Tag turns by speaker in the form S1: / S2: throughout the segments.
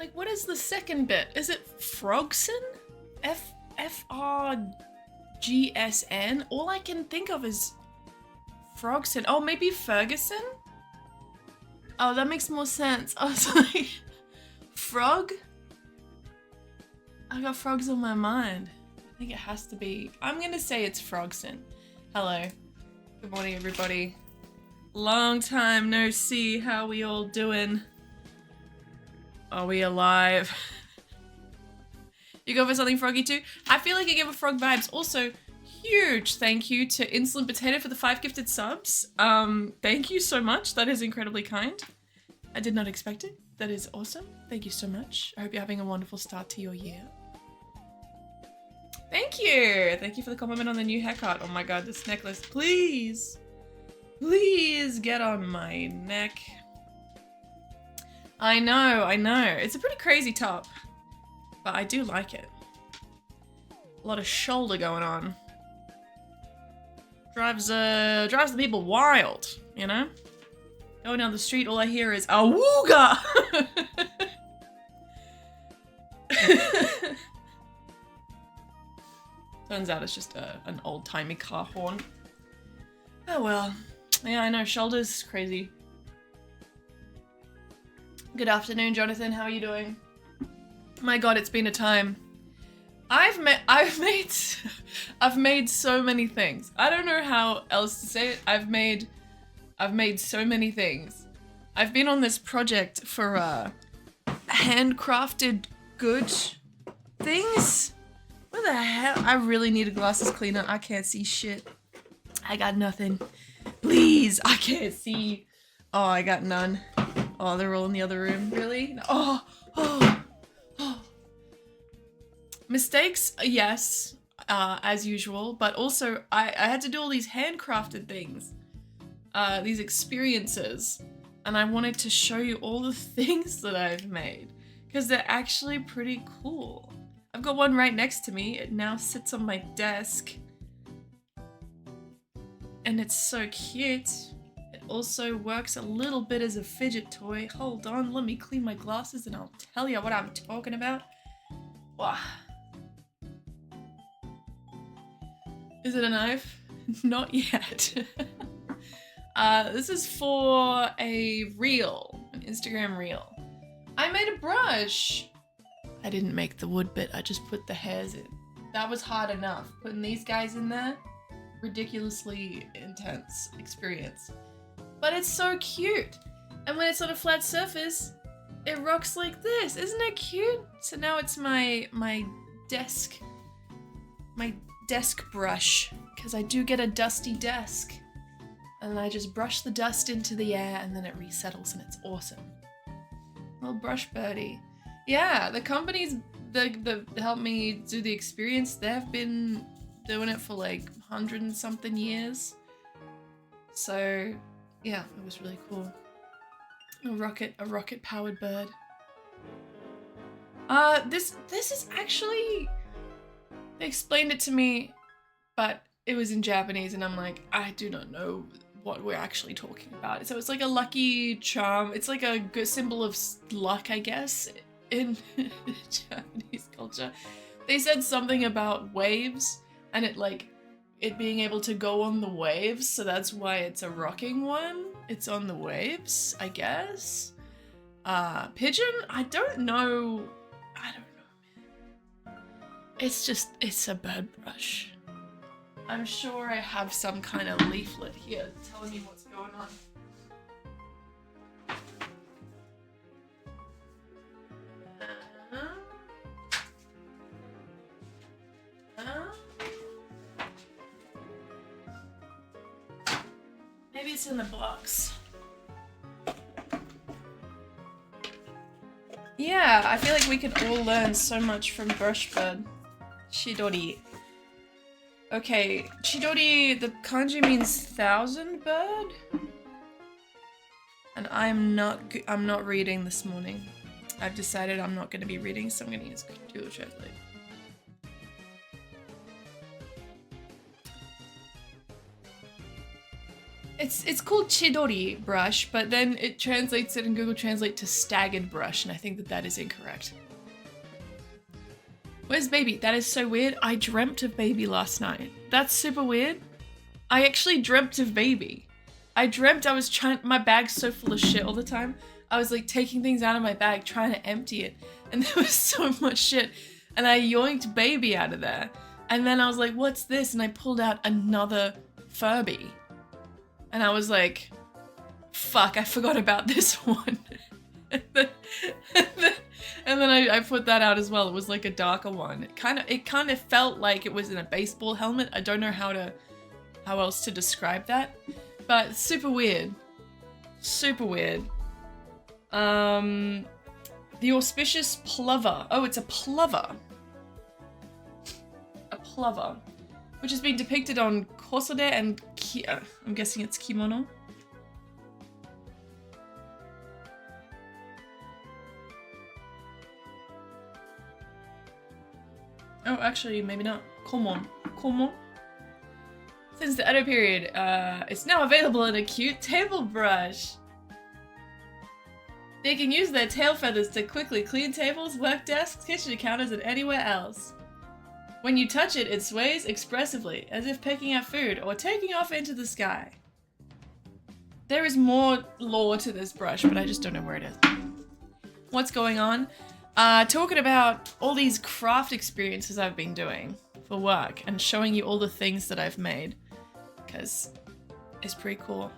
S1: Like, what is the second bit? Is it Frogson? F-R-G-S-N? All I can think of is Frogson. Oh, maybe Ferguson? Oh, that makes more sense. I was like, frog? I got frogs on my mind. I think it has to be. I'm gonna say it's Frogson. Hello. Good morning, everybody. Long time no see. How we all doing? Are we alive? You go for something froggy too? I feel like I give a frog vibes. Also, huge thank you to Insolent Potato for the 5 gifted subs. Thank you so much. That is incredibly kind. I did not expect it. That is awesome. Thank you so much. I hope you're having a wonderful start to your year. Thank you. Thank you for the compliment on the new haircut. Oh my god, this necklace. Please. Please get on my neck. I know. It's a pretty crazy top. But I do like it. A lot of shoulder going on. Drives the people wild, you know? Going down the street, all I hear is awooga! Turns out it's just an old-timey car horn. Oh well. Yeah, I know, shoulders crazy. Good afternoon, Jonathan. How are you doing? My god, it's been a time. I've made so many things. I don't know how else to say it. I've made so many things. I've been on this project for handcrafted good things. What the hell? I really need a glasses cleaner. I can't see shit. I got nothing. Please, I can't see. Oh, I got none. Oh, they're all in the other room. Really? Oh. Mistakes, yes, as usual, but also I had to do all these handcrafted things, these experiences, and I wanted to show you all the things that I've made, because they're actually pretty cool. I've got one right next to me. It now sits on my desk, and it's so cute. It also works a little bit as a fidget toy. Hold on, let me clean my glasses and I'll tell you what I'm talking about. Wow. Is it a knife? Not yet. This is for a reel, an Instagram reel. I made a brush. I didn't make the wood bit, I just put the hairs in. That was hard enough. Putting these guys in there, ridiculously intense experience. But it's so cute. And when it's on a flat surface, it rocks like this. Isn't it cute? So now it's my desk brush, because I do get a dusty desk, and I just brush the dust into the air and then it resettles and it's awesome. Little brush birdie. Yeah, the companies that helped me do the experience, they've been doing it for like 100 and something years. So yeah, it was really cool. A rocket powered bird. This is actually, they explained it to me, but it was in Japanese and I'm like, I do not know what we're actually talking about. So it's like a lucky charm. It's like a good symbol of luck, I guess, in Japanese culture. They said something about waves and it being able to go on the waves. So that's why it's a rocking one. It's on the waves, I guess. Pigeon? I don't know, man. It's a bird brush. I'm sure I have some kind of leaflet here telling me what's going on. Maybe it's in the box. Yeah, I feel like we could all learn so much from Brushbird. Chidori. Okay, Chidori, the kanji means 1,000 bird? And I'm not reading this morning. I've decided I'm not going to be reading, so I'm going to use Google Translate. It's called Chidori brush, but then it translates it in Google Translate to staggered brush, and I think that that is incorrect. Where's baby? That is so weird. I dreamt of baby last night. That's super weird. I actually dreamt of baby. I dreamt I was my bag's so full of shit all the time. I was like taking things out of my bag, trying to empty it, and there was so much shit, and I yoinked baby out of there. And then I was like, what's this? And I pulled out another Furby. And I was like, fuck, I forgot about this one. and then I put that out as well. It was like a darker one. It kind of felt like it was in a baseball helmet. I don't know how else to describe that. But super weird. Super weird. The auspicious plover. Oh, it's a plover. A plover. Which has been depicted on kosode and I'm guessing it's kimono. Oh, actually, maybe not. Komon. Komon. Since the Edo period, it's now available in a cute table brush. They can use their tail feathers to quickly clean tables, work desks, kitchen counters, and anywhere else. When you touch it, it sways expressively, as if pecking at food or taking off into the sky. There is more lore to this brush, but I just don't know where it is. What's going on? Talking about all these craft experiences I've been doing for work and showing you all the things that I've made, because it's pretty cool.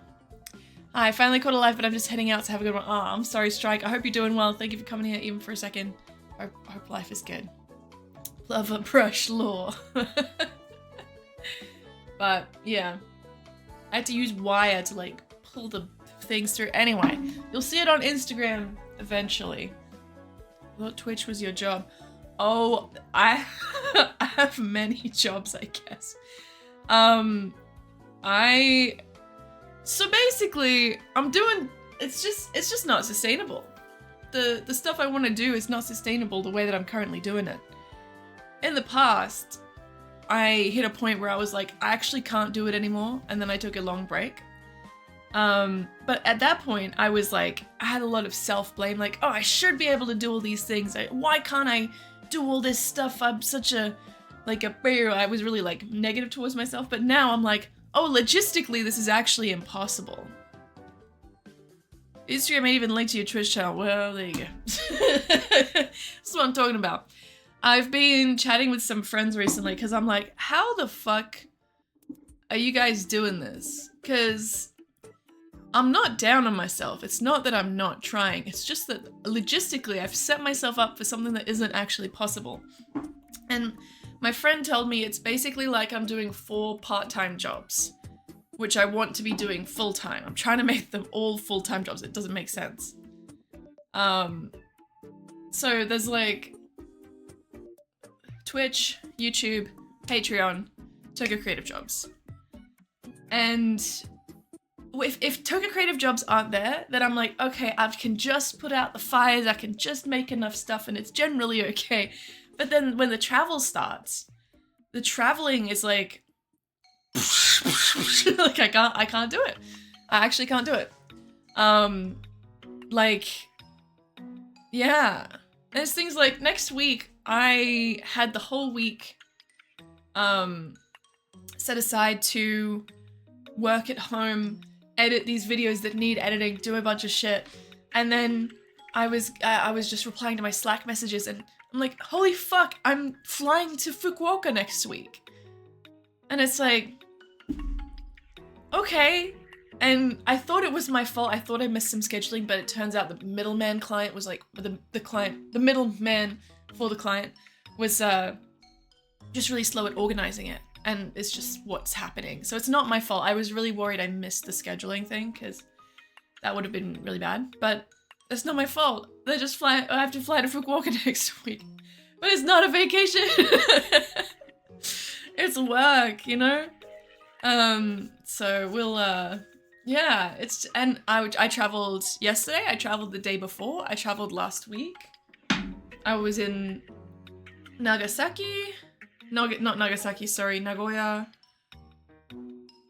S1: I finally caught a life, but I'm just heading out to have a good one. Oh, I'm sorry, Strike. I hope you're doing well. Thank you for coming here even for a second. I hope life is good. Love a brush lore. But yeah, I had to use wire to like pull the things through. Anyway, you'll see it on Instagram eventually. I thought Twitch was your job. Oh, I have many jobs, I guess. So basically, I'm doing, it's just not sustainable. The stuff I want to do is not sustainable the way that I'm currently doing it. In the past, I hit a point where I was like, I actually can't do it anymore, and then I took a long break. But at that point, I was like, I had a lot of self-blame, like, oh, I should be able to do all these things. Why can't I do all this stuff? I'm such a, I was really like negative towards myself, but now I'm like, oh, logistically, this is actually impossible. Instagram ain't even linked to your Twitch channel. Well, there you go. This is what I'm talking about. I've been chatting with some friends recently because I'm like, how the fuck are you guys doing this? Because I'm not down on myself. It's not that I'm not trying. It's just that logistically, I've set myself up for something that isn't actually possible. And my friend told me it's basically like I'm doing 4 part-time jobs, which I want to be doing full-time. I'm trying to make them all full-time jobs. It doesn't make sense. So there's like Twitch, YouTube, Patreon, Toga Creative Jobs. And if Toga Creative Jobs aren't there, then I'm like, okay, I can just put out the fires, I can just make enough stuff, and it's generally okay. But then when the travel starts, the traveling is like, like I can't do it. I actually can't do it. Like, yeah. There's things like next week, I had the whole week set aside to work at home, edit these videos that need editing, do a bunch of shit. And then I was just replying to my Slack messages and I'm like, holy fuck, I'm flying to Fukuoka next week. And it's like, okay. And I thought it was my fault. I thought I missed some scheduling, but it turns out the middleman client was like, the middleman for the client was just really slow at organizing it. And it's just what's happening. So it's not my fault. I was really worried I missed the scheduling thing because that would have been really bad. But it's not my fault. They just I have to fly to Fukuoka next week. But it's not a vacation. It's work, you know? So we'll, yeah, and I traveled yesterday, I traveled the day before, I traveled last week. I was in Nagasaki, not Nagasaki, sorry, Nagoya.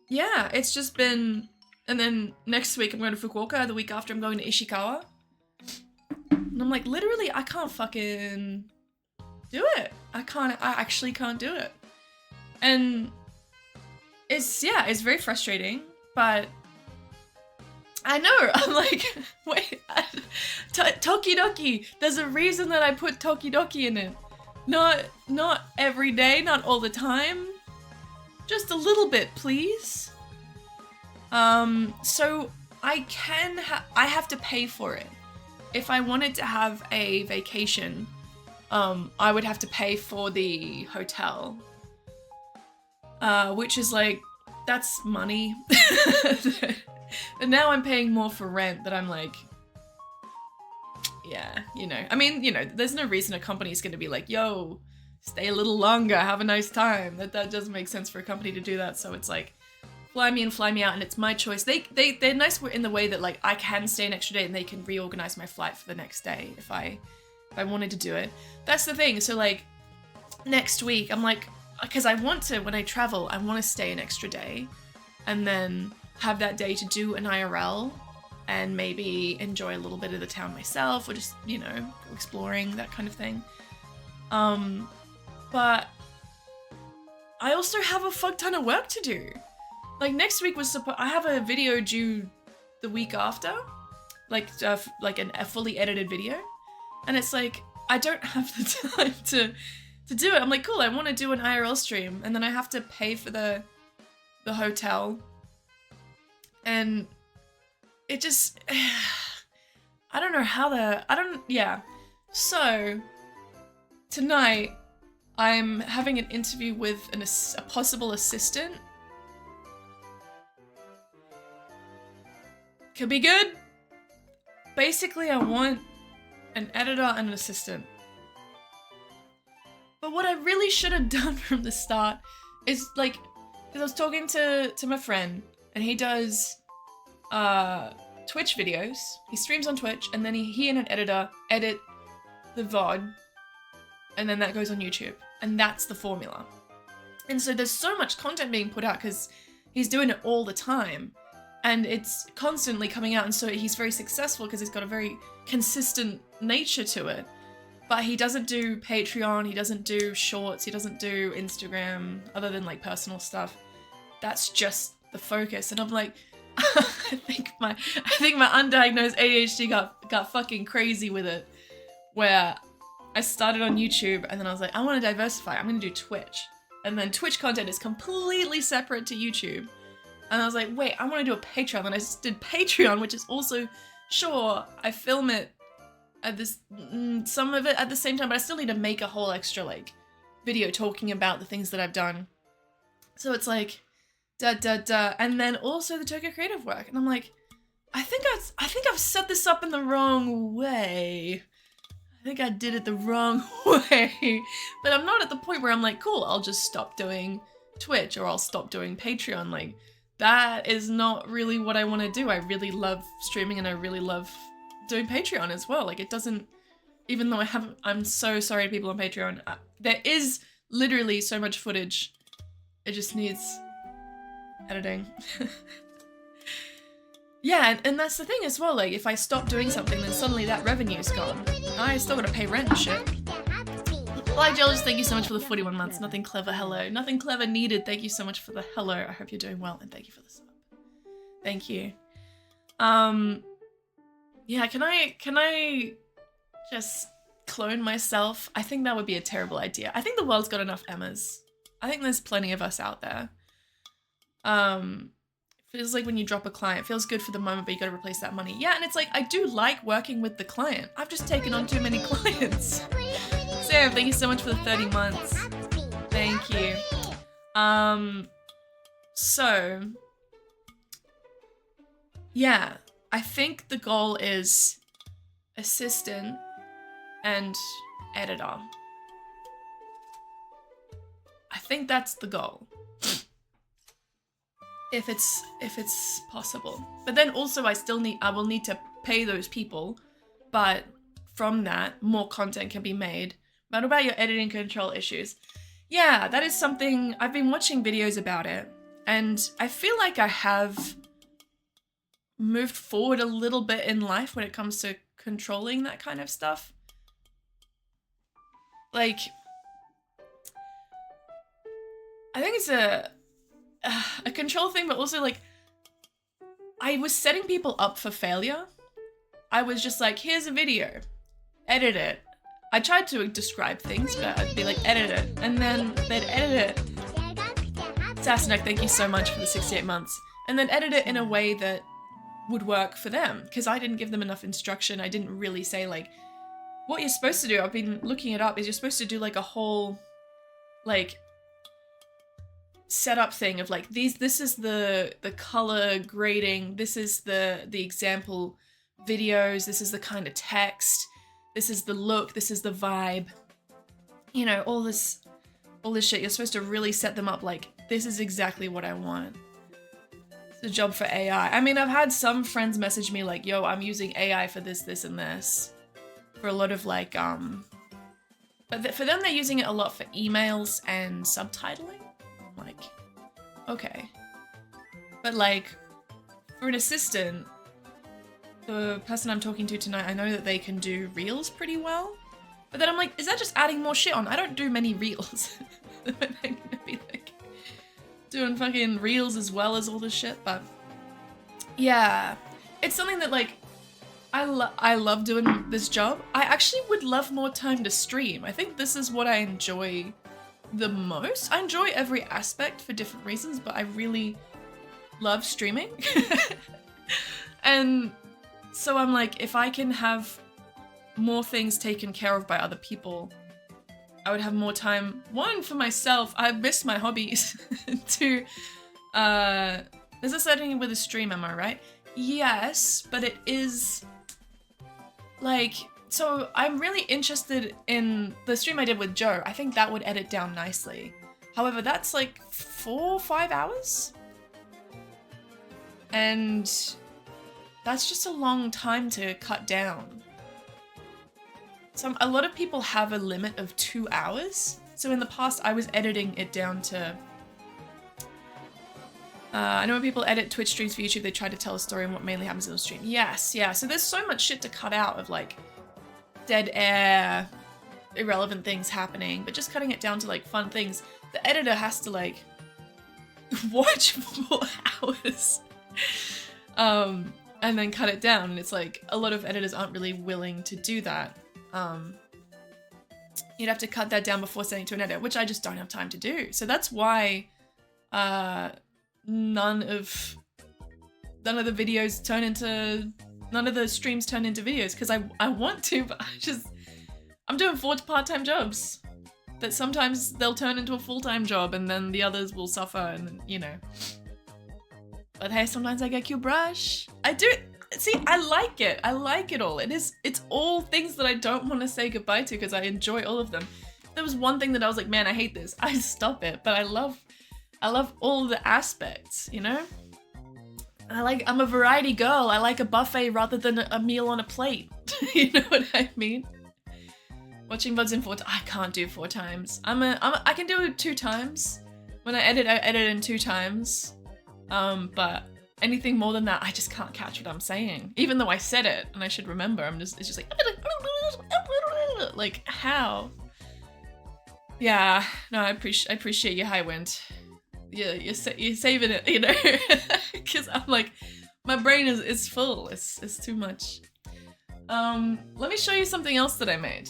S1: Yeah, it's just been And then next week I'm going to Fukuoka. The week after I'm going to Ishikawa. And I'm like, literally, I can't fucking do it. I actually can't do it. And it's very frustrating, but I know, I'm like, wait, Tokidoki, there's a reason that I put Tokidoki in it. Not every day, not all the time. Just a little bit, please. So I have to pay for it. If I wanted to have a vacation, I would have to pay for the hotel. Which is like, that's money. And now I'm paying more for rent that I'm like, yeah, you know. I mean, you know, there's no reason a company is going to be like, yo, stay a little longer, have a nice time. That doesn't make sense for a company to do that. So it's like, fly me in, fly me out, and it's my choice. They're nice in the way that like I can stay an extra day and they can reorganize my flight for the next day if I wanted to do it. That's the thing. So like next week I'm like, because I want to, when I travel, I want to stay an extra day and then have that day to do an IRL and maybe enjoy a little bit of the town myself or just, you know, go exploring, that kind of thing. But I also have a fuck ton of work to do. Like next week I have a video due the week after, like a fully edited video. And it's like, I don't have the time to do it. I'm like, cool, I want to do an IRL stream, and then I have to pay for the hotel. And it just, I don't know how yeah. So, tonight, I'm having an interview with a possible assistant. Could be good. Basically, I want an editor and an assistant. But what I really should have done from the start is like, because I was talking to my friend, and he does Twitch videos. He streams on Twitch, and then he and an editor edit the VOD, and then that goes on YouTube. And that's the formula. And so there's so much content being put out because he's doing it all the time. And it's constantly coming out, and so he's very successful because he's got a very consistent nature to it. But he doesn't do Patreon, he doesn't do shorts, he doesn't do Instagram, other than like personal stuff. That's just the focus. And I'm like, I think my undiagnosed ADHD got fucking crazy with it. Where I started on YouTube and then I was like, I want to diversify, I'm gonna do Twitch. And then Twitch content is completely separate to YouTube. And I was like, wait, I want to do a Patreon. And I just did Patreon, which is also, sure, I film it at some of it at the same time, but I still need to make a whole extra like video talking about the things that I've done. So it's like, and then also the Tokyo Creative work. And I'm like, I think I've set this up in the wrong way. I think I did it the wrong way. But I'm not at the point where I'm like, cool, I'll just stop doing Twitch or I'll stop doing Patreon. Like, that is not really what I want to do. I really love streaming and I really love doing Patreon as well. Like, it doesn't, even though I'm so sorry to people on Patreon. There is literally so much footage. It just needs editing. Yeah, and that's the thing as well. Like, if I stop doing something, then suddenly that revenue's gone. I still gotta pay rent and shit. Hi, Joel, thank you so much for the 41 months. Nothing clever, hello. Nothing clever needed. Thank you so much for the hello. I hope you're doing well, and thank you for the sub. Thank you. Yeah, can I just clone myself? I think that would be a terrible idea. I think the world's got enough Emmas. I think there's plenty of us out there. Feels like when you drop a client, it feels good for the moment, but you gotta replace that money. Yeah, and it's like, I do like working with the client. I've just taken on too many clients. Sam, thank you so much for the 30 months. Thank you. So, yeah, I think the goal is assistant and editor. I think that's the goal. If it's possible. But then also I will need to pay those people, but from that, more content can be made. What about your editing control issues? Yeah, that is something, I've been watching videos about it, and I feel like I have moved forward a little bit in life when it comes to controlling that kind of stuff. Like, I think it's a control thing, but also like, I was setting people up for failure. I was just like, here's a video, edit it. I tried to describe things, but I'd be like, edit it. And then they'd edit it. Sassenach, thank you so much for the 68 months. And then edit it in a way that would work for them, because I didn't give them enough instruction. I didn't really say like, what you're supposed to do, I've been looking it up, is you're supposed to do like a whole, like, setup thing of like, this is the color grading, this is the example videos, this is the kind of text, this is the look, this is the vibe. You know, all this shit, you're supposed to really set them up like, this is exactly what I want. It's a job for AI. I mean, I've had some friends message me like, yo, I'm using AI for this, this, and this. For a lot of like, but for them, they're using it a lot for emails and subtitling. I'm like, okay. But like, for an assistant, the person I'm talking to tonight, I know that they can do reels pretty well. But then I'm like, is that just adding more shit on? I don't do many reels. They're gonna be like doing fucking reels as well as all this shit, but yeah. It's something that like, I love doing this job. I actually would love more time to stream. I think this is what I enjoy the most. I enjoy every aspect for different reasons, but I really love streaming. And so I'm like, if I can have more things taken care of by other people, I would have more time, one, for myself. I miss my hobbies. Two, there's a setting with a stream, am I right? Yes, but it is like, so I'm really interested in the stream I did with Joe. I think that would edit down nicely. However, that's like 4 or 5 hours. And that's just a long time to cut down. So a lot of people have a limit of 2 hours. So in the past, I was editing it down to... I know when people edit Twitch streams for YouTube, they try to tell a story on what mainly happens in the stream. Yes, yeah. So there's so much shit to cut out of like dead air, irrelevant things happening, but just cutting it down to like fun things. The editor has to like watch 4 hours and then cut it down. And it's like a lot of editors aren't really willing to do that. You'd have to cut that down before sending it to an editor, which I just don't have time to do. So that's why none of the videos turn into, none of the streams turn into videos, because I want to, but I'm doing 4 part-time jobs that sometimes they'll turn into a full-time job and then the others will suffer, and you know. But hey, sometimes I get cute brush. I do. See, I like it. I like it all. It's all things that I don't want to say goodbye to because I enjoy all of them. If there was one thing that I was like, man, I hate this, I'd stop it. But I love all the aspects, you know? I'm a variety girl. I like a buffet rather than a meal on a plate. You know what I mean? Watching VODs in 4 times. I can't do 4 times. I can do it 2 times. When I edit in 2 times. But anything more than that, I just can't catch what I'm saying. Even though I said it and I should remember, it's just like how? Yeah, no, I appreciate you, Highwind. Yeah, you're saving it, you know, because I'm like, my brain is full. It's too much. Let me show you something else that I made,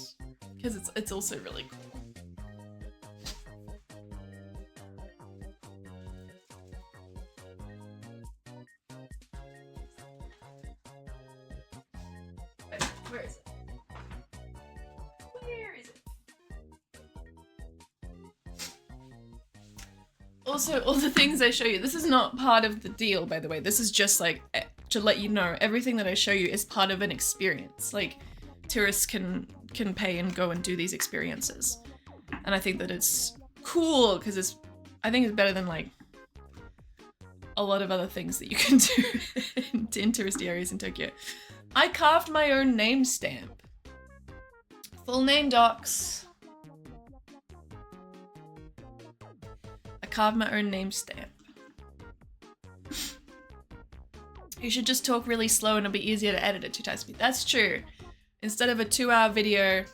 S1: because it's also really cool. Where is it? Where is it? Also, all the things I show you, this is not part of the deal, by the way. This is just like to let you know everything that I show you is part of an experience. Like, tourists can pay and go and do these experiences. And I think that it's cool because I think it's better than like a lot of other things that you can do in touristy areas in Tokyo. I carved my own name stamp. Full name docs. I carved my own name stamp. You should just talk really slow and it'll be easier to edit at 2 times speed. That's true. Instead of a 2-hour video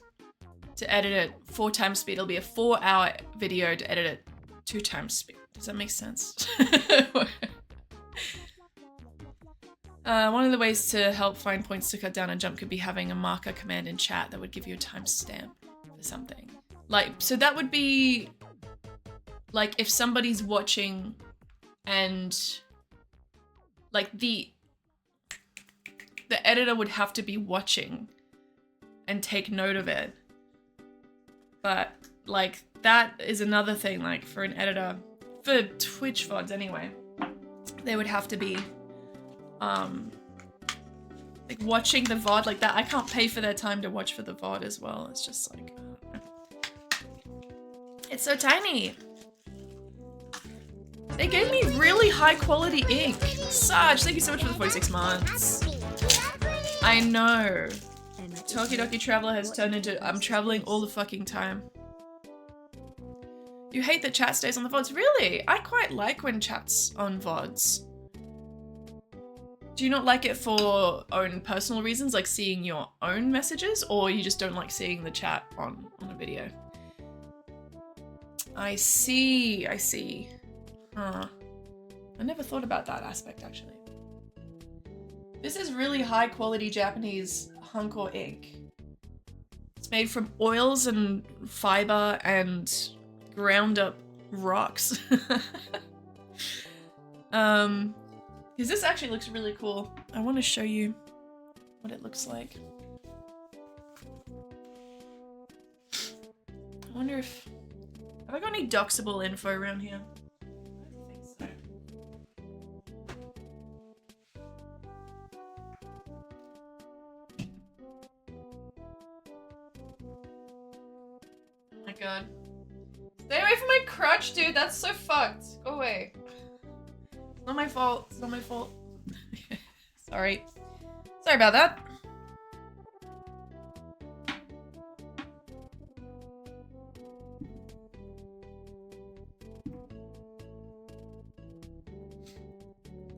S1: to edit it 4 times speed, it'll be a 4-hour video to edit it 2 times speed. Does that make sense? One of the ways to help find points to cut down and jump could be having a marker command in chat that would give you a timestamp for something. Like, so that would be like if somebody's watching and like the editor would have to be watching and take note of it. But like that is another thing, like for an editor, for Twitch VODs anyway, they would have to be like watching the VOD like that. I can't pay for their time to watch for the VOD as well. It's just like, it's so tiny. They gave me really high quality ink. Sarge, thank you so much for the 46 months. I know. Tokidoki Traveler has turned into I'm traveling all the fucking time. You hate that chat stays on the VODs? Really? I quite like when chat's on VODs. Do you not like it for own personal reasons, like seeing your own messages, or you just don't like seeing the chat on a video? I see, I see. Huh. I never thought about that aspect, actually. This is really high quality Japanese Hanko ink. It's made from oils and fiber and ground up rocks. Because this actually looks really cool. I want to show you what it looks like. I wonder if... Have I got any doxable info around here? I don't think so. Oh my god. Stay away from my crutch, dude. That's so fucked. Go away. It's not my fault. It's not my fault. Sorry. Sorry about that.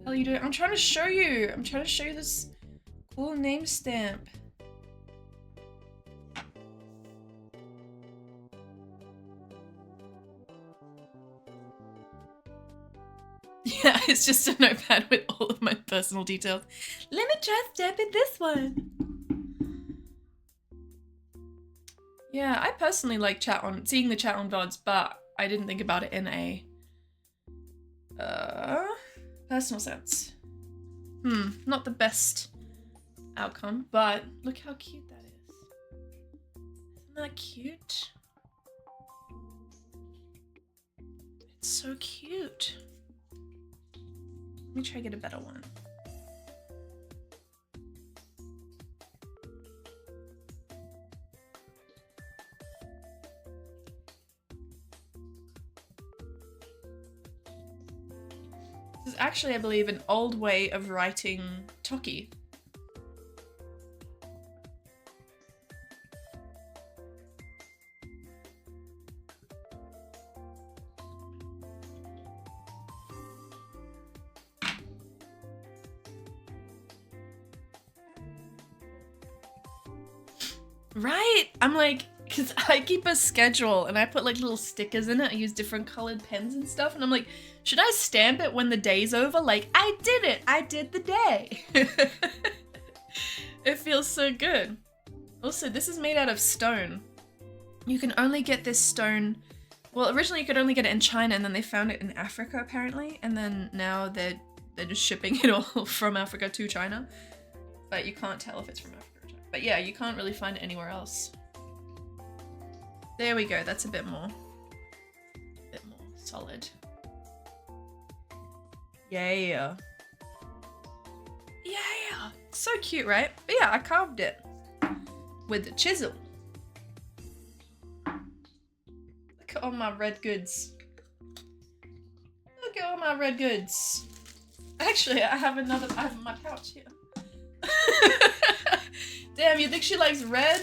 S1: How are you doing? I'm trying to show you. I'm trying to show you this cool name stamp. Yeah, it's just a notepad with all of my personal details. Let me try stamping this one. Yeah, I personally like seeing the chat on VODs, but I didn't think about it in a personal sense. Not the best outcome, but look how cute that is. Isn't that cute? It's so cute. Let me try to get a better one. This is actually, I believe, an old way of writing Toki. Right? I'm like, because I keep a schedule and I put like little stickers in it. I use different colored pens and stuff. And I'm like, should I stamp it when the day's over? Like, I did it. I did the day. It feels so good. Also, this is made out of stone. You can only get this stone. Well, originally you could only get it in China and then they found it in Africa apparently. And then now they're just shipping it all from Africa to China. But you can't tell if it's from Africa. But yeah, you can't really find it anywhere else. There we go, that's a bit more solid. Yeah. Yeah, so cute, right? But yeah, I carved it with the chisel. Look at all my red goods. Look at all my red goods. Actually, I have my pouch here. Damn, you think she likes red?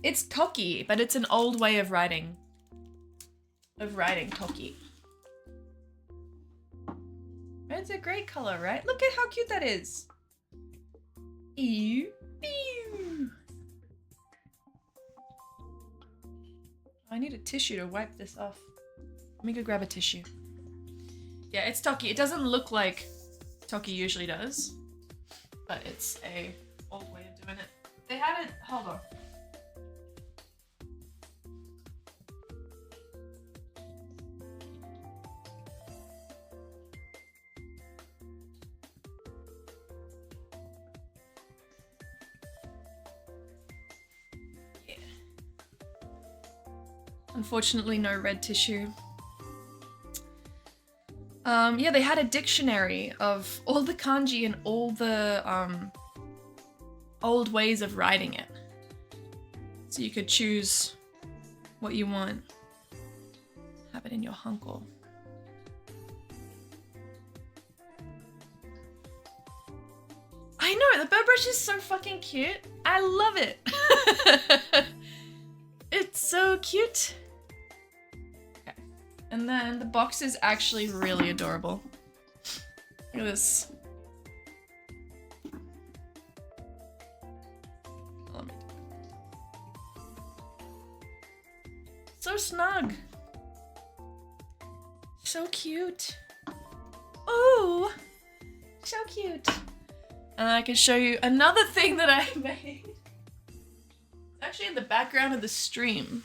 S1: It's Toki, but it's an old way of writing. Toki. It's a great color, right? Look at how cute that is. Ew. Ew. I need a tissue to wipe this off. Let me go grab a tissue. Yeah, it's Toki. It doesn't look like Toki usually does, but it's a old way of doing it. They had it. Hold on. Yeah. Unfortunately, no red tissue. Yeah, they had a dictionary of all the kanji and all the old ways of writing it. So you could choose what you want. Have it in your hanko. I know, the bird brush is so fucking cute. I love it. It's so cute. And then the box is actually really adorable. Look at this. So snug. So cute. Oh, so cute. And I can show you another thing that I made. It's actually in the background of the stream.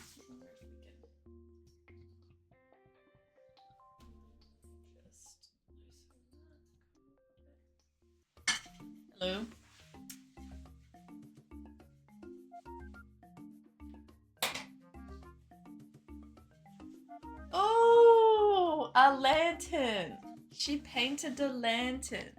S1: Hello. Oh, a lantern. She painted a lantern.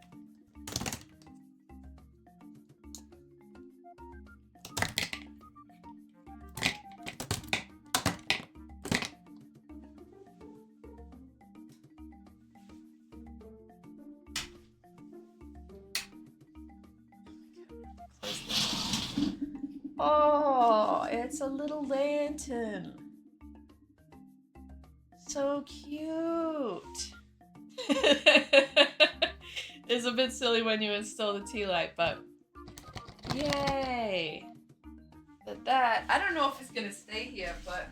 S1: Oh, it's a little lantern. So cute. It's a bit silly when you install the tea light, but yay. But that, I don't know if it's gonna stay here, but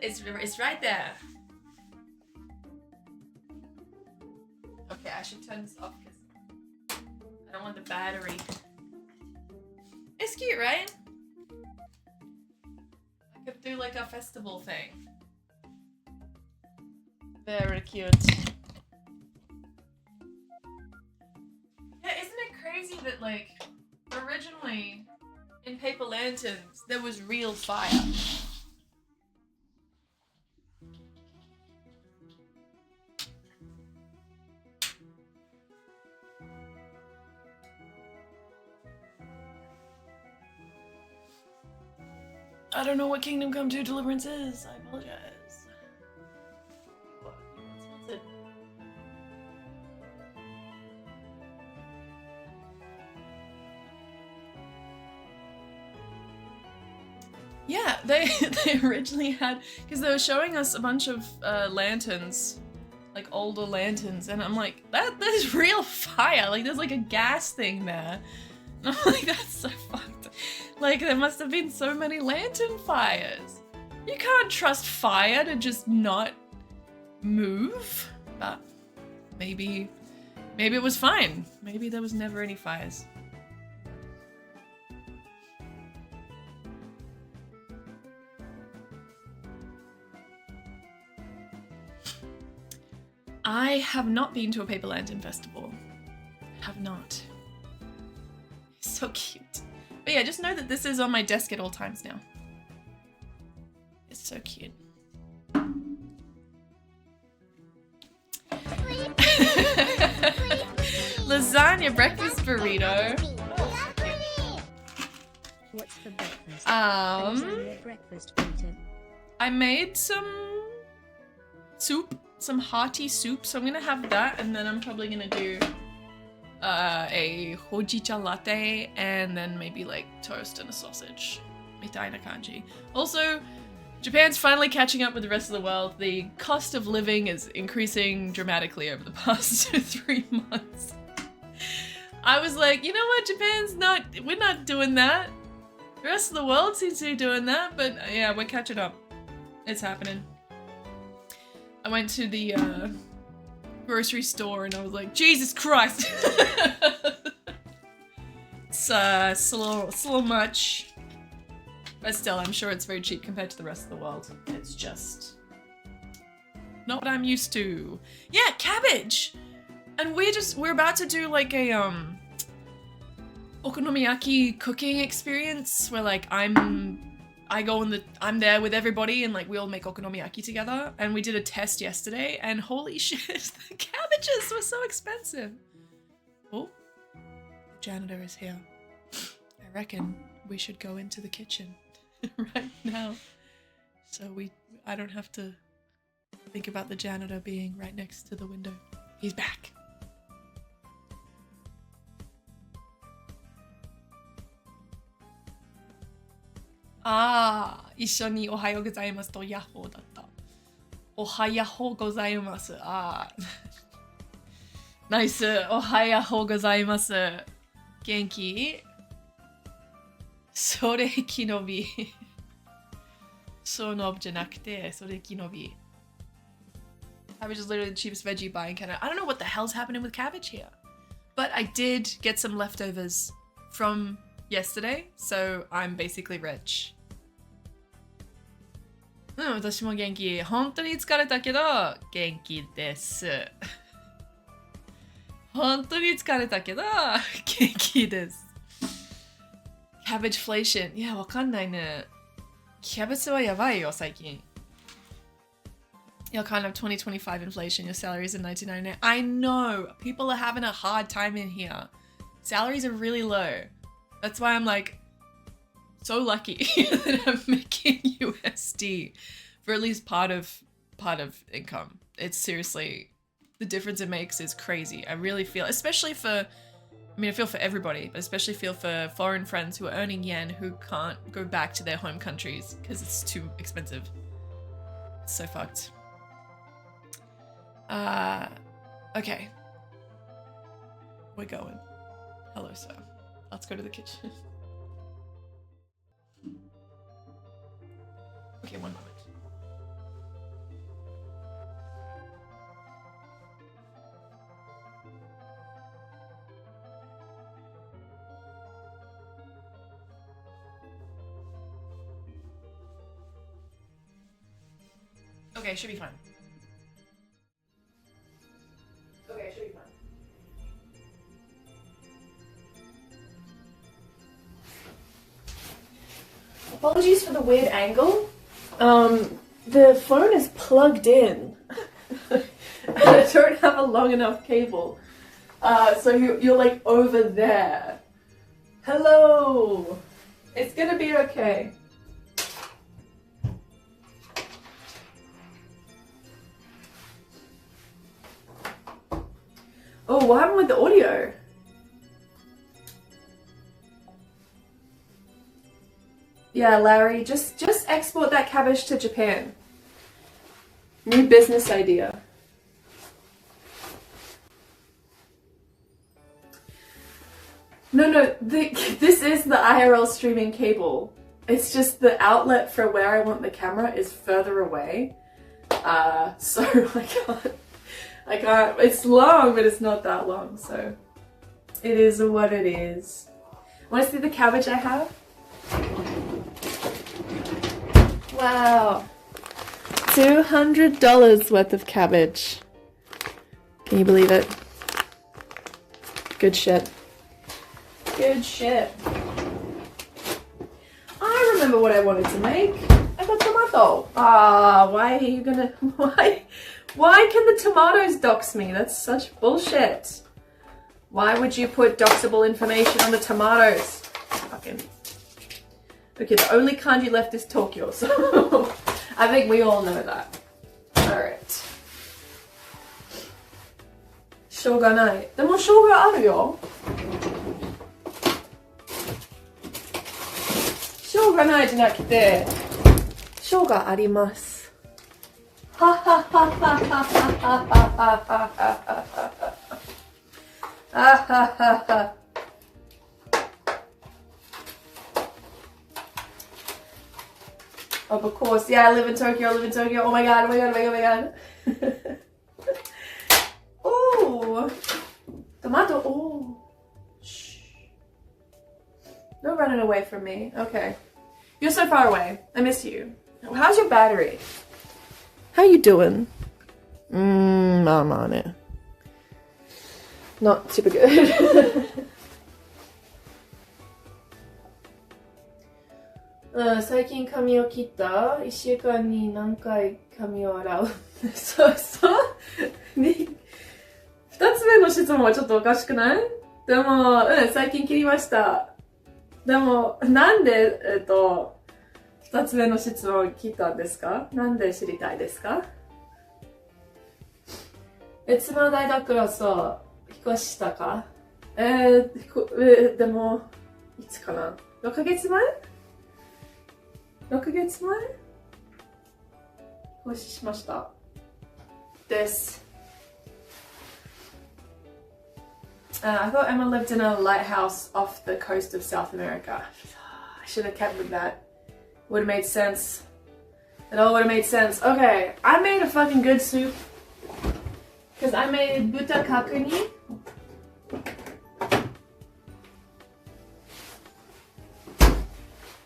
S1: it's right there. Okay, I should turn this off because I don't want the battery. It's cute, right? I could do like a festival thing. Very cute. Yeah, isn't it crazy that like originally in paper lanterns there was real fire? I don't know what Kingdom Come 2 Deliverance is. I apologize. What's it? Yeah, they originally had, because they were showing us a bunch of lanterns, like older lanterns, and I'm like, there's real fire. Like there's like a gas thing there. And I'm like, that's so fucked. Like, there must have been so many lantern fires. You can't trust fire to just not move. But maybe it was fine. Maybe there was never any fires. I have not been to a paper lantern festival. Have not. It's so cute. But yeah, just know that this is on my desk at all times now. It's so cute. Lasagna breakfast burrito.
S2: What's for breakfast? Lasagna breakfast burrito.
S1: I made some soup, some hearty soup, so I'm gonna have that, and then I'm probably gonna do a hojicha latte, and then maybe like toast and a sausage. Mitaina kanji. Also, Japan's finally catching up with the rest of the world. The cost of living is increasing dramatically over the past 3 months. I was like, you know what, we're not doing that. The rest of the world seems to be doing that, but yeah, we're catching up. It's happening. I went to the grocery store and I was like, Jesus Christ! It's a little much. But still, I'm sure it's very cheap compared to the rest of the world. It's just not what I'm used to. Yeah, cabbage! And we're about to do like a okonomiyaki cooking experience where like I'm there with everybody and like we all make okonomiyaki together, and we did a test yesterday and holy shit, the cabbages were so expensive. Oh, the janitor is here. I reckon we should go into the kitchen right now, so I don't have to think about the janitor being right next to the window. He's back. Ah, 一緒におはようございますとヤッホーだった。おはやほうございます。あー。ナイス。おはやほうございます。元気？それ木の実。そのじゃなくて、それ木の実。Cabbage is literally the cheapest veggie you buy in Canada. I don't know what the hell's happening with cabbage here. But I did get some leftovers from yesterday, so I'm basically rich. 私も元気。本当に疲れたけど、元気です。本当に疲れたけど、元気です。Cabbageflation. いや、わかんないね。キャベツはやばいよ、最近。Your kind of 2025 inflation, your salaries in 1999. I know! People are having a hard time in here. Salaries are really low. That's why I'm like so lucky that I'm making USD for at least part of income. It's seriously, the difference it makes is crazy. I really feel, especially for, I feel for everybody, but especially feel for foreign friends who are earning yen who can't go back to their home countries because it's too expensive. It's so fucked. Okay. We're going. Hello, sir. Let's go to the kitchen. Okay, one moment. Okay, should be fine. Okay, should be fine. Apologies for the weird angle. The phone is plugged in. I don't have a long enough cable. So you're like over there. Hello. It's gonna be okay. Oh, what happened with the audio? Yeah, Larry, just export that cabbage to Japan. New business idea. No, this is the IRL streaming cable. It's just the outlet for where I want the camera is further away. So I can't, it's long, but it's not that long, so it is what it is. Want to see the cabbage I have? Wow. $200 worth of cabbage. Can you believe it? Good shit. Good shit. I remember what I wanted to make. I got tomato. Ah, why are you gonna... Why can the tomatoes dox me? That's such bullshit. Why would you put doxable information on the tomatoes? Fucking... Okay, the only kanji left is Tokyo, so I think we all know that. Alright. しょうがない。でもしょうがあるよ。しょうがないじゃなくて、し所があります。ははははははははは。Of course, yeah, I live in Tokyo, I live in Tokyo. Oh my god, oh my god, oh my god, oh my god. Oh, tomato, oh. Shh. No running away from me. Okay. You're so far away. I miss you. How's your battery? How you doing? I'm on it. Not super good. 最近髪を切った ?1 週間に何回髪を洗うそう2つ目の質問はちょっとおかしくない？でも、最近切りました。でも、なんで、2つ目の質問を切ったんですか？なんで知りたいですか？別の大学はそう、引っ越したか？でも、いつかな？ 6 ヶ月前？6 ヶ月前？引っ越ししました。です。I thought Emma lived in a lighthouse off the coast of South America. I should have kept with that. Would have made sense. It all would have made sense. Okay, I made a fucking good soup. Because I made buta kakuni.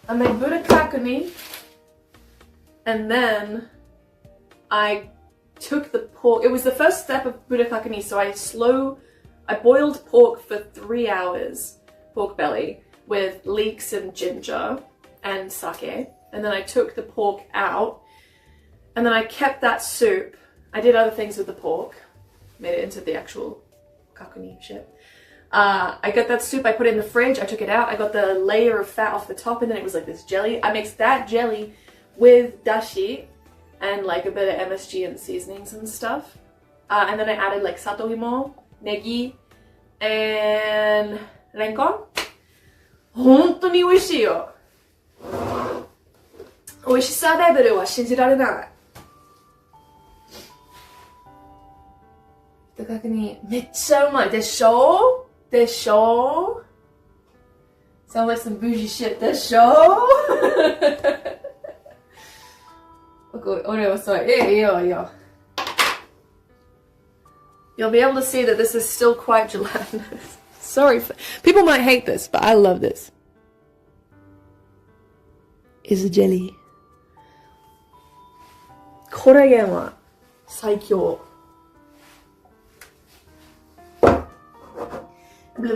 S1: I made buta kakuni. And then I took the pork. It was the first step of buta kakuni, so I boiled pork for 3 hours, pork belly, with leeks and ginger and sake. And then I took the pork out, and then I kept that soup. I did other things with the pork, made it into the actual kakuni shit. I got that soup, I put it in the fridge, I took it out, I got the layer of fat off the top, and then it was like this jelly. I mixed that jelly with dashi and like a bit of MSG and seasonings and stuff. And then I added like satohimo, negi, and renkon. 本当に美味しいよ。美味しさレベルは信じられない。確認めっちゃうまいでしょ？でしょ？ Sounds like some bougie shit でしょ？俺はそう、いいよ。You'll be able to see that this is still quite gelatinous. Sorry, people might hate this, but I love this. Is a jelly. これは最強。め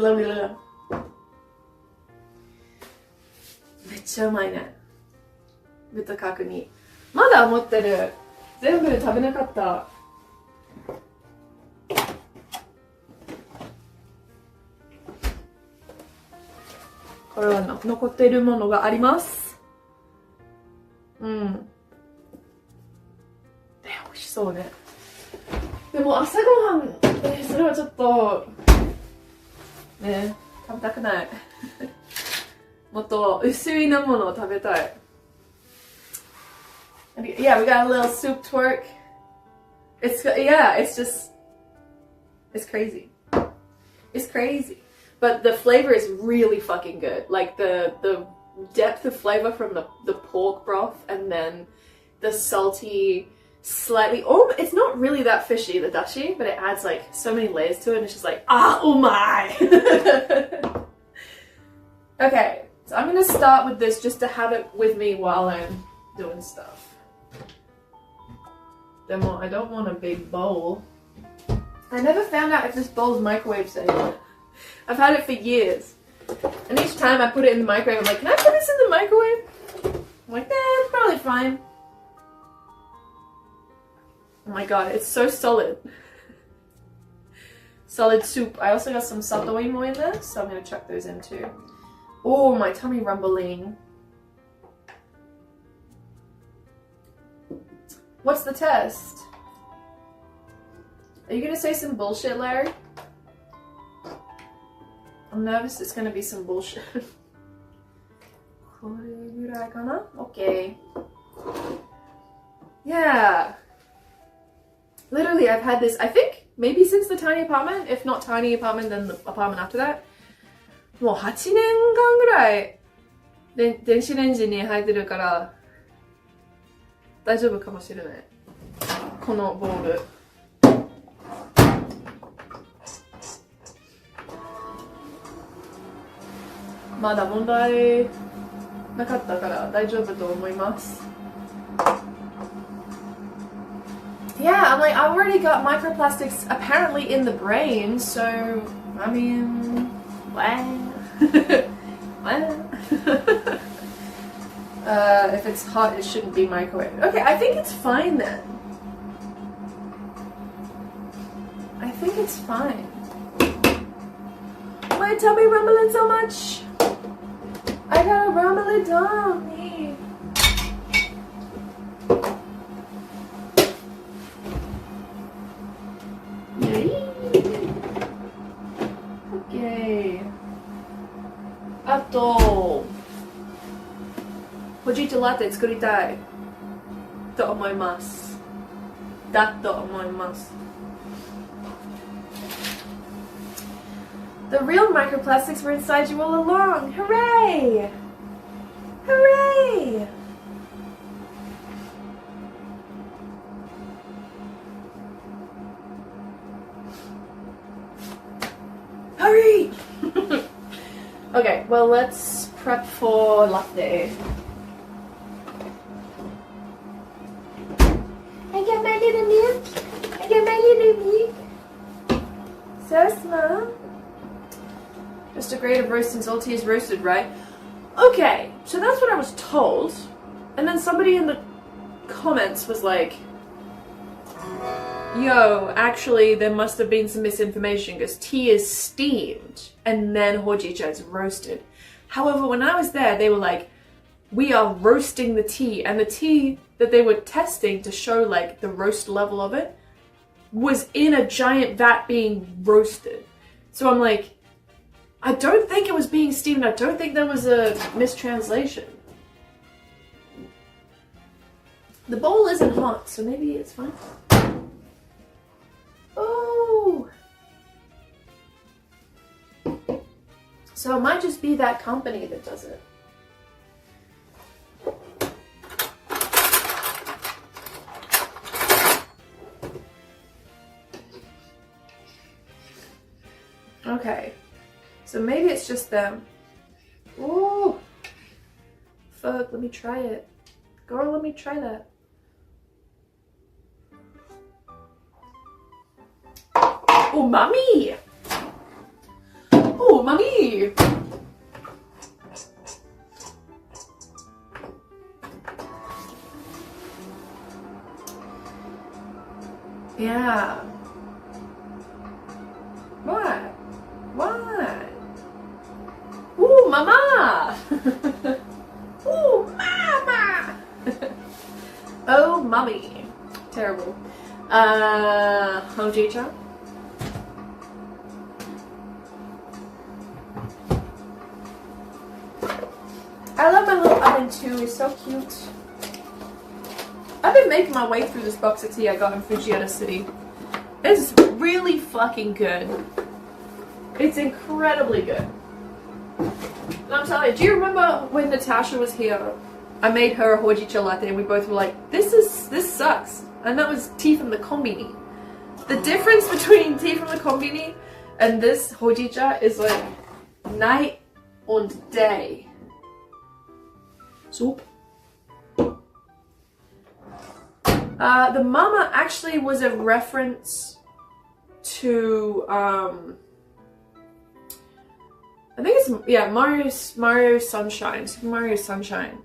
S1: っちゃうまいね。豚角煮。まだ持ってる。全部食べなかった。これは残っているものがあります。美味しそうね。でも朝ごはん、それはちょっとね、食べたくない。もっと薄いなものを食べたい。Yeah, we got a little soup twerk. It's crazy. It's crazy. But the flavor is really fucking good. Like the depth of flavor from the pork broth, and then the salty, slightly, it's not really that fishy, the dashi, but it adds like so many layers to it, and it's just like, oh my! Okay, so I'm gonna start with this just to have it with me while I'm doing stuff. Demo, I don't want a big bowl. I never found out if this bowl's microwave safe. I've had it for years. And each time I put it in the microwave, I'm like, can I put this in the microwave? I'm like, nah, it's probably fine. Oh my god, it's so solid. Solid soup. I also got some satoimo in there, so I'm gonna chuck those in too. Oh, my tummy rumbling. What's the test? Are you gonna say some bullshit, Larry? I'm nervous it's gonna be some bullshit. これぐらいかな? Okay. Yeah. Literally, I've had this, I think, maybe since the tiny apartment. If not tiny apartment, then the apartment after that. もう8年間ぐらい電子レンジに入ってるから大丈夫かもしれない。このボール。まだ問題なかったから大丈夫と思います。Yeah, I'm like, I already got microplastics apparently in the brain, so, I mean, well, if it's hot, it shouldn't be microwaved. Okay, I think it's fine then. I think it's fine. My tummy rumbling so much. I gotta rumble it down me. Okay. あと、ほじとラテ作りたいと思います。だと思います。The real microplastics were inside you all along. Hooray! Hooray! Hurry! Okay, well, let's prep for latte. I get my little milk. I get my little milk. So small. Just a grade of roast and salty is roasted, right? Okay, so that's what I was told. And then somebody in the comments was like, yo, actually there must have been some misinformation because tea is steamed and then hojicha is roasted. However, when I was there, they were like, we are roasting the tea, and the tea that they were testing to show like the roast level of it was in a giant vat being roasted. So I'm like, I don't think it was being steamed. I don't think there was a mistranslation. The bowl isn't hot, so maybe it's fine. Oh! So it might just be that company that does it. Okay. So maybe it's just them. Ooh! Fuck, let me try it. Girl, let me try that. Oh, mommy! Oh, mommy! Yeah. What? What? Ooh, mama! Ooh, mama! Oh, mommy. Terrible. Hojicha? I love my little oven too, it's so cute. I've been making my way through this box of tea I got in Fukuoka City. It's really fucking good. It's incredibly good. And I'm telling you, do you remember when Natasha was here? I made her a hojicha latte and we both were like, this sucks. And that was tea from the kombini. The difference between tea from the kombini and this hojicha is like night and day. Soup. The mama actually was a reference to I think it's, yeah, Mario Sunshine, Super Mario Sunshine.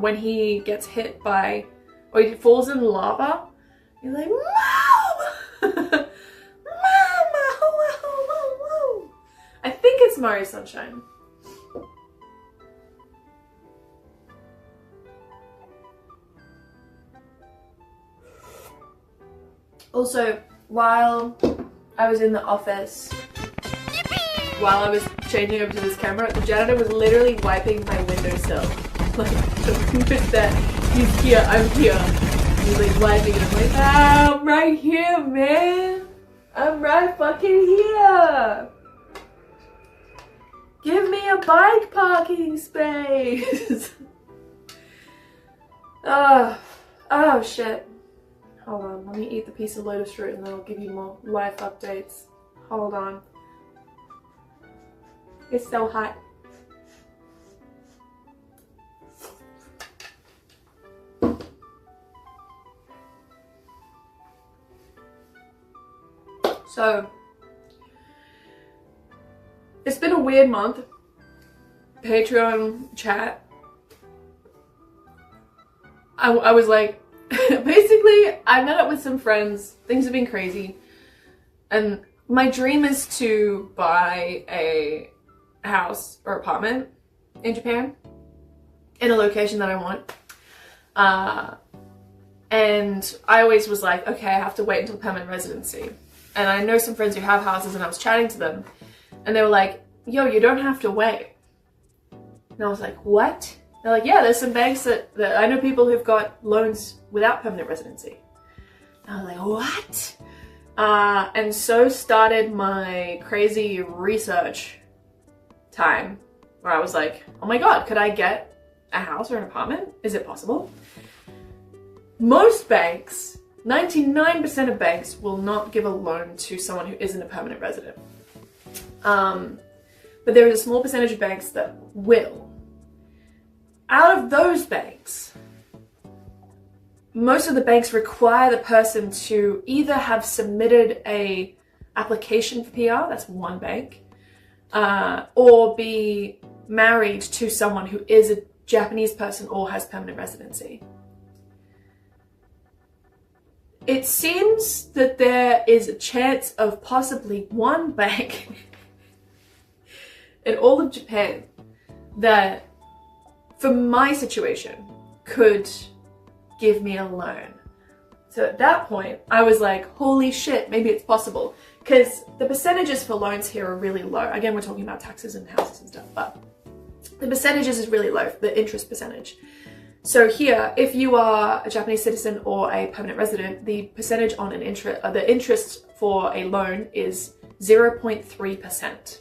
S1: When he gets hit by, or he falls in lava, he's like, Mom! Mama! I think it's Mario Sunshine. Also, while I was in the office, while I was changing over to this camera, the janitor was literally wiping my windowsill. Like, the windows there. He's here, I'm here. He's like waving and I'm like, ah, I'm right here, man. I'm right fucking here. Give me a bike parking space. Oh shit. Hold on, let me eat the piece of lotus root and then I'll give you more life updates. Hold on. It's so hot. So, it's been a weird month. Patreon chat. I was like, basically, I met up with some friends. Things have been crazy. And my dream is to buy a house or apartment in Japan in a location that I want. And I always was like, okay, I have to wait until permanent residency. And I know some friends who have houses and I was chatting to them and they were like, yo, you don't have to wait. And I was like, what? They're like, yeah, there's some banks that I know people who've got loans without permanent residency. And I was like, what? And so started my crazy research time where I was like, oh my God, could I get a house or an apartment? Is it possible? Most banks, 99% of banks will not give a loan to someone who isn't a permanent resident. But there is a small percentage of banks that will. Out of those banks, most of the banks require the person to either have submitted a application for PR, that's one bank, or be married to someone who is a Japanese person or has permanent residency. It seems that there is a chance of possibly one bank in all of Japan that, for my situation, could give me a loan. So at that point, I was like, holy shit, maybe it's possible. Because the percentages for loans here are really low. Again, we're talking about taxes and houses and stuff, but the percentages is really low, the interest percentage. So here, if you are a Japanese citizen or a permanent resident, the percentage on the interest for a loan is 0.3%.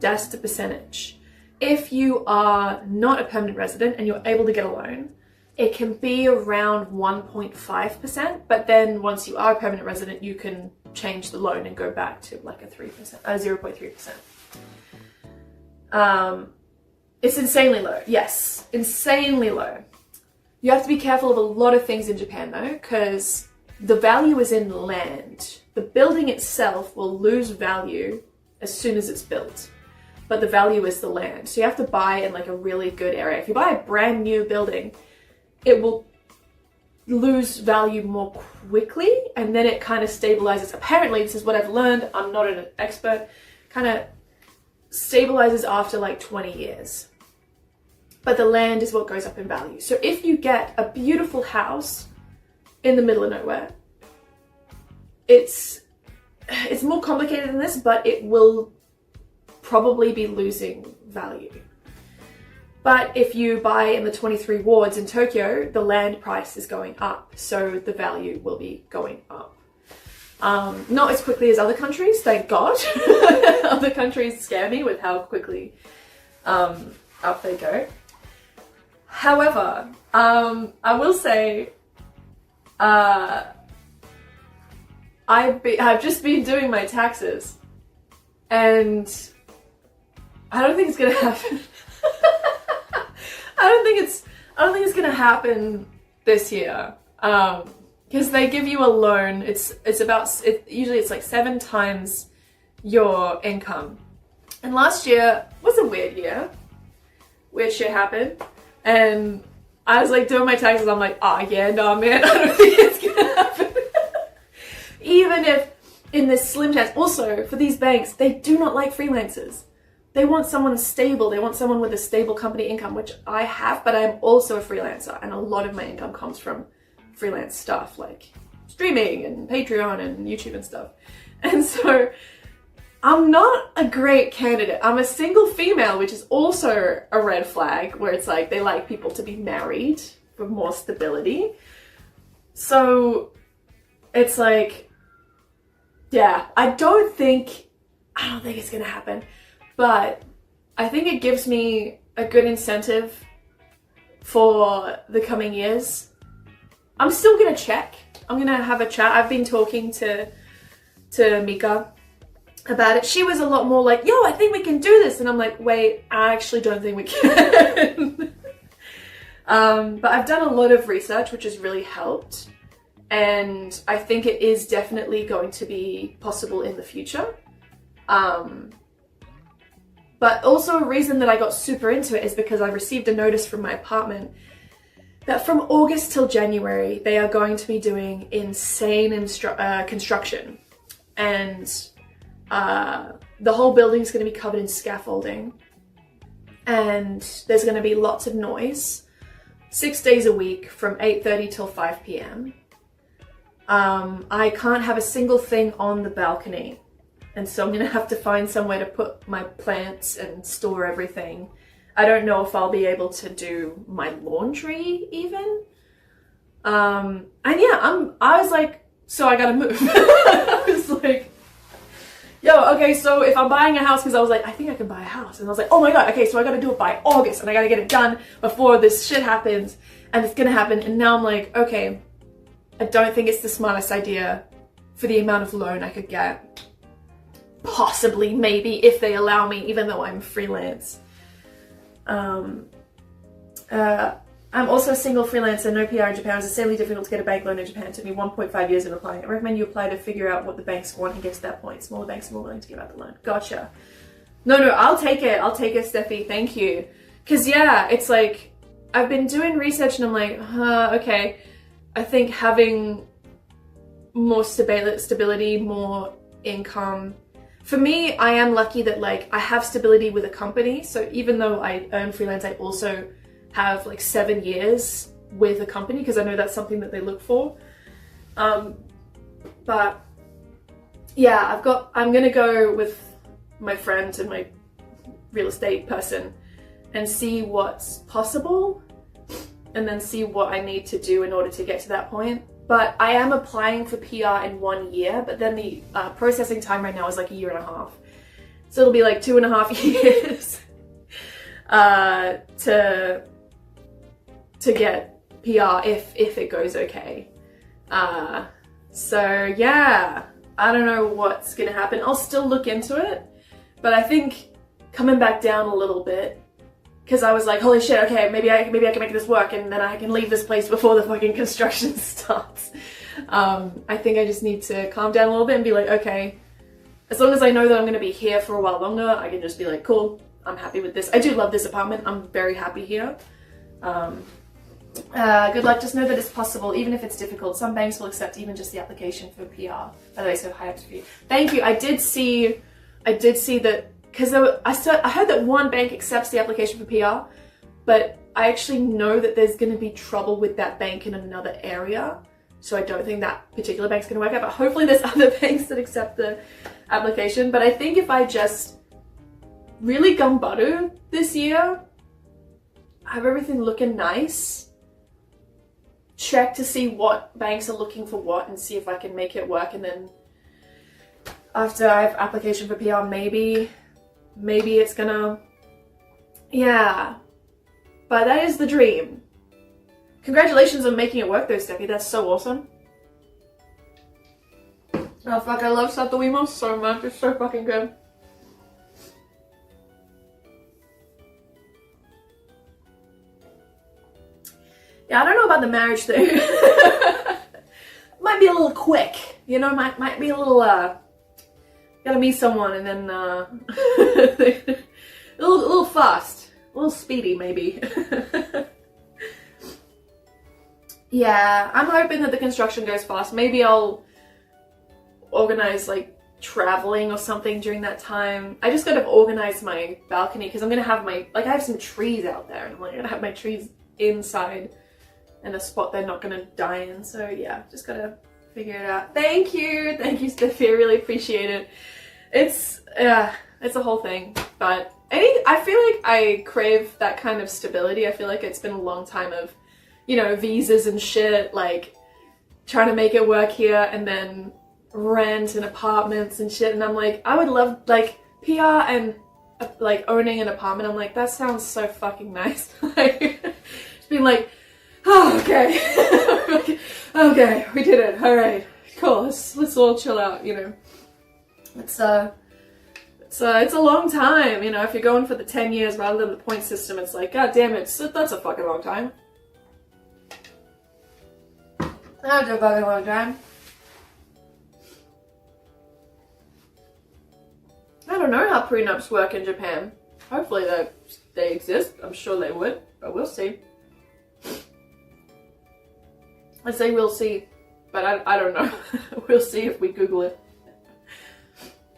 S1: That's the percentage. If you are not a permanent resident and you're able to get a loan, it can be around 1.5%, but then once you are a permanent resident, you can change the loan and go back to like a 0.3%. It's insanely low. Yes, insanely low. You have to be careful of a lot of things in Japan though, because the value is in land. The building itself will lose value as soon as it's built, but the value is the land. So you have to buy in like a really good area. If you buy a brand new building, it will lose value more quickly and then it kind of stabilizes. Apparently, this is what I've learned, I'm not an expert, kind of stabilizes after like 20 years. But the land is what goes up in value. So if you get a beautiful house in the middle of nowhere, it's more complicated than this, but it will probably be losing value. But if you buy in the 23 wards in Tokyo, the land price is going up, so the value will be going up. Not as quickly as other countries, thank God. Other countries scare me with how quickly up they go. However, I will say, I've just been doing my taxes, and I don't think it's gonna happen. I don't think it's gonna happen this year. Because they give you a loan. Usually it's like 7 times your income. And last year was a weird year. Weird shit happened. And I was like doing my taxes, I'm like, oh yeah, no man, I don't think it's gonna happen. Even if in this slim chance, also for these banks, they do not like freelancers. They want someone stable. They want someone with a stable company income, which I have, but I'm also a freelancer. And a lot of my income comes from freelance stuff like streaming and Patreon and YouTube and stuff. And so I'm not a great candidate. I'm a single female, which is also a red flag, where it's like they like people to be married for more stability. So it's like, yeah, I don't think it's gonna happen, but I think it gives me a good incentive for the coming years. I'm still gonna check. I'm gonna have a chat. I've been talking to Mika about it. She was a lot more like, yo, I think we can do this. And I'm like, wait, I actually don't think we can. But I've done a lot of research, which has really helped. And I think it is definitely going to be possible in the future. But also a reason that I got super into it is because I received a notice from my apartment that from August till January, they are going to be doing insane construction. And the whole building's going to be covered in scaffolding. And there's going to be lots of noise. 6 days a week from 8:30 till 5 p.m. I can't have a single thing on the balcony. And so I'm going to have to find somewhere to put my plants and store everything. I don't know if I'll be able to do my laundry even. And yeah, I was like, so I gotta move. I was like, yo, okay, so if I'm buying a house, because I was like, I think I can buy a house. And I was like, oh my God, okay, so I gotta do it by August and I gotta get it done before this shit happens. And it's gonna happen. And now I'm like, okay, I don't think it's the smartest idea for the amount of loan I could get. Possibly, maybe, if they allow me, even though I'm freelance. I'm also a single freelancer, no PR in Japan. It's insanely difficult to get a bank loan in Japan. It took me 1.5 years of applying. I recommend you apply to figure out what the banks want and get to that point. Smaller banks are more willing to give out the loan. Gotcha. No, I'll take it. I'll take it, Steffi. Thank you. Because yeah, it's like, I've been doing research and I'm like, okay. I think having more stability, more income. For me, I am lucky that like I have stability with a company. So even though I earn freelance, I also have like 7 years with a company because I know that's something that they look for. But yeah, I'm gonna go with my friend and my real estate person and see what's possible and then see what I need to do in order to get to that point. But I am applying for PR in 1 year, but then the processing time right now is like 1.5 years. So it'll be like 2.5 years to get PR if it goes okay. So yeah, I don't know what's gonna happen. I'll still look into it, but I think coming back down a little bit, because I was like, holy shit, okay, maybe I can make this work and then I can leave this place before the fucking construction starts. I think I just need to calm down a little bit and be like, okay, as long as I know that I'm going to be here for a while longer, I can just be like, cool, I'm happy with this. I do love this apartment. I'm very happy here. Good luck. Just know that it's possible, even if it's difficult. Some banks will accept even just the application for PR. By the way, so high up for you. Thank you. I did see that. Because I heard that one bank accepts the application for PR, but I actually know that there's going to be trouble with that bank in another area. So I don't think that particular bank's going to work out, but hopefully there's other banks that accept the application. But I think if I just really gumbaru this year, have everything looking nice, check to see what banks are looking for what and see if I can make it work. And then after I have application for PR, maybe it's gonna, yeah, but that is the dream. Congratulations on making it work though, Steffi, that's so awesome. Oh fuck, I love Satoimo so much, it's so fucking good. Yeah, I don't know about the marriage thing. Might be a little quick, you know, might be a little, gotta meet someone and then a little fast, a little speedy maybe. Yeah, I'm hoping that the construction goes fast. Maybe I'll organize like traveling or something during that time. I just gotta organize my balcony because I'm gonna have I have some trees out there and I'm like gonna have my trees inside in a spot they're not gonna die in. So yeah, just gotta figure it out. Thank you, Steffi, I really appreciate it. it's a whole thing. But I feel like I crave that kind of stability. I feel like it's been a long time of, you know, visas and shit, like trying to make it work here and then rent and apartments and shit. And I'm like, I would love like PR and like owning an apartment. I'm like, that sounds so fucking nice. Like, just being like, oh, okay. Okay, we did it. All right, cool. Let's all chill out, you know. It's a long time, you know. If you're going for the 10 years rather than the point system, it's like, god damn it, that's a fucking long time. That's a fucking long time. I don't know how prenups work in Japan. Hopefully they exist. I'm sure they would, but we'll see. I say we'll see, but I don't know. We'll see if we Google it.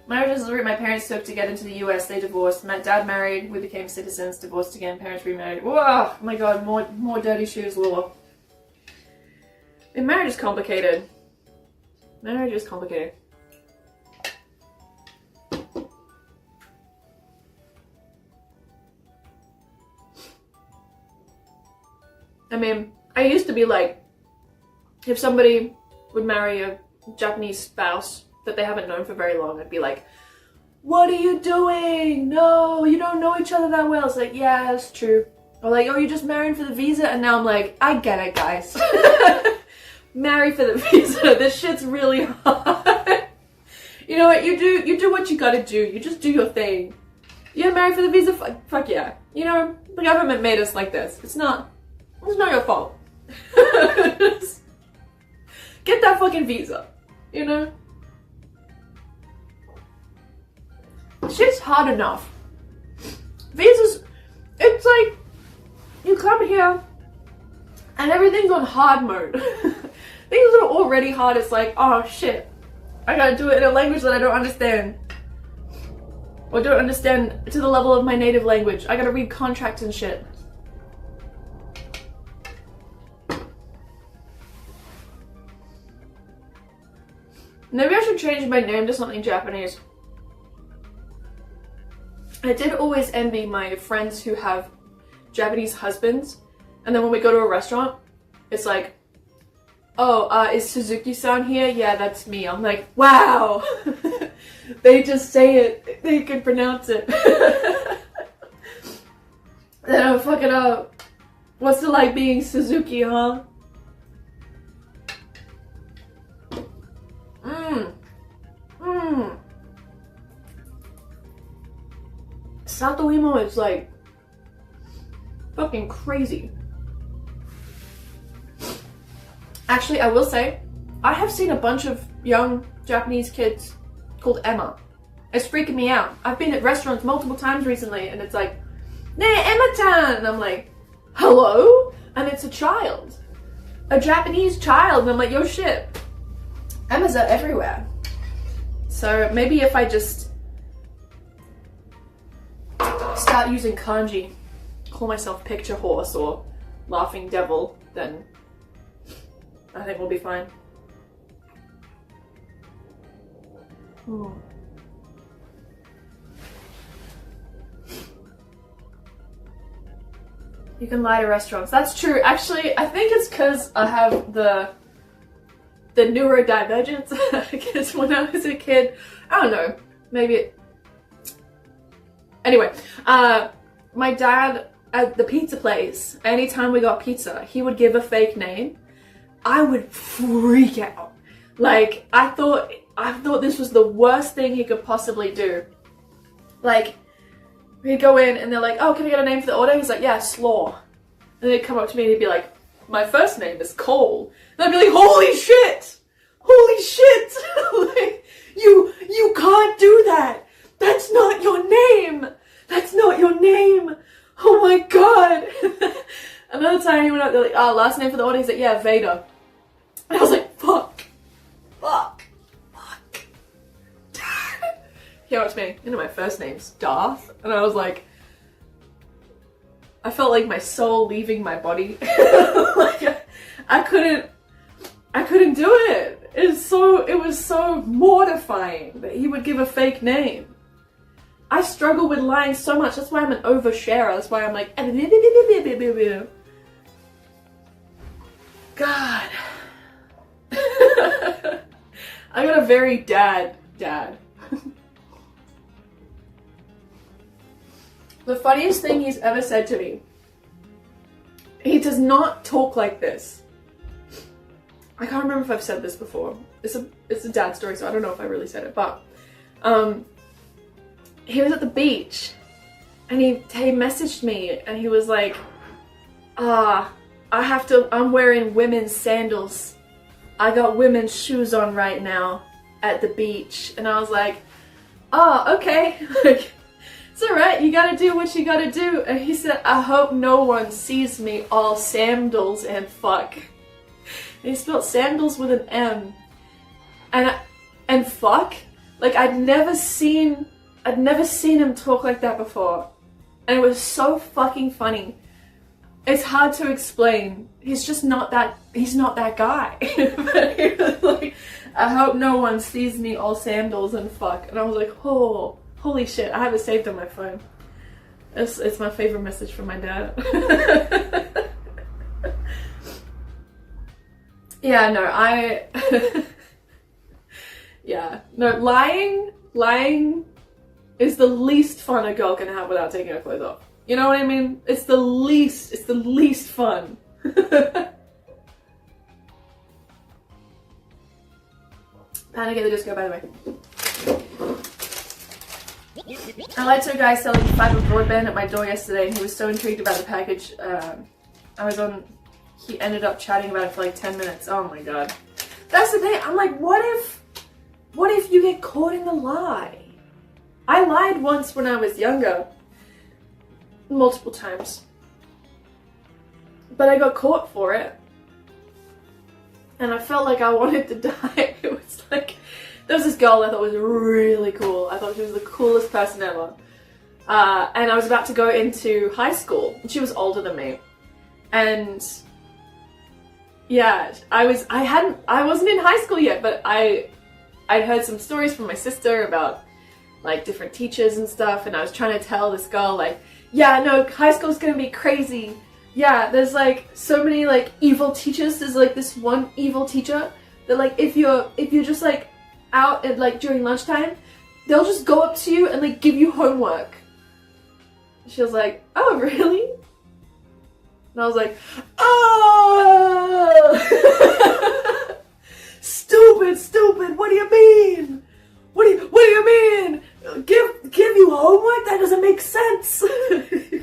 S1: Marriage is the route my parents took to get into the US. They divorced. My dad married. We became citizens. Divorced again. Parents remarried. Whoa! Oh my god, more dirty shoes law. And marriage is complicated. Marriage is complicated. I mean, I used to be like, if somebody would marry a Japanese spouse that they haven't known for very long, I'd be like, what are you doing? No, you don't know each other that well. It's like, yeah, that's true. Or like, oh, you're just marrying for the visa? And now I'm like, I get it, guys. Marry for the visa. This shit's really hard. You know what? You do what you gotta do. You just do your thing. You're married for the visa? Fuck yeah. You know, the government made us like this. It's not your fault. Get that fucking visa, you know? Shit's hard enough. Visas, it's like, you come here and everything's on hard mode. Things that are already hard, it's like, oh shit, I gotta do it in a language that I don't understand. Or don't understand to the level of my native language. I gotta read contracts and shit. Maybe I should change my name to something Japanese. I did always envy my friends who have Japanese husbands, and then when we go to a restaurant, it's like, oh, is Suzuki-san here? Yeah, that's me. I'm like, wow! They just say it. They can pronounce it. They don't fuck it up. What's it like being Suzuki, huh? Sato Imo is like fucking crazy. Actually, I will say, I have seen a bunch of young Japanese kids called Emma. It's freaking me out. I've been at restaurants multiple times recently and it's like, "Nee, Emma-tan!" And I'm like, hello? And it's a child. A Japanese child. And I'm like, yo shit. Emmas are everywhere. So maybe if I just start using kanji, call myself Picture Horse or Laughing Devil, then I think we'll be fine. Ooh. You can lie to restaurants. That's true. Actually, I think it's because I have the neurodivergence. Because when I was a kid, I don't know, maybe it... Anyway, my dad at the pizza place, anytime we got pizza, he would give a fake name. I would freak out. Like, I thought this was the worst thing he could possibly do. Like, he'd go in and they're like, oh, can I get a name for the order? He's like, yeah, Slaw. And they'd come up to me and he'd be like, my first name is Cole. And I'd be like, holy shit! Holy shit! Like, you can't do that! That's not your name! That's not your name! Oh my god! Another time he went out there like, oh, last name for the order? He's like, yeah, Vader. And I was like, fuck. Fuck. Fuck. He asked me, you know my first name's Darth? And I was like, I felt like my soul leaving my body. Like, I couldn't do it. It was so mortifying that he would give a fake name. I struggle with lying so much. That's why I'm an oversharer. That's why I'm like, God. I got a very dad. The funniest thing he's ever said to me, he does not talk like this. I can't remember if I've said this before. It's a dad story, so I don't know if I really said it, but he was at the beach and he messaged me and he was like, I'm wearing women's sandals. I got women's shoes on right now at the beach. And I was like, oh, okay. Like, it's alright, you gotta do what you gotta do. And he said, I hope no one sees me all sandals and fuck. And he spelled sandals with an M. And fuck? Like, I'd never seen him talk like that before. And it was so fucking funny. It's hard to explain. He's just not that guy. But he was like, I hope no one sees me all sandals and fuck. And I was like, oh, holy shit, I have it saved on my phone. It's my favorite message from my dad. Yeah, no, yeah, no, lying is the least fun a girl can have without taking her clothes off. You know what I mean? It's the least fun. Panic at the Disco, by the way. I lied to a guy selling fiber broadband at my door yesterday and he was so intrigued about the package. He ended up chatting about it for like 10 minutes. Oh my god. That's the thing. I'm like, what if you get caught in the lie? I lied once when I was younger. Multiple times. But I got caught for it. And I felt like I wanted to die. It was like, there was this girl I thought was really cool. I thought she was the coolest person ever. And I was about to go into high school. And she was older than me. And yeah, I wasn't in high school yet, but I'd heard some stories from my sister about like different teachers and stuff, and I was trying to tell this girl like, yeah, no, high school's gonna be crazy. Yeah, there's like so many like evil teachers. There's like this one evil teacher that like if you're just like out at like during lunchtime, they'll just go up to you and like give you homework. She was like, oh really? And I was like, oh! Stupid, what do you mean? What do you mean? Give you homework? That doesn't make sense.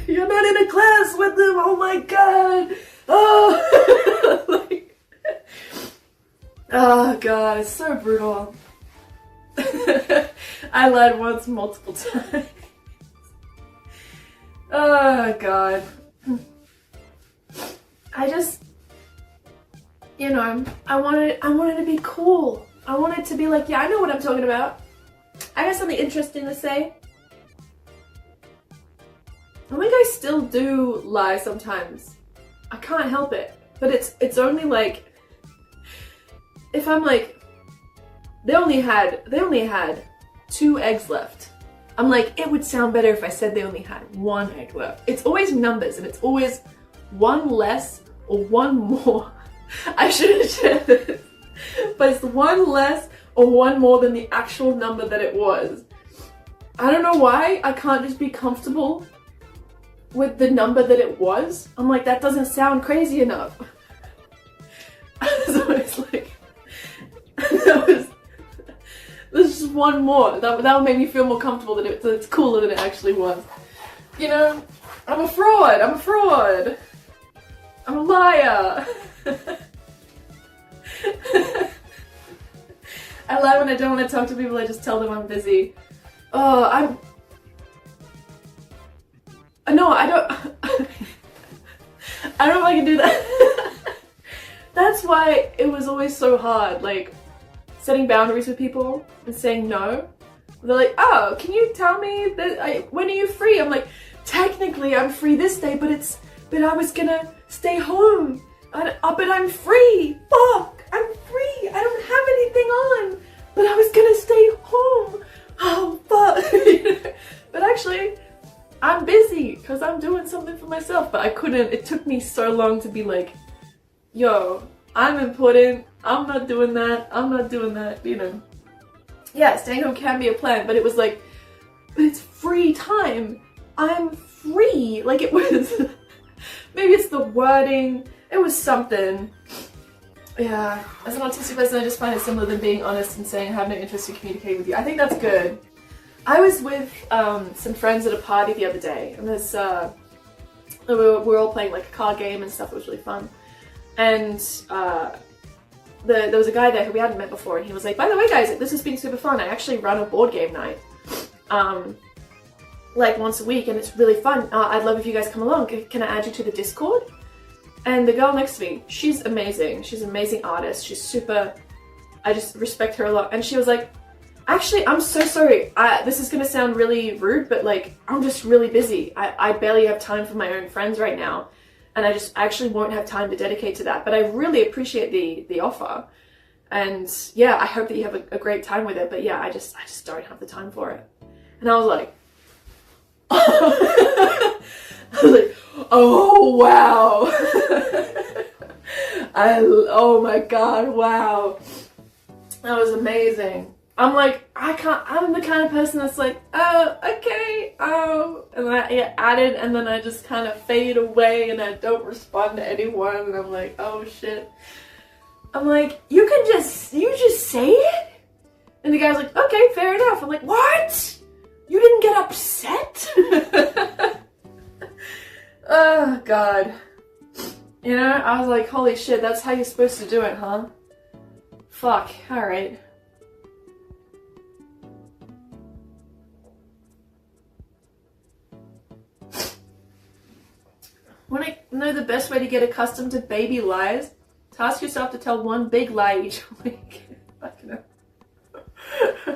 S1: You're not in a class with them, oh my god. Oh, like, oh god, it's so brutal. I lied once multiple times. Oh god. I just, you know, I wanted to be cool. I wanted to be like, yeah, I know what I'm talking about. I got something interesting to say. I think I still do lie sometimes. I can't help it. But it's only like, if I'm like, they only had 2 eggs left. I'm like, it would sound better if I said they only had 1 egg left. It's always numbers, and it's always 1 less or 1 more. I should have said this. But it's 1 less or 1 more than the actual number that it was. I don't know why I can't just be comfortable with the number that it was. I'm like, that doesn't sound crazy enough. So it's like, there's just 1 more. That would make me feel more comfortable that it's cooler than it actually was. You know, I'm a fraud. I'm a liar. I lie when I don't want to talk to people. I just tell them I'm busy. Oh, no, I don't. I don't know if I can do that. That's why it was always so hard, like setting boundaries with people and saying no. They're like, oh, can you tell me that when are you free? I'm like, technically I'm free this day, but I was gonna stay home. But I'm free. Fuck, I'm free. I don't have on, but I was gonna stay home. Oh, but, but actually, I'm busy because I'm doing something for myself, but I couldn't. It took me so long to be like, yo, I'm important. I'm not doing that. I'm not doing that, you know. Yeah, staying home can be a plan, but it was like, but it's free time. I'm free. Like it was, maybe it's the wording. It was something. Yeah, as an autistic person, I just find it similar than being honest and saying I have no interest in communicating with you. I think that's good. I was with some friends at a party the other day, and there's we were all playing like a card game and stuff. It was really fun, and there was a guy there who we hadn't met before, and he was like, "By the way, guys, this has been super fun. I actually run a board game night, like once a week, and it's really fun. I'd love if you guys come along. Can I add you to the Discord?" And the girl next to me, she's amazing. She's an amazing artist. She's super, I just respect her a lot. And she was like, actually, I'm so sorry. This is gonna sound really rude, but like, I'm just really busy. I barely have time for my own friends right now. And I actually won't have time to dedicate to that. But I really appreciate the offer. And yeah, I hope that you have a great time with it. But yeah, I just don't have the time for it. And I was like, oh wow. Oh my god, wow. That was amazing. I'm like, I'm the kind of person that's like, oh, okay, and I get added, and then I just kind of fade away, and I don't respond to anyone, and I'm like, oh shit. I'm like, you just say it? And the guy's like, okay, fair enough. I'm like, what? You didn't get upset? Oh god. You know, I was like, holy shit, that's how you're supposed to do it, huh? Fuck, alright. Want to know the best way to get accustomed to baby lies? Task yourself to tell one big lie each week. Fucking hell. I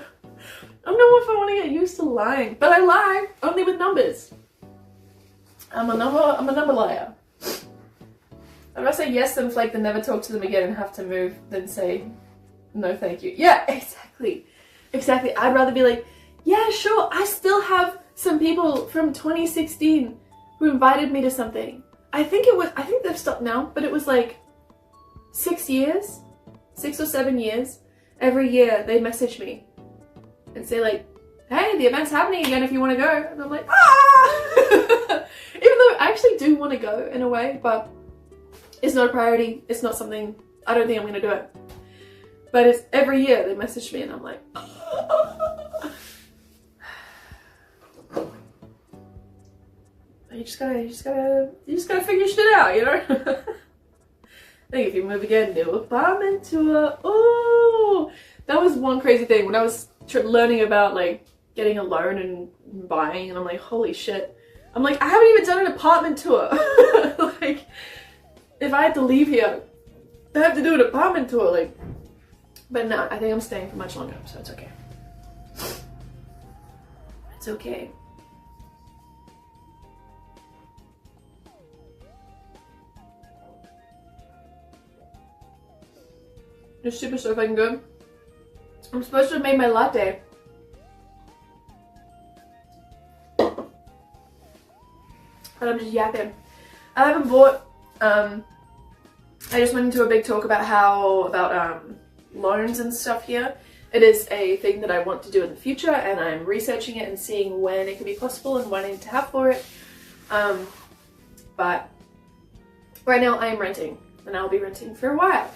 S1: don't know if I want to get used to lying, but I lie only with numbers. I'm a number liar. I'd rather say yes than flake than never talk to them again and have to move than say no thank you. Yeah, exactly. Exactly. I'd rather be like, yeah, sure, I still have some people from 2016 who invited me to something. I think they've stopped now, but it was like 6 or 7 years. Every year they message me and say like, hey, the event's happening again if you want to go. And I'm like, ah! Even though I actually do want to go in a way, but it's not a priority. It's not something, I don't think I'm going to do it. But it's every year they message me and I'm like, you just gotta figure shit out, you know? I think if you move again, new apartment tour. Oh, that was one crazy thing when I was learning about like getting a loan and buying, and I'm like, holy shit. I'm like, I haven't even done an apartment tour. Like, if I had to leave here, I have to do an apartment tour, like. But no, I think I'm staying for much longer, so it's okay. It's okay. Just super fucking good. I'm supposed to have made my latte. But I'm just yapping. I haven't bought, I just went into a big talk about loans and stuff here. It is a thing that I want to do in the future, and I'm researching it and seeing when it could be possible and what I need to have for it. But right now I am renting, and I'll be renting for a while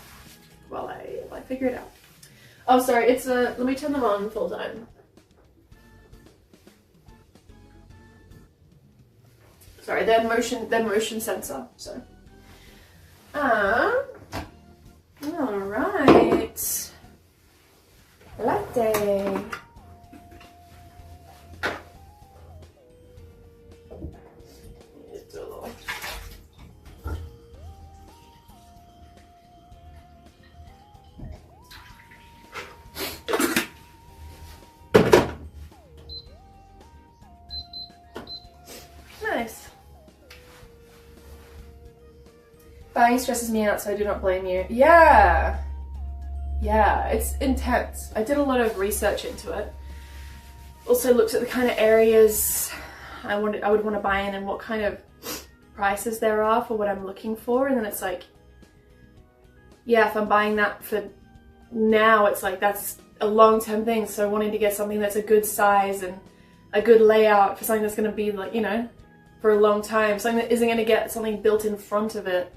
S1: while I figure it out. Oh, sorry, it's let me turn them on full time. Sorry, they're motion sensor, so. Alright. Latte. Nice. Buying stresses me out, so I do not blame you. Yeah. yeah, it's intense. I did a lot of research into it. Also looked at the kind of areas I would want to buy in and what kind of prices there are for what I'm looking for, and then it's like, yeah, if I'm buying that for now, it's like that's a long-term thing, so wanting to get something that's a good size and a good layout for something that's going to be like, you know, for a long time, something that isn't going to get something built in front of it,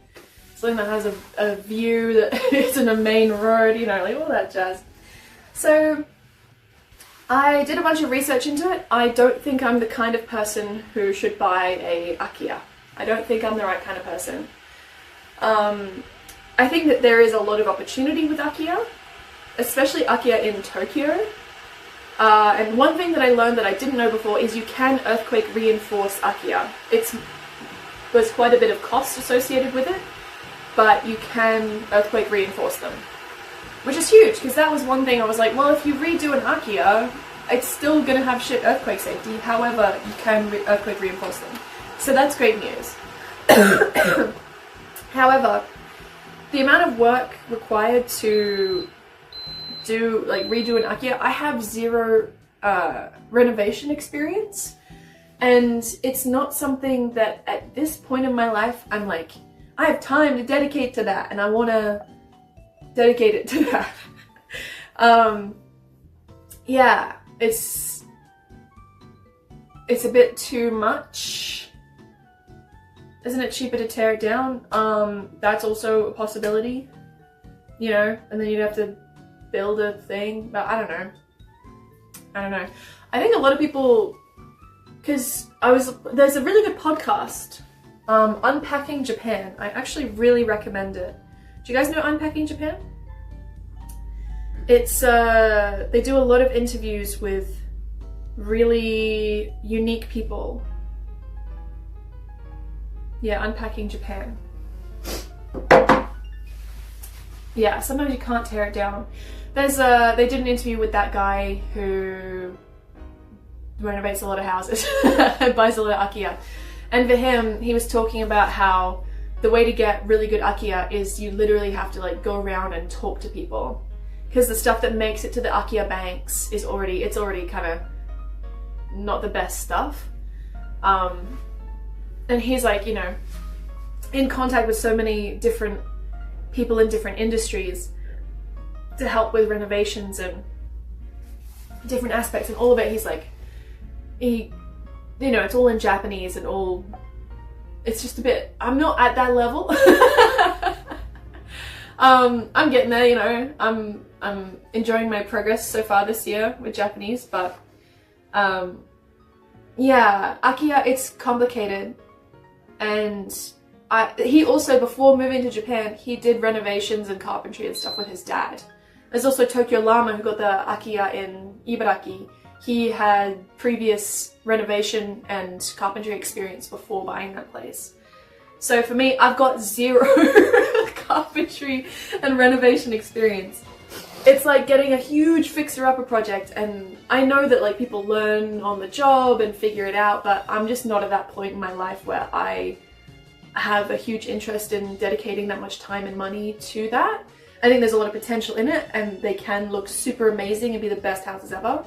S1: something that has a view that isn't a main road, you know, like all that jazz. So I did a bunch of research into it. I don't think I'm the kind of person who should buy a Akiya. I don't think I'm the right kind of person. I think that there is a lot of opportunity with Akiya, especially Akiya in Tokyo. And one thing that I learned that I didn't know before is you can earthquake reinforce Akiya. There's quite a bit of cost associated with it, but you can earthquake reinforce them, which is huge, because that was one thing I was like, well, if you redo an Akiya, it's still going to have shit earthquake safety, however, you can earthquake reinforce them. So that's great news. However, the amount of work required to redo an Akiya, I have zero renovation experience, and it's not something that at this point in my life I'm like, I have time to dedicate to that and I want to dedicate it to that. Yeah, it's a bit too much. Isn't it cheaper to tear it down? That's also a possibility, you know, and then you'd have to build a thing, but I don't know. I think a lot of people, because there's a really good podcast, Unpacking Japan. I actually really recommend it. Do you guys know Unpacking Japan? It's, they do a lot of interviews with really unique people. Yeah, Unpacking Japan. Yeah, sometimes you can't tear it down. They did an interview with that guy who renovates a lot of houses, buys a lot of Akiya. And for him, he was talking about how the way to get really good Akiya is you literally have to like go around and talk to people. Because the stuff that makes it to the Akiya banks is already kind of not the best stuff. And he's like, you know, in contact with so many different people in different industries to help with renovations and different aspects and all of it. He's like, you know, it's all in Japanese and all, it's just a bit, I'm not at that level. I'm getting there, you know, I'm enjoying my progress so far this year with Japanese, but yeah, Akiya, it's complicated. And he also, before moving to Japan, he did renovations and carpentry and stuff with his dad. There's also Tokyo Lama, who got the Akiya in Ibaraki. He had previous renovation and carpentry experience before buying that place. So for me, I've got zero carpentry and renovation experience. It's like getting a huge fixer-upper project, and I know that like people learn on the job and figure it out, but I'm just not at that point in my life where I have a huge interest in dedicating that much time and money to that. I think there's a lot of potential in it, and they can look super amazing and be the best houses ever.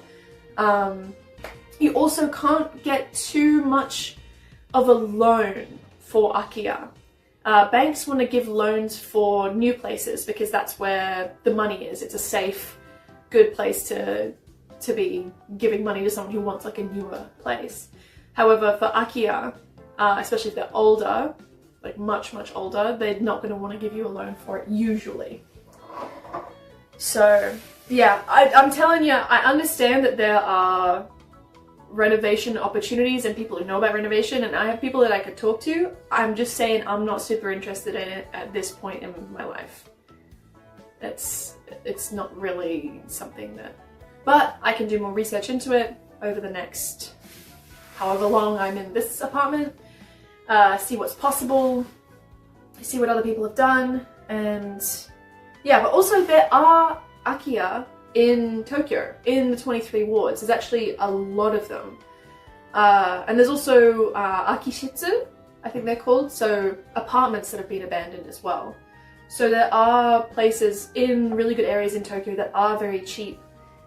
S1: You also can't get too much of a loan for Akiya. Banks want to give loans for new places because that's where the money is. It's a safe, good place to be giving money to someone who wants like a newer place. However, for Akiya, especially if they're older, like much older, they're not going to want to give you a loan for it usually. So yeah, I'm telling you, I understand that there are renovation opportunities and people who know about renovation, and I have people that I could talk to. I'm just saying I'm not super interested in it at this point in my life. It's not really something that, but I can do more research into it over the next however long I'm in this apartment, see what's possible, see what other people have done, and yeah, but also there are Akiya in Tokyo, in the 23 wards. There's actually a lot of them. And there's also akishitsu, I think they're called, so apartments that have been abandoned as well.
S3: So there are places in really good areas in Tokyo that are very cheap,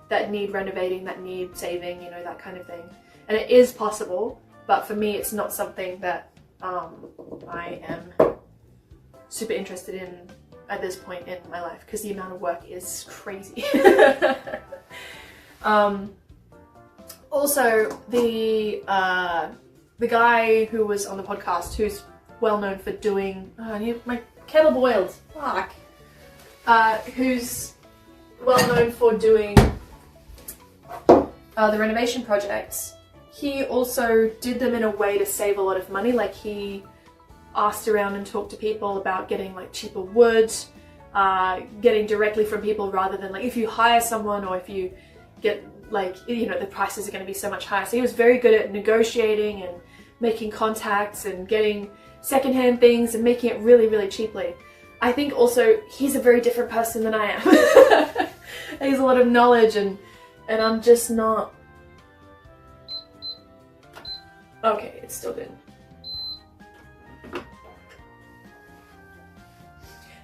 S3: that need renovating, that need saving, you know, that kind of thing. And it is possible, but for me it's not something that I am super interested in at this point in my life, because the amount of work is crazy. Also, the guy who was on the podcast, who's well known for doing, I need my kettle boiled, fuck, who's well known for doing the renovation projects, he also did them in a way to save a lot of money. Like, he asked around and talked to people about getting like cheaper wood, getting directly from people rather than like if you hire someone, or if you get like, you know, the prices are going to be so much higher. So he was very good at negotiating and making contacts and getting secondhand things and making it really, really cheaply. I think also he's a very different person than I am. He has a lot of knowledge, and I'm just not. Okay, it's still good.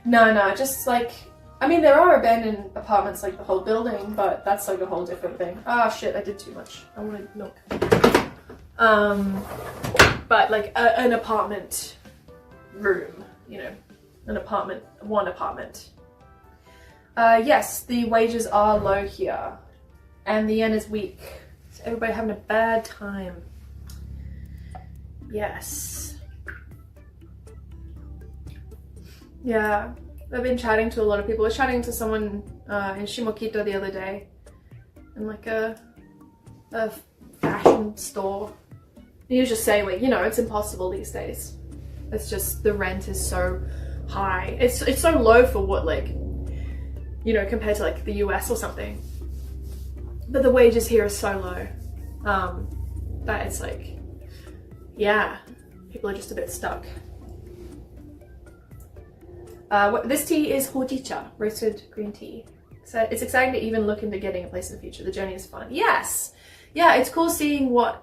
S3: No, just like, I mean, there are abandoned apartments, like the whole building, but that's like a whole different thing. Ah, shit, I did too much. I wanted milk. But like an apartment room, you know, one apartment. Yes, the wages are low here, and the yen is weak. So everybody having a bad time. Yes. Yeah, I've been chatting to a lot of people. I was chatting to someone in Shimokita the other day, in like a fashion store. And he was just saying, like, you know, it's impossible these days. It's just, the rent is so high. It's so low for what, like, you know, compared to like the US or something. But the wages here are so low that it's like, yeah, people are just a bit stuck. This tea is hojicha, roasted green tea. So it's exciting to even look into getting a place in the future. The journey is fun. Yes! Yeah, it's cool seeing what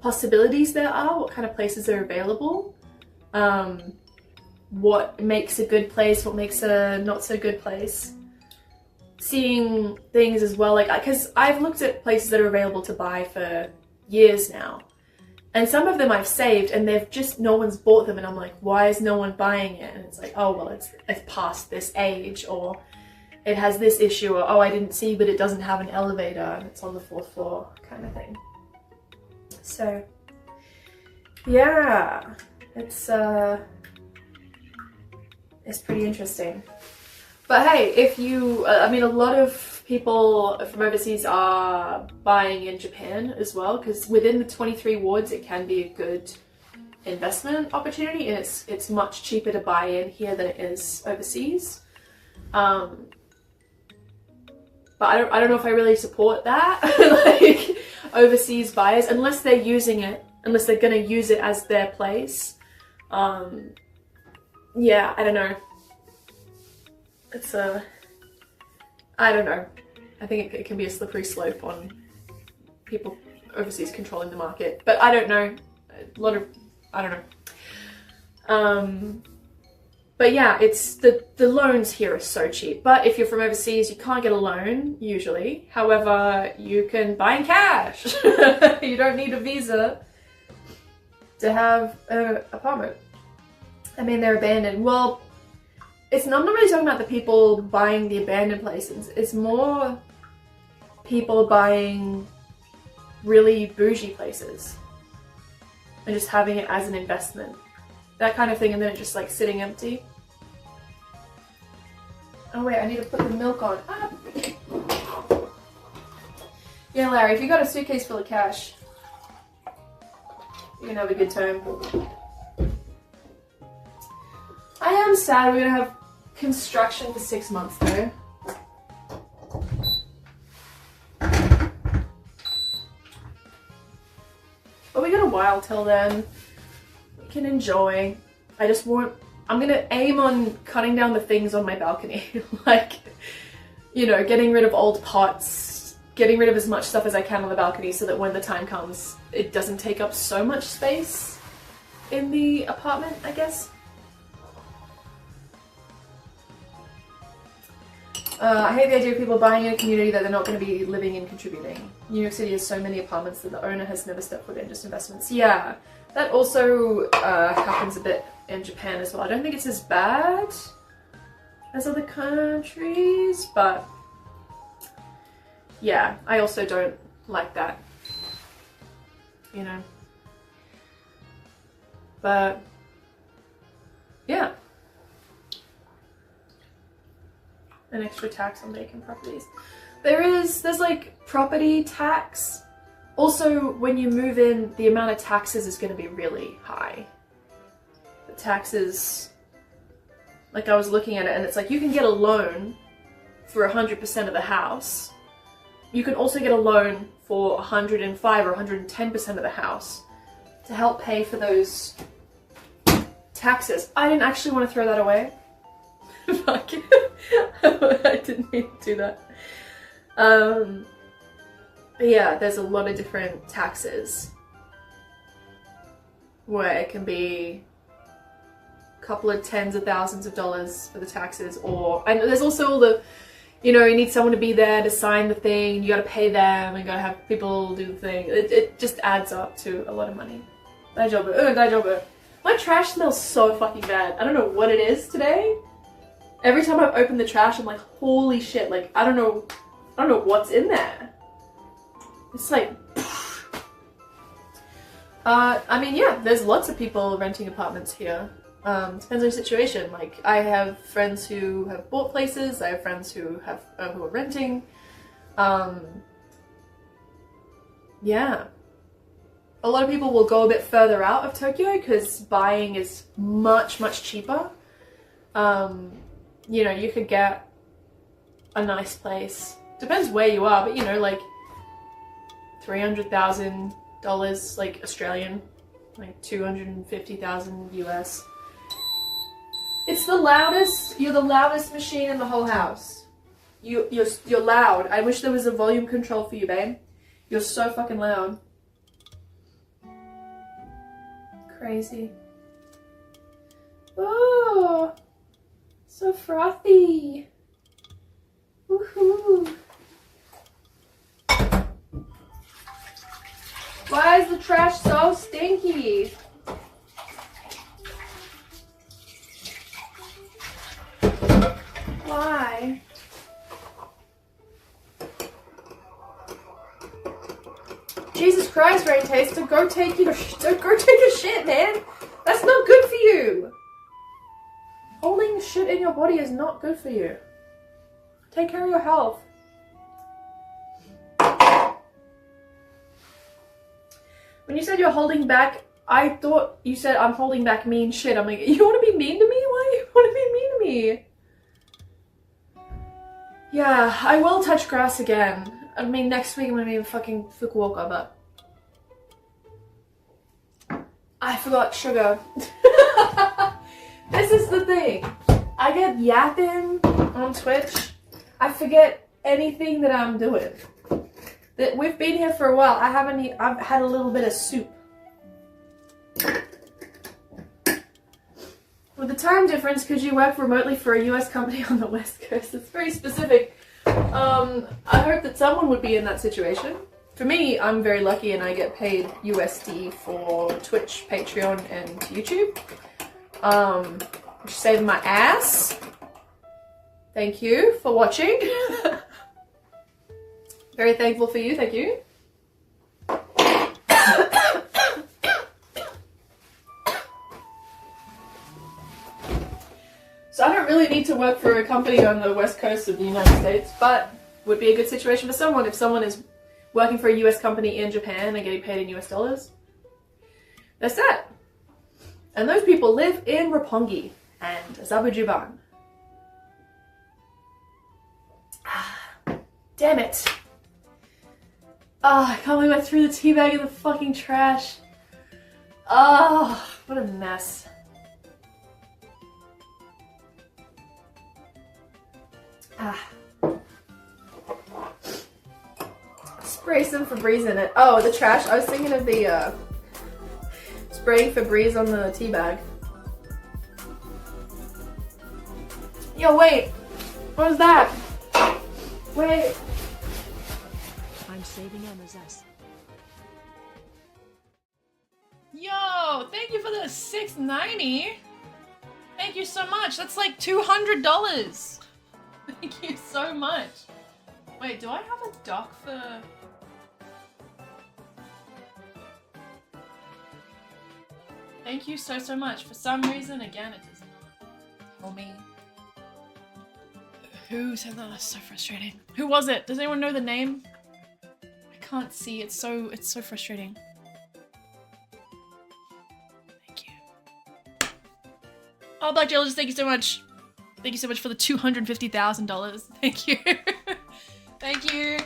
S3: possibilities there are, what kind of places are available, what makes a good place, what makes a not so good place. Seeing things as well, like, because I've looked at places that are available to buy for years now. And some of them I've saved, and they've just, no one's bought them, and I'm like, why is no one buying it? And it's like, oh, well, it's past this age, or it has this issue, or oh, I didn't see, but it doesn't have an elevator, and it's on the 4th floor, kind of thing. So, yeah, it's pretty interesting. But hey, if you, I mean, a lot of people from overseas are buying in Japan as well, because within the 23 wards it can be a good investment opportunity, and it's much cheaper to buy in here than it is overseas. But I don't know if I really support that, like overseas buyers, unless they're using it, unless they're gonna use it as their place. Yeah, I don't know. It's I don't know. I think it can be a slippery slope on people overseas controlling the market, but I don't know. I don't know. But yeah, it's the loans here are so cheap. But if you're from overseas, you can't get a loan usually. However, you can buy in cash. You don't need a visa to have an apartment. I mean, they're abandoned. Well, I'm not really talking about the people buying the abandoned places. It's more people buying really bougie places and just having it as an investment. That kind of thing, and then it's just like sitting empty. Oh wait, I need to put the milk on. Ah. Yeah, Larry, if you got a suitcase full of cash, you can have a good time. I am sad we're gonna have construction for 6 months though. But we got a while till then. We can enjoy. I'm gonna aim on cutting down the things on my balcony. Like, you know, getting rid of old pots, getting rid of as much stuff as I can on the balcony so that when the time comes, it doesn't take up so much space in the apartment, I guess. I hate the idea of people buying in a community that they're not going to be living in contributing. New York City has so many apartments that the owner has never stepped foot in, just investments. Yeah, that also happens a bit in Japan as well. I don't think it's as bad as other countries, but yeah, I also don't like that, you know. But yeah. An extra tax on vacant properties. There's like property tax. Also, when you move in, the amount of taxes is going to be really high. The taxes, like I was looking at it and it's like you can get a loan for 100% of the house. You can also get a loan for 105 or 110% of the house to help pay for those taxes. I didn't actually want to throw that away. Fuck. I didn't mean to do that. But yeah, there's a lot of different taxes where it can be a couple of tens of thousands of dollars for the taxes, and there's also all the, you know, you need someone to be there to sign the thing, you gotta pay them, and you gotta have people do the thing. It just adds up to a lot of money. Daijoubu. My trash smells so fucking bad. I don't know what it is today. Every time I've opened the trash, I'm like, holy shit, like, I don't know what's in there. It's like, I mean, yeah, there's lots of people renting apartments here. Depends on the situation. Like, I have friends who have bought places, I have friends who are renting. Yeah. A lot of people will go a bit further out of Tokyo because buying is much, much cheaper. You know, you could get a nice place. Depends where you are, but you know, like $300,000, like Australian, like 250,000 US. It's the loudest. You're the loudest machine in the whole house. You're loud. I wish there was a volume control for you, babe. You're so fucking loud. Crazy. Oh. So frothy. Woohoo. Why is the trash so stinky? Why? Jesus Christ, Rain Taster, go take a shit, man. That's not good for you. Holding shit in your body is not good for you. Take care of your health. When you said you're holding back, I thought you said I'm holding back mean shit. I'm like, you want to be mean to me? Why do you want to be mean to me? Yeah, I will touch grass again. I mean, next week I'm going to be in fucking Fukuoka, but I forgot sugar. This is the thing. I get yapping on Twitch. I forget anything that I'm doing. We've been here for a while. I've had a little bit of soup. With the time difference, could you work remotely for a US company on the West Coast? It's very specific. I hope that someone would be in that situation. For me, I'm very lucky and I get paid USD for Twitch, Patreon, and YouTube. Which saved my ass. Thank you for watching. Very thankful for you, thank you. So I don't really need to work for a company on the west coast of the United States, but would be a good situation for someone if someone is working for a US company in Japan and getting paid in US dollars. That's that. And those people live in Roppongi and Zabujuban. Damn it. I can't believe I threw the tea bag in the fucking trash. What a mess. Spray some Febreze in it. Oh, the trash. I was thinking of the spraying Febreze on the tea bag. Yo, wait. What was that? Wait.
S2: I'm saving Emma's ass.
S1: Yo, thank you for the $6.90. Thank you so much. That's like $200. Thank you so much. Wait, do I have a doc for... Thank you so much. For some reason, again, it does not tell me. Who said that? That's so frustrating. Who was it? Does anyone know the name? I can't see. It's so frustrating. Thank you. Oh, Black Geologist, thank you so much. Thank you so much for the $250,000. Thank you. Thank you.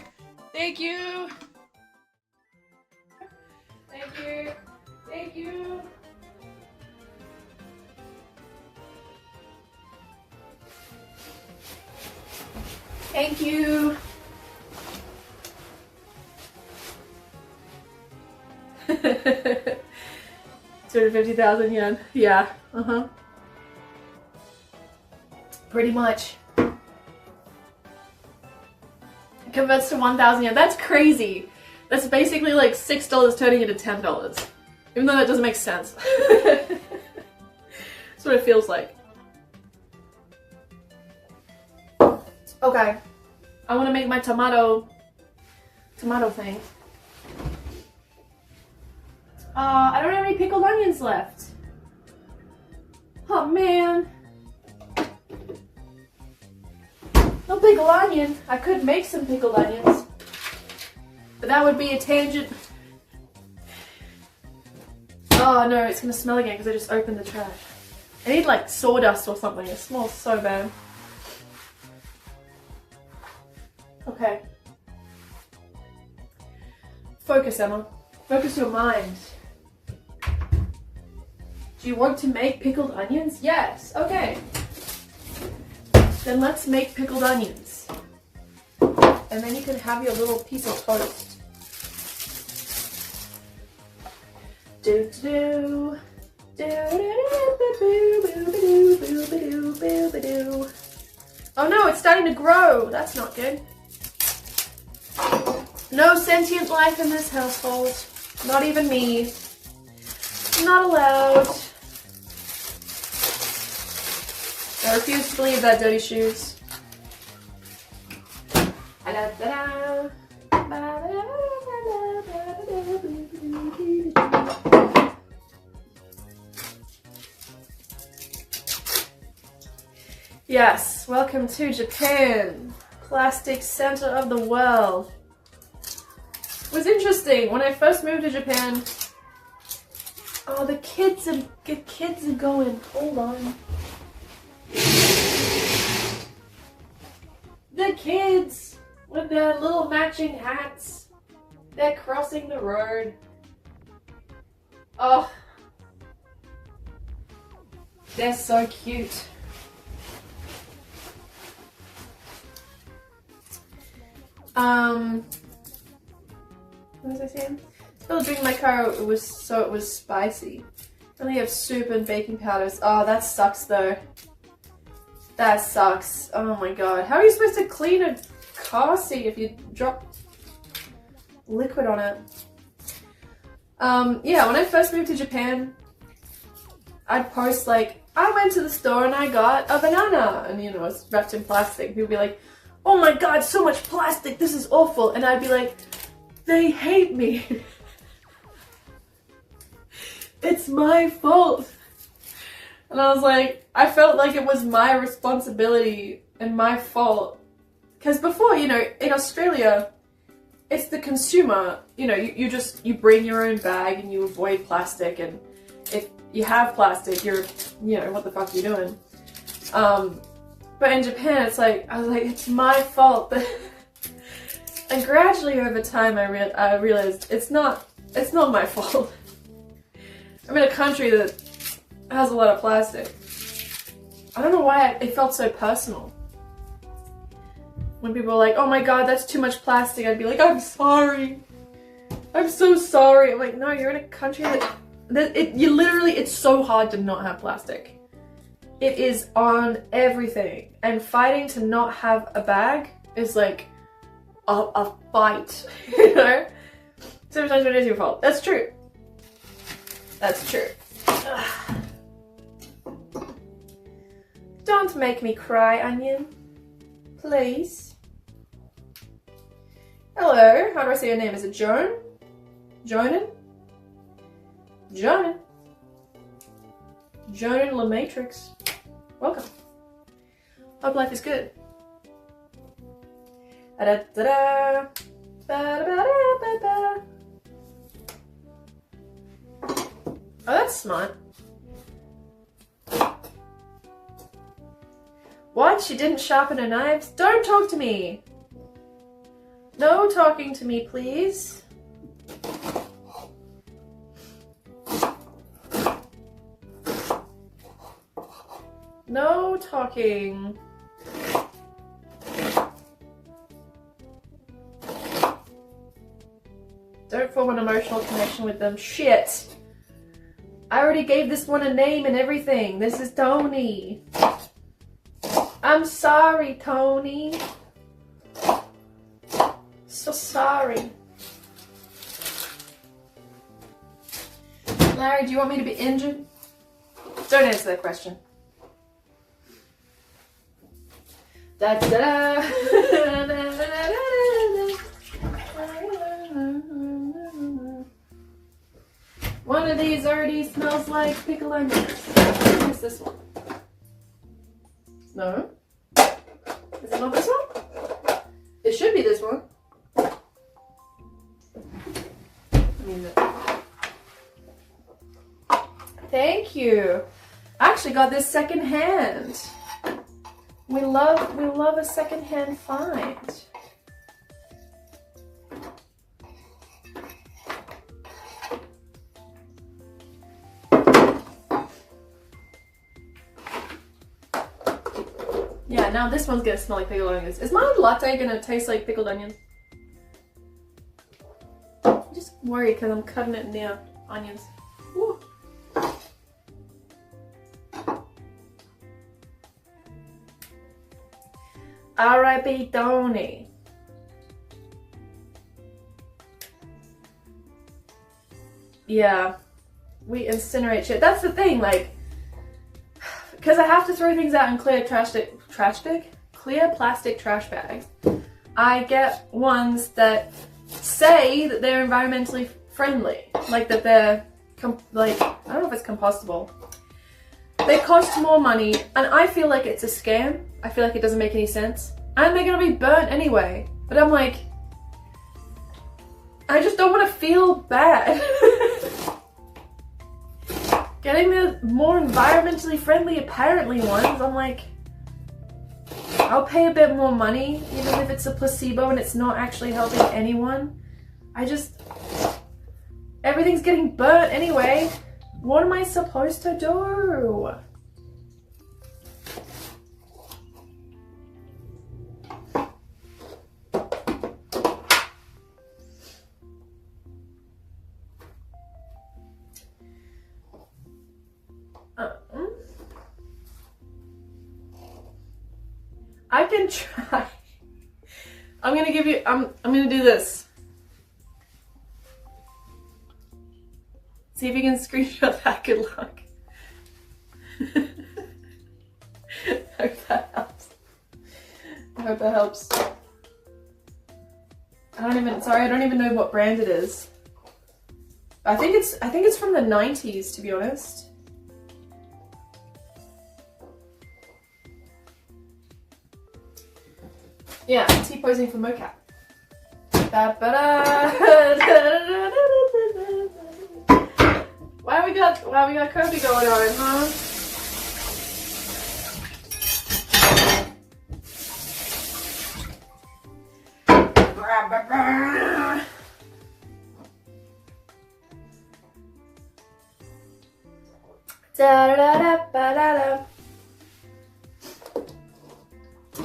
S1: Thank you. Thank you. Thank you. Thank you. $250,000 yen. Yeah. Uh-huh. Pretty much. Converts to 1,000 yen. That's crazy. That's basically like $6 turning into $10. Even though that doesn't make sense. That's what it feels like. Okay. I want to make my tomato thing. I don't have any pickled onions left. Oh man. No pickled onion. I could make some pickled onions. But that would be a tangent. Oh no, it's gonna smell again because I just opened the trash. I need like sawdust or something. It smells so bad. Okay. Focus, Emma. Focus your mind. Do you want to make pickled onions? Yes. Okay. Then let's make pickled onions. And then you can have your little piece of toast. Do do do do. Oh no, it's starting to grow. That's not good. No sentient life in this household. Not even me. Not allowed. I refuse to believe that, Dirty Shoes. Yes, welcome to Japan. Plastic center of the world. It was interesting when I first moved to Japan. Oh, the kids are going. Hold on. The kids with their little matching hats. They're crossing the road. Oh, they're so cute. What was I saying? Spilled drink in my car. It was spicy. I only have soup and baking powders. Oh, that sucks though. That sucks. Oh my god. How are you supposed to clean a car seat if you drop liquid on it? Yeah, when I first moved to Japan, I'd post like, I went to the store and I got a banana, and you know, it's wrapped in plastic. People would be like, oh my god, so much plastic, this is awful. And I'd be like, they hate me. It's my fault. And I was like, I felt like it was my responsibility and my fault. Because before, you know, in Australia, it's the consumer, you know, you bring your own bag and you avoid plastic, and if you have plastic, you know, what the fuck are you doing? But in Japan, it's like, I was like, it's my fault. And gradually over time, I realized it's not my fault. I'm in a country that has a lot of plastic. I don't know why it felt so personal. When people were like, oh my god, that's too much plastic, I'd be like, I'm sorry. I'm so sorry. I'm like, no, you're in a country that it's so hard to not have plastic. It is on everything. And fighting to not have a bag is like
S3: a fight, you know? Sometimes it is your fault. That's true. That's true. Ugh. Don't make me cry, Onion. Please. Hello, how do I say your name? Is it Joan? Jonan? Jonan? Jonan LaMatrix. Welcome. Hope life is good. Da-da-da-da. Ba-da-ba-da-ba-ba. Oh, that's smart. What? She didn't sharpen her knives? Don't talk to me! No talking to me, please. No talking. Don't form an emotional connection with them. Shit! I already gave this one a name and everything. This is Tony. I'm sorry, Tony. So sorry. Larry, do you want me to be injured? Don't answer that question. Da da da. One of these already smells like pickled onions. What's this one? No? Is it not this one? It should be this one. Thank you. I actually got this second hand. We love a second hand find. Yeah, now this one's gonna smell like pickled onions. Is my latte gonna taste like pickled onions? I'm just worried because I'm cutting it near onions. Ooh. R.I.P. Tony. Yeah, we incinerate shit. That's the thing, like, because I have to throw things out in clear clear plastic trash bags. I get ones that say that they're environmentally friendly, like that they're like, I don't know if it's compostable. They cost more money, and I feel like it's a scam. I feel like it doesn't make any sense, and they're gonna be burnt anyway. But I'm like, I just don't want to feel bad. Getting the more environmentally friendly, apparently ones, I'm like, I'll pay a bit more money, even if it's a placebo and it's not actually helping anyone. Everything's getting burnt anyway. What am I supposed to do? I can try. I'm gonna give you, I'm gonna do this. See if you can screenshot that. Good luck. I hope that helps. I hope that helps. I don't even know what brand it is. I think it's from the 90s, to be honest. Yeah, T-posing for mocap. Why we got Kobe going on, huh?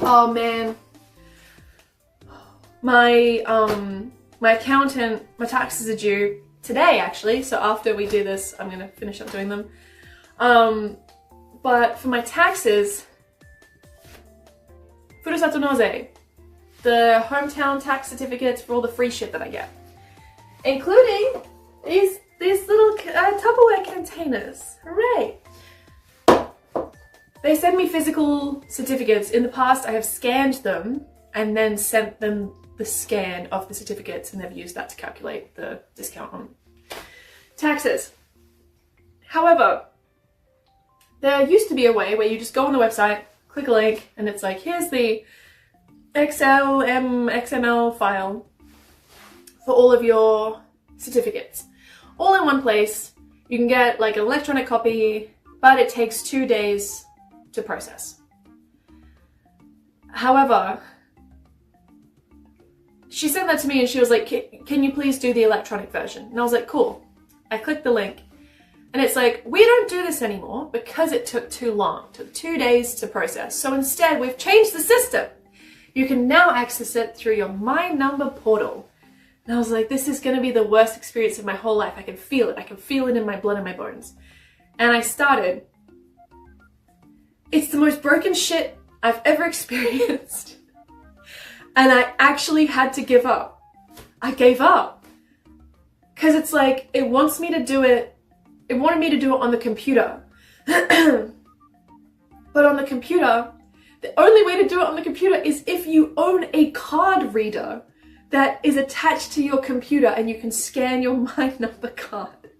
S3: Oh man. My accountant, my taxes are due today actually, so after we do this I'm gonna finish up doing them. But for my taxes, furusato naze, the hometown tax certificates for all the free shit that I get, including these little Tupperware containers. Hooray! They send me physical certificates. In the past, I have scanned them and then sent them the scan of the certificates, and they've used that to calculate the discount on taxes. However, there used to be a way where you just go on the website, click a link, and it's like, here's the XML file for all of your certificates. All in one place. You can get like an electronic copy, but it takes 2 days to process. However, she sent that to me and she was like, can you please do the electronic version? And I was like, cool. I clicked the link and it's like, we don't do this anymore because it took too long. It took 2 days to process. So instead, we've changed the system. You can now access it through your My Number portal. And I was like, this is going to be the worst experience of my whole life. I can feel it. I can feel it in my blood and my bones. And I started. It's the most broken shit I've ever experienced. And I actually had to give up. I gave up. Because it's like, it wants me to do it. It wanted me to do it on the computer. But on the computer, the only way to do it on the computer is if you own a card reader that is attached to your computer and you can scan your My Number card.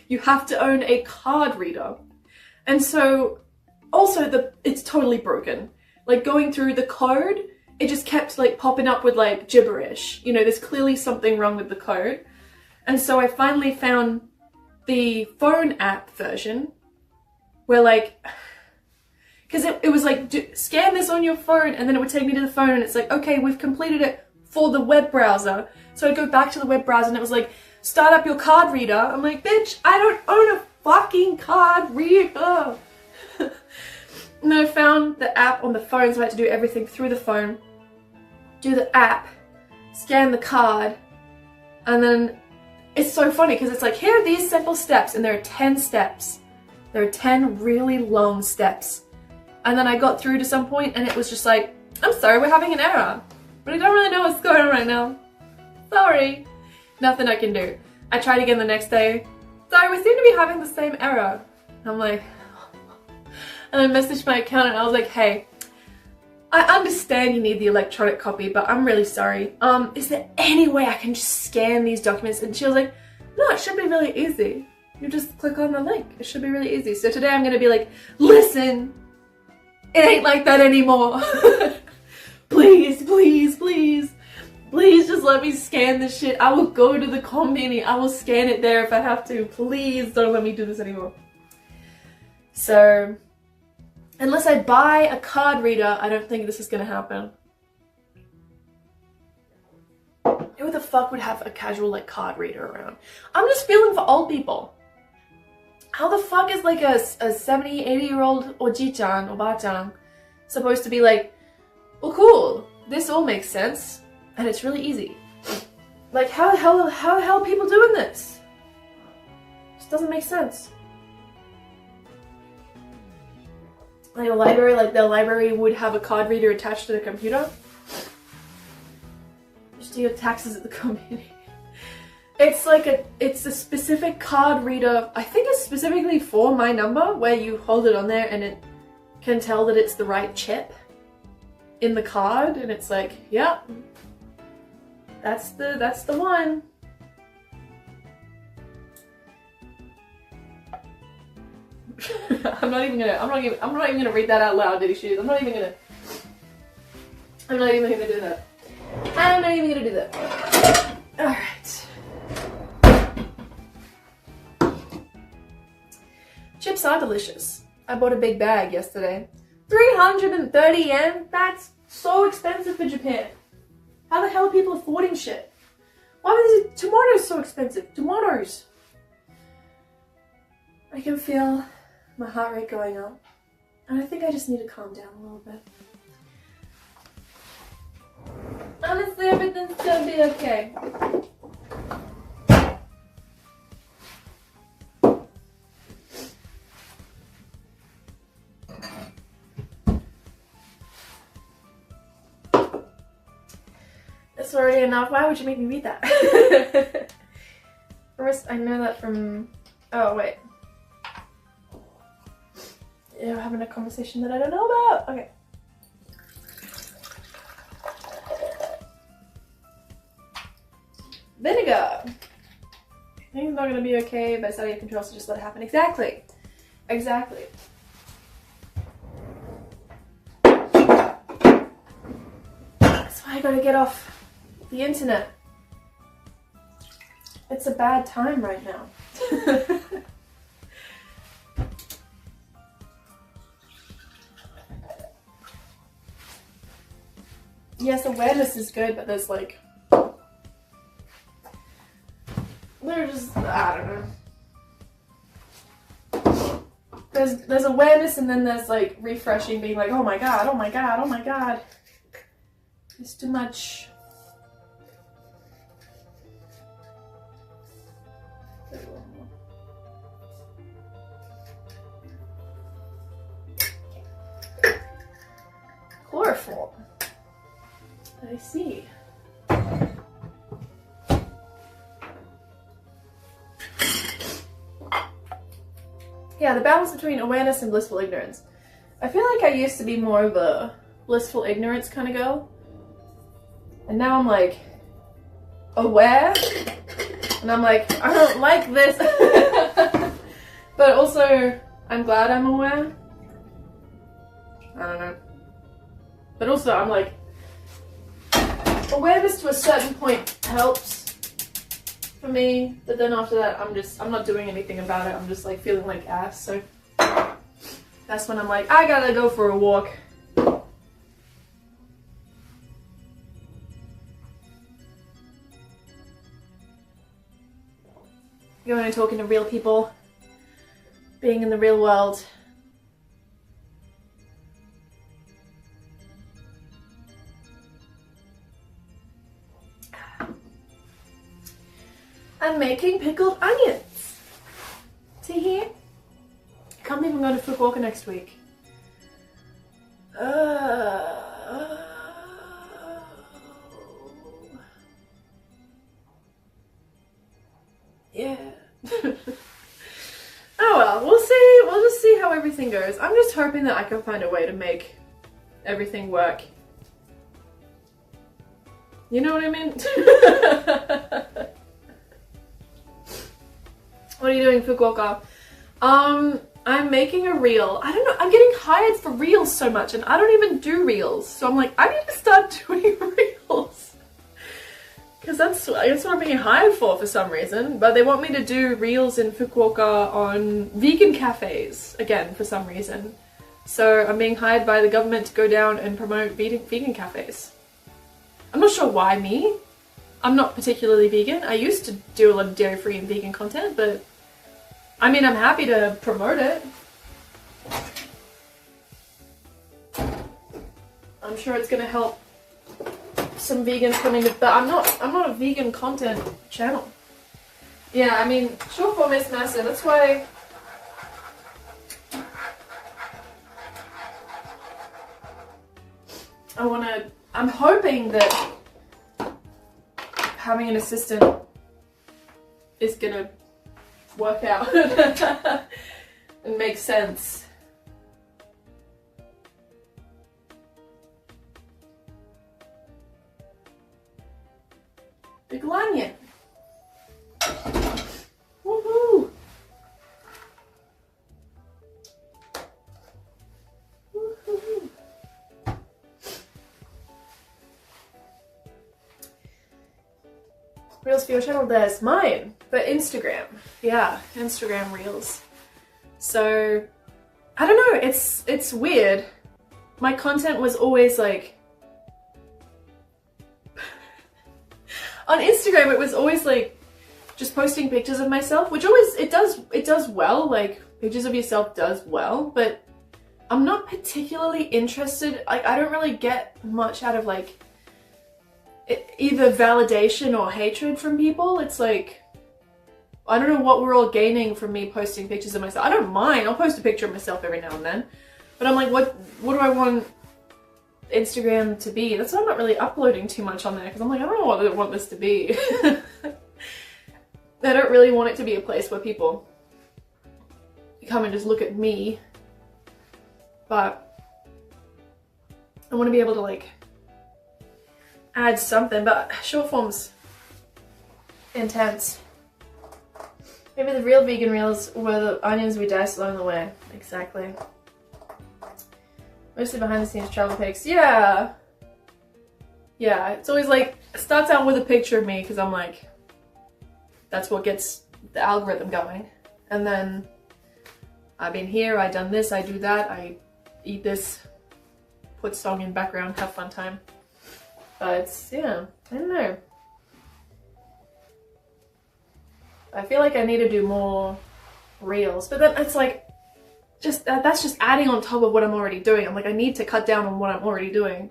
S3: You have to own a card reader. And so, also it's totally broken. Like going through the code, it just kept like popping up with like gibberish. You know, there's clearly something wrong with the code. And so I finally found the phone app version where like, because it was like, scan this on your phone, and then it would take me to the phone and it's like, okay, we've completed it for the web browser. So I'd go back to the web browser and it was like, start up your card reader. I'm like, bitch, I don't own a fucking card reader. And then I found the app on the phone, so I had to do everything through the phone. Do the app, scan the card, and then it's so funny because it's like, here are these simple steps, and there are 10 steps. There are 10 really long steps. And then I got through to some point and it was just like, I'm sorry, we're having an error. But I don't really know what's going on right now. Sorry. Nothing I can do. I tried again the next day. Sorry, we seem to be having the same error. I'm like, and I messaged my accountant and I was like, hey, I understand you need the electronic copy, but I'm really sorry. Is there any way I can just scan these documents? And she was like, no, it should be really easy. You just click on the link. It should be really easy. So today I'm gonna be like, listen, it ain't like that anymore. Please, please, please, please just let me scan this shit. I will go to the combini. I will scan it there if I have to. Please don't let me do this anymore. So, unless I buy a card reader, I don't think this is gonna happen. Who the fuck would have a casual like card reader around? I'm just feeling for old people. How the fuck is like a 70, 80-year-old oji-chan, oba-chan supposed to be like, well, cool, this all makes sense, and it's really easy. Like, how the hell are people doing this? Just doesn't make sense. Like a library, like the library would have a card reader attached to the computer. Just do your taxes at the company. It's like it's a specific card reader. I think it's specifically for My Number, where you hold it on there and it can tell that it's the right chip in the card, and it's like, yeah, that's the one. I'm not even gonna read that out loud, Diddy Shoes. I'm not even gonna do that. I'm not even gonna do that. Alright. Chips are delicious. I bought a big bag yesterday. 330 yen? That's so expensive for Japan. How the hell are people affording shit? Why is tomatoes so expensive? Tomatoes! I can feel my heart rate going up. And I think I just need to calm down a little bit. Honestly, everything's gonna be okay. That's already enough. Why would you make me read that? First, I know that from... Oh, wait. Yeah, we're having a conversation that I don't know about. Okay. Vinegar. Things not gonna be okay, but it's out of your control, so just let it happen. Exactly. Exactly. That's why I gotta get off the internet. It's a bad time right now. Yes, awareness is good, but there's like... There's, I don't know. There's awareness and then there's like refreshing, being like, oh my god, oh my god, oh my god. It's too much. Chloroform. I see. Yeah, the balance between awareness and blissful ignorance. I feel like I used to be more of a blissful ignorance kind of girl. And now I'm like, aware. And I'm like, I don't like this. But also, I'm glad I'm aware. I don't know. But also, I'm like, awareness to a certain point helps for me, but then after that, I'm not doing anything about it. I'm just like feeling like ass. So that's when I'm like, I gotta go for a walk. Going and talking to real people, being in the real world. I'm making pickled onions. See here? I can't believe I'm going to Fukuoka next week. Yeah. Oh well, we'll see. We'll just see how everything goes. I'm just hoping that I can find a way to make everything work. You know what I mean? What are you doing, Fukuoka? I'm making a reel. I don't know, I'm getting hired for reels so much and I don't even do reels. So I'm like, I need to start doing reels. Because that's what I'm being hired for some reason. But they want me to do reels in Fukuoka on vegan cafes, again, for some reason. So I'm being hired by the government to go down and promote vegan cafes. I'm not sure why me. I'm not particularly vegan. I used to do a lot of dairy-free and vegan content, but I mean, I'm happy to promote it. I'm sure it's gonna help some vegans coming to, but I'm not a vegan content channel. Yeah, I mean, short form is massive. That's why I'm hoping that having an assistant is gonna work out and make sense. Big onion. Woohoo! Woohoo! Reels for your channel, there's mine, but Instagram. Yeah, Instagram Reels. So, I don't know, it's weird. My content was always like, on Instagram it was always like, just posting pictures of myself, which always, it does well, like, pictures of yourself does well, but I'm not particularly interested, I don't really get much out of like, either validation or hatred from people. It's like, I don't know what we're all gaining from me posting pictures of myself. I don't mind, I'll post a picture of myself every now and then, but I'm like, what do I want Instagram to be. That's why I'm not really uploading too much on there, because I'm like, I don't know what I want this to be. I don't really want it to be a place where people come and just look at me, but I want to be able to like add something. But short form's intense. Maybe the real vegan reels were the onions we diced along the way. Exactly. Mostly behind the scenes travel pics. Yeah. Yeah, it's always like, it starts out with a picture of me because I'm like, that's what gets the algorithm going. And then I've been here, I done this, I do that, I eat this, put song in background, have fun time. But it's, yeah, I don't know. I feel like I need to do more reels, but then it's like, just that's just adding on top of what I'm already doing. I'm like, I need to cut down on what I'm already doing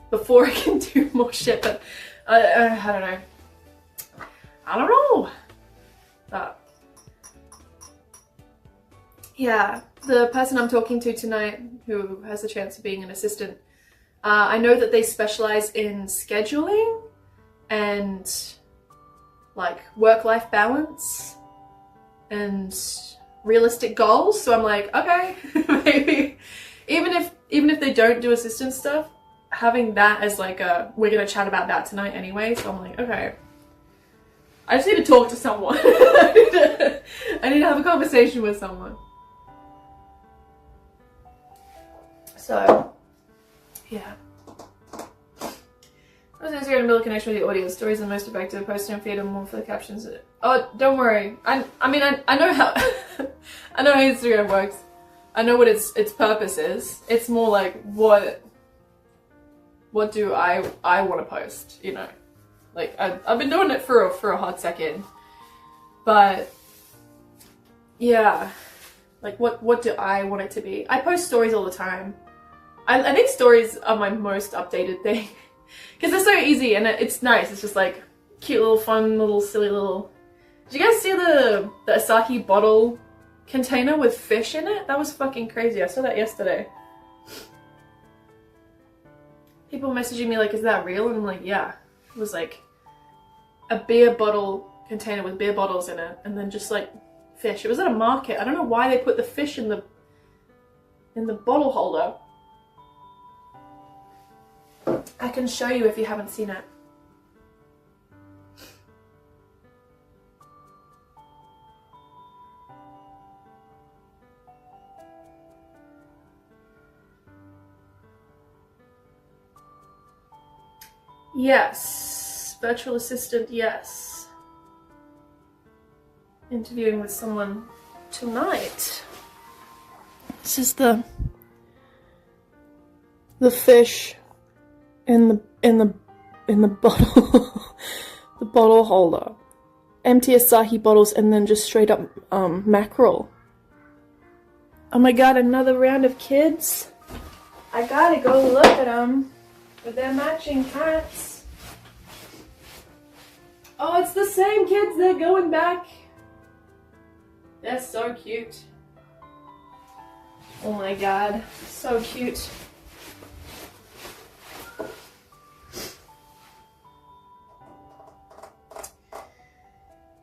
S3: before I can do more shit, but I don't know. I don't know. But yeah, the person I'm talking to tonight who has the chance of being an assistant, I know that they specialize in scheduling and like work-life balance and realistic goals. So I'm like, okay, maybe even if they don't do assistant stuff, having that as like a, we're gonna chat about that tonight anyway. So I'm like, okay, I just need to talk to someone. I need to have a conversation with someone. So yeah. I was Instagram to build a connection with the audience. Stories are the most effective. Posting on feed and more for the captions. Oh, don't worry. I mean, I know how I know how Instagram works. I know what its purpose is. It's more like what do I want to post? You know, like I've been doing it for a hot second, but yeah, like what do I want it to be? I post stories all the time. I think stories are my most updated thing. Because they're so easy and it's nice. It's just like cute little fun little silly little... Did you guys see the Asahi bottle container with fish in it? That was fucking crazy. I saw that yesterday. People messaging me like, is that real? And I'm like, yeah. It was like a beer bottle container with beer bottles in it and then just like fish. It was at a market. I don't know why they put the fish in the bottle holder. I can show you if you haven't seen it. Yes. Virtual assistant, yes. Interviewing with someone tonight. This is the fish in the bottle the bottle holder. Empty Asahi bottles and then just straight up mackerel. Oh my god, another round of kids. I gotta go look at them with their matching hats. Oh, it's the same kids, they're going back. They're so cute. Oh my god, so cute.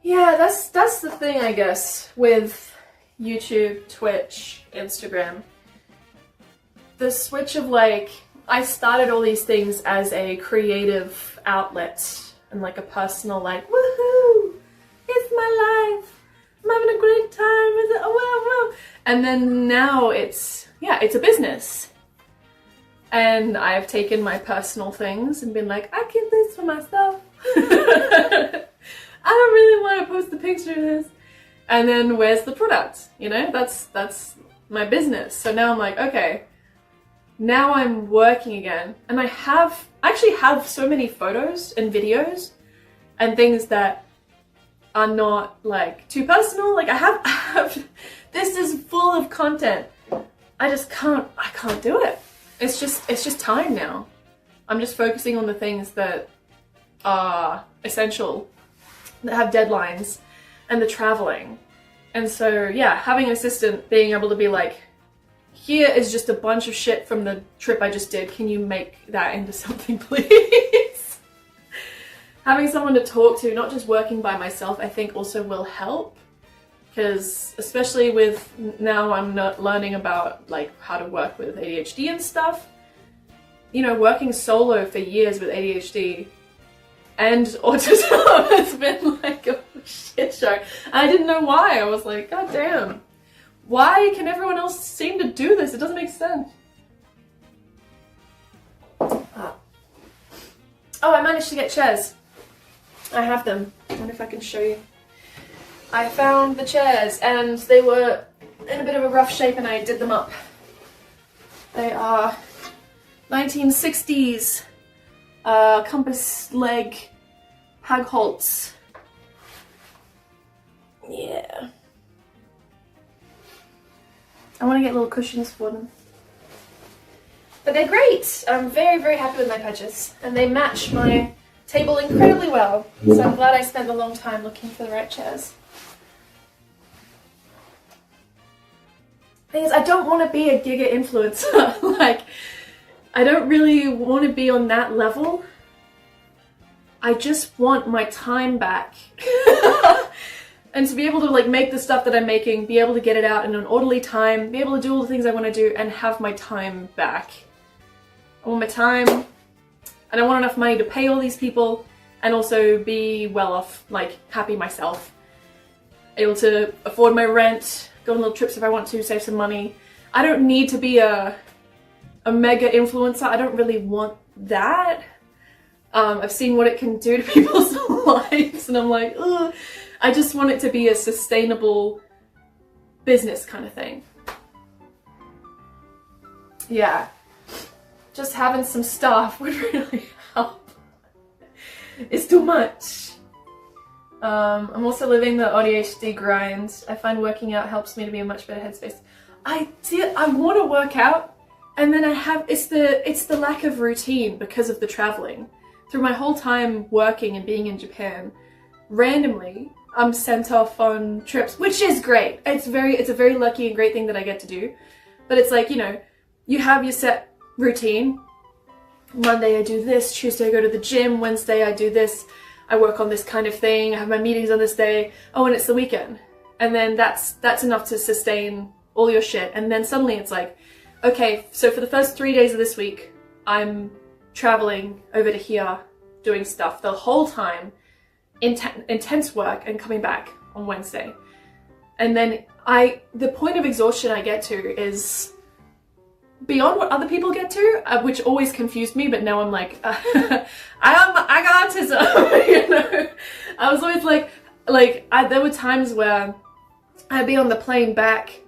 S3: Yeah, that's the thing, I guess, with YouTube, Twitch, Instagram. The switch of like, I started all these things as a creative outlet and like a personal like, woohoo, it's my life, I'm having a great time with it, oh wow wow. And then now it's a business. And I've taken my personal things and been like, I keep this for myself. I don't really want to post the picture of this. And then where's the product? You know, that's my business. So now I'm like, okay, now I'm working again. And I actually have so many photos and videos and things that are not like too personal. Like I have this is full of content. I can't do it. It's just time now. I'm just focusing on the things that are essential, that have deadlines, and the traveling. And so yeah, having an assistant, being able to be like, here is just a bunch of shit from the trip I just did. Can you make that into something, please? Having someone to talk to, not just working by myself, I think also will help. Because especially with now I'm not learning about like how to work with ADHD and stuff. You know, working solo for years with ADHD and autism has been like a shit show. And I didn't know why. I was like, God damn. Why can everyone else seem to do this? It doesn't make sense. Oh, I managed to get chairs. I have them. I wonder if I can show you. I found the chairs and they were in a bit of a rough shape and I did them up. They are 1960s compass leg Hagholts. Yeah. I want to get little cushions for them. But they're great! I'm very, very happy with my purchase. And they match my table incredibly well. So I'm glad I spent a long time looking for the right chairs. Thing is, I don't want to be a giga influencer. Like, I don't really want to be on that level. I just want my time back. And to be able to like make the stuff that I'm making, be able to get it out in an orderly time, be able to do all the things I want to do and have my time back. I want my time, and I want enough money to pay all these people and also be well off, like happy myself. Able to afford my rent, go on little trips if I want to, save some money. I don't need to be a mega influencer. I don't really want that. I've seen what it can do to people's lives and I'm like, ugh. I just want it to be a sustainable business kind of thing. Yeah. Just having some stuff would really help. It's too much. I'm also living the ADHD grind. I find working out helps me to be in a much better headspace. I want to work out and then it's the lack of routine because of the traveling. Through my whole time working and being in Japan, randomly I'm sent off on trips, which is great. It's a very lucky and great thing that I get to do. But it's like, you know, you have your set routine. Monday I do this, Tuesday I go to the gym, Wednesday I do this, I work on this kind of thing, I have my meetings on this day, oh and it's the weekend. And then that's enough to sustain all your shit. And then suddenly it's like, okay, so for the first 3 days of this week, I'm traveling over to here, doing stuff the whole time, intense work, and coming back on Wednesday. And then the point of exhaustion I get to is beyond what other people get to, which always confused me, but now I'm like, I got autism, you know? I was always like there were times where I'd be on the plane back,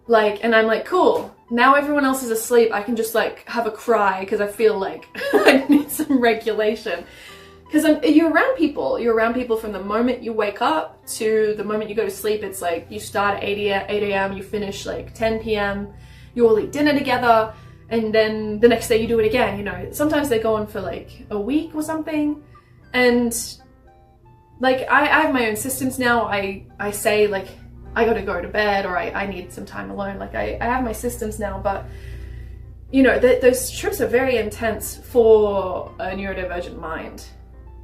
S3: like, and I'm like, cool, now everyone else is asleep, I can just like have a cry because I feel like I need some regulation. Because you're around people from the moment you wake up to the moment you go to sleep. It's like you start at 8 a.m, you finish like 10 p.m, you all eat dinner together, and then the next day you do it again, you know. Sometimes they go on for like a week or something, and like I have my own systems now. I say like I gotta go to bed or I need some time alone. Like I have my systems now, but you know, those trips are very intense for a neurodivergent mind.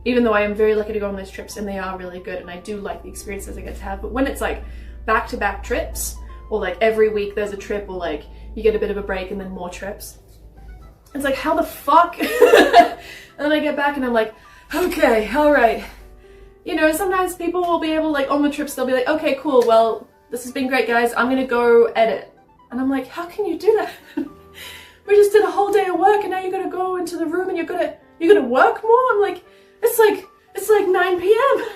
S3: Even though I am very lucky to go on those trips and they are really good and I do like the experiences I get to have. But when it's like back-to-back trips, or like every week there's a trip, or like you get a bit of a break and then more trips, it's like, how the fuck? And then I get back and I'm like, okay, all right. You know, sometimes people will be able, like on the trips, they'll be like, okay, cool, well, this has been great, guys. I'm gonna go edit. And I'm like, how can you do that? We just did a whole day of work and now you're gonna go into the room and you're gonna work more? I'm like, it's like 9 p.m.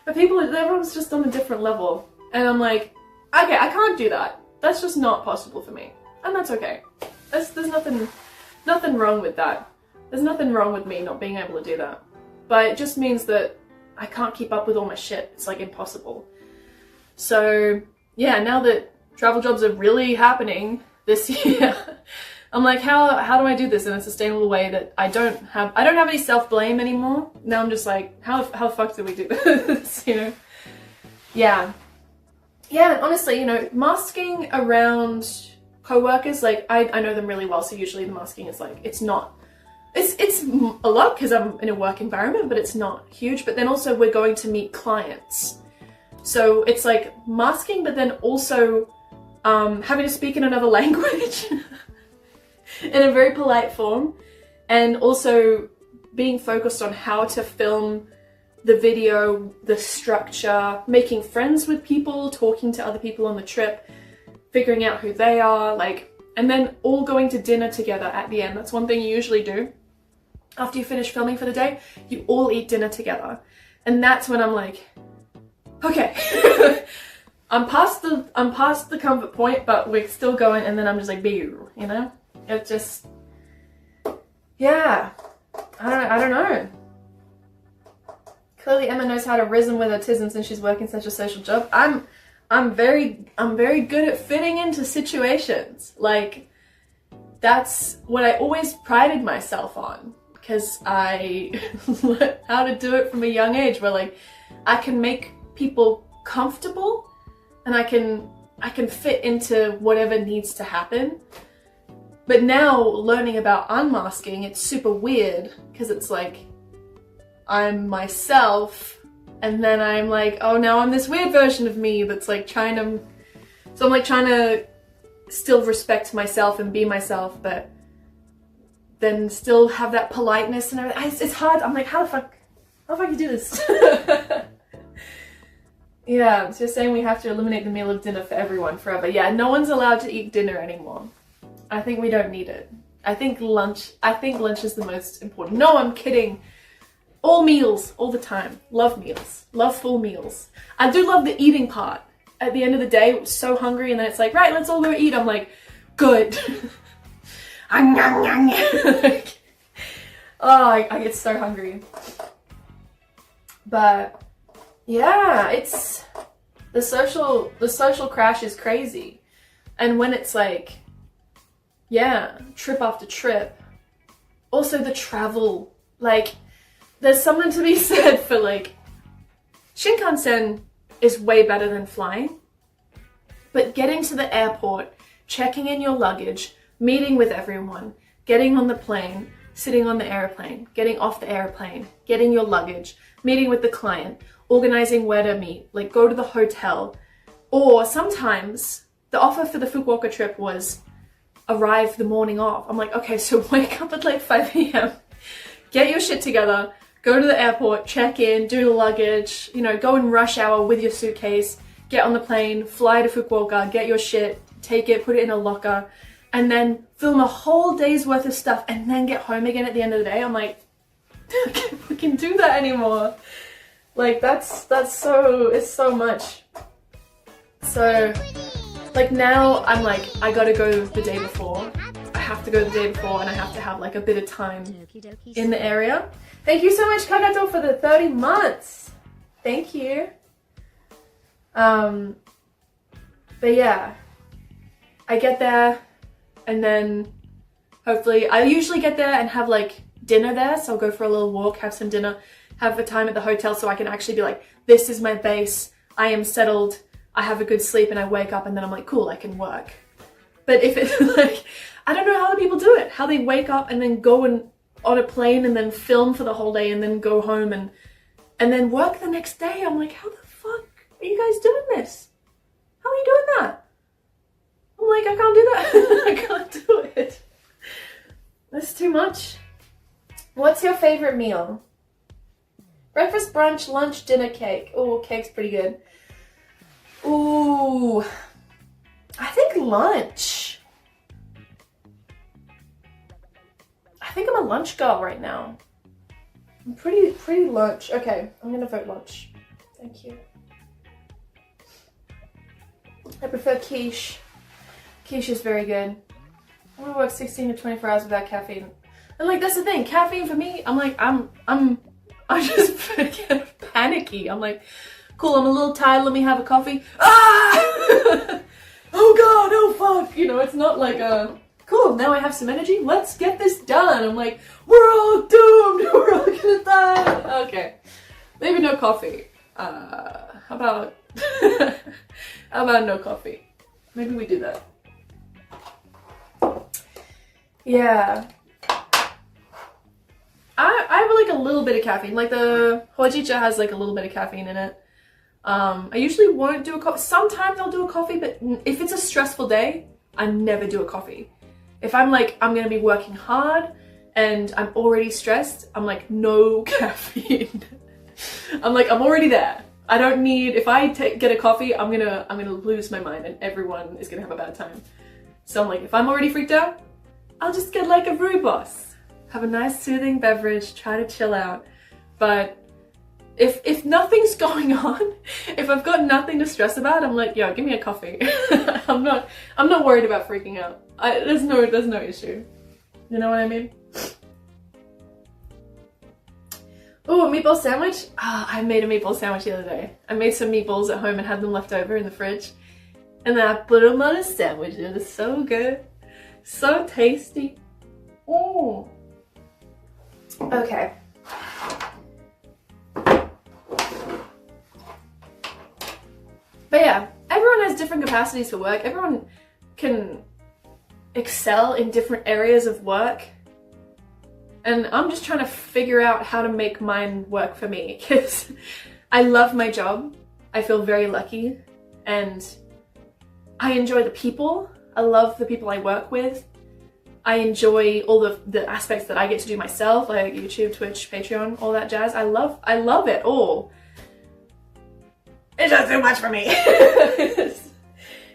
S3: But everyone's just on a different level. And I'm like, okay, I can't do that. That's just not possible for me. And that's okay. There's nothing wrong with that. There's nothing wrong with me not being able to do that. But it just means that I can't keep up with all my shit. It's like impossible. So yeah, now that travel jobs are really happening this year, I'm like, how do I do this in a sustainable way that I don't have any self-blame anymore. Now I'm just like, how the fuck did we do this, you know? Yeah. Yeah, and honestly, you know, masking around co-workers, like I know them really well, so usually the masking is like, it's a lot because I'm in a work environment, but it's not huge. But then also we're going to meet clients, so it's like masking, but then also having to speak in another language in a very polite form, and also being focused on how to film the video, the structure, making friends with people, talking to other people on the trip, figuring out who they are, like, and then all going to dinner together at the end. That's one thing you usually do. After you finish filming for the day, you all eat dinner together. And that's when I'm like, okay, I'm past the comfort point, but we're still going, and then I'm just like, boo, you know? It just, yeah, I don't know. Clearly Emma knows how to reason with autism since she's working such a social job. I'm very good at fitting into situations. Like, that's what I always prided myself on, because I learned how to do it from a young age, where like I can make people comfortable and I can fit into whatever needs to happen. But now learning about unmasking, it's super weird because it's like I'm myself, and then I'm like, oh, now I'm this weird version of me that's like trying to still respect myself and be myself, but then still have that politeness and everything. It's hard. I'm like, how the fuck you do this? Yeah, so you're saying we have to eliminate the meal of dinner for everyone forever. Yeah, no one's allowed to eat dinner anymore. I think we don't need it. I think lunch is the most important. No, I'm kidding. All meals, all the time. Love meals. Love full meals. I do love the eating part. At the end of the day, I'm so hungry, and then it's like, right, let's all go eat. I'm like, good. Oh, I get so hungry. But yeah, it's the social crash is crazy. And when it's like, yeah, trip after trip. Also the travel, like, there's something to be said for like, Shinkansen is way better than flying, but getting to the airport, checking in your luggage, meeting with everyone, getting on the plane, sitting on the airplane, getting off the airplane, getting your luggage, meeting with the client, organizing where to meet, like go to the hotel. Or sometimes the offer for the Fukuoka trip was arrive the morning off. I'm like, okay, so wake up at like 5 a.m, get your shit together, go to the airport, check in, do the luggage, you know, go in rush hour with your suitcase, get on the plane, fly to Fukuoka, get your shit, take it, put it in a locker, and then film a whole day's worth of stuff and then get home again at the end of the day. I'm like, I can't fucking do that anymore. Like, it's so much. So, like, now I'm like, I gotta go the day before. I have to go the day before, and I have to have like a bit of time in the area. Thank you so much, Kagato, for the 30 months. Thank you. But yeah, I get there, and then hopefully, I usually get there and have like dinner there. So I'll go for a little walk, have some dinner, have a time at the hotel so I can actually be like, this is my base. I am settled. I have a good sleep, and I wake up, and then I'm like, cool, I can work. But if it's like, I don't know how the people do it, how they wake up and then go on a plane and then film for the whole day and then go home and then work the next day. I'm like, how the fuck are you guys doing this? How are you doing that? I'm like, I can't do that. I can't do it. That's too much. What's your favorite meal? Breakfast, brunch, lunch, dinner, cake. Oh, cake's pretty good. Ooh, I think lunch. I think I'm a lunch girl right now. I'm pretty lunch. Okay, I'm gonna vote lunch. Thank you. I prefer quiche. Quiche is very good. I'm gonna work 16 to 24 hours without caffeine. And like, that's the thing, caffeine for me, I'm like, I just get panicky. I'm like, cool, I'm a little tired, let me have a coffee. Ah! Oh god, oh fuck. You know, it's not like cool, now I have some energy, let's get this done. I'm like, we're all doomed, we're all gonna die. Okay, maybe no coffee. How about, how about no coffee? Maybe we do that. Yeah. I have like a little bit of caffeine. Like the hojicha has like a little bit of caffeine in it. I usually won't do a coffee. Sometimes I'll do a coffee, but if it's a stressful day, I never do a coffee. If I'm like, I'm gonna be working hard and I'm already stressed, I'm like, no caffeine. I'm like, I'm already there. I don't need, if I get a coffee, I'm gonna lose my mind and everyone is gonna have a bad time. So I'm like, if I'm already freaked out, I'll just get like a rooibos. Have a nice soothing beverage, try to chill out. But if nothing's going on, if I've got nothing to stress about, I'm like, yo, give me a coffee. I'm not worried about freaking out. There's no issue. You know what I mean? Oh, a meatball sandwich? I made a meatball sandwich the other day. I made some meatballs at home and had them left over in the fridge. And then I put them on a sandwich. It was so good. So tasty. Oh. Okay. But yeah, everyone has different capacities for work. Everyone can excel in different areas of work. And I'm just trying to figure out how to make mine work for me because I love my job. I feel very lucky and I enjoy the people. I love the people I work with. I enjoy all the aspects that I get to do myself, like YouTube, Twitch, Patreon, all that jazz. I love it all. It's just too much for me.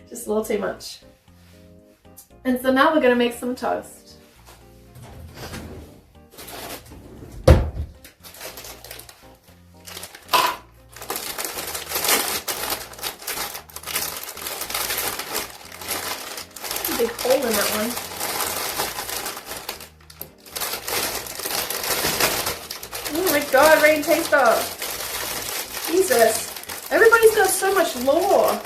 S3: Just a little too much. And so now we're gonna make some toast. Big hole in that one. Oh my god, Rain Taster! Jesus. Everybody's got so much lore.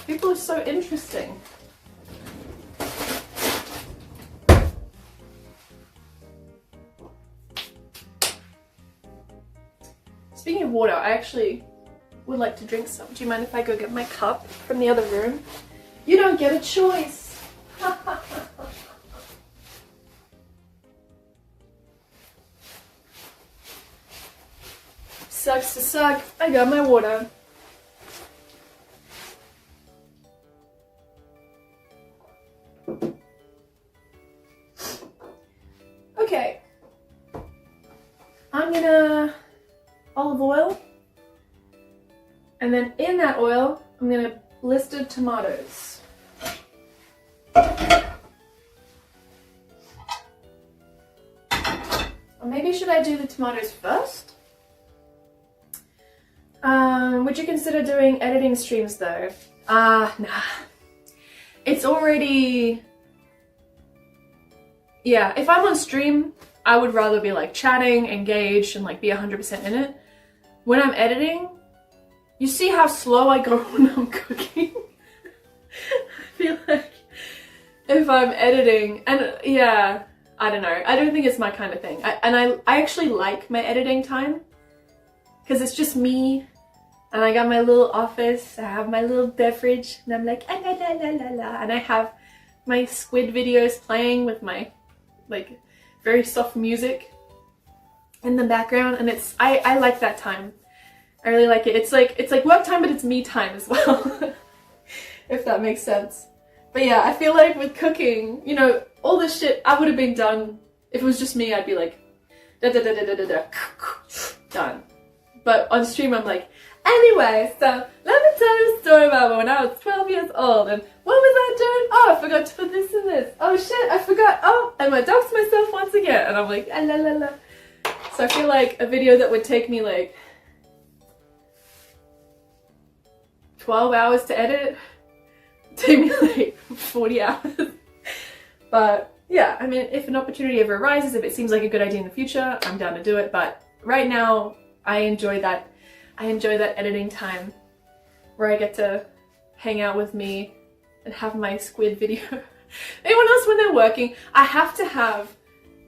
S3: People are so interesting. Speaking of water, I actually would like to drink some. Do you mind if I go get my cup from the other room? You don't get a choice. Sucks to suck. I got my water. Okay. I'm gonna olive oil. And then in that oil, I'm gonna blistered tomatoes. Or maybe should I do the tomatoes first? Would you consider doing editing streams though? Nah. It's already... Yeah, if I'm on stream, I would rather be like chatting, engaged, and like be 100% in it. When I'm editing, you see how slow I go when I'm cooking? I feel like if I'm editing, and yeah, I don't know. I don't think it's my kind of thing. I actually like my editing time because it's just me and I got my little office, I have my little beverage and I'm like, ah, la, la, la, la, la. And I have my squid videos playing with my like very soft music in the background and it's, I like that time. I really like it. It's like work time, but it's me time as well. If that makes sense. But yeah, I feel like with cooking, you know, all this shit I would have been done if it was just me. I'd be like, da da da da da da da, done. But on stream, I'm like, anyway, so let me tell you a story about when I was 12 years old and what was I doing? Oh, I forgot to put this in this. Oh shit, I forgot. Oh, and I doxed myself once again. And I'm like, ah, la la la. So I feel like a video that would take me like 12 hours to edit, take me like 40 hours. But yeah, I mean, if an opportunity ever arises, if it seems like a good idea in the future, I'm down to do it. But right now, I enjoy that editing time where I get to hang out with me and have my squid video. Anyone else when they're working, I have to have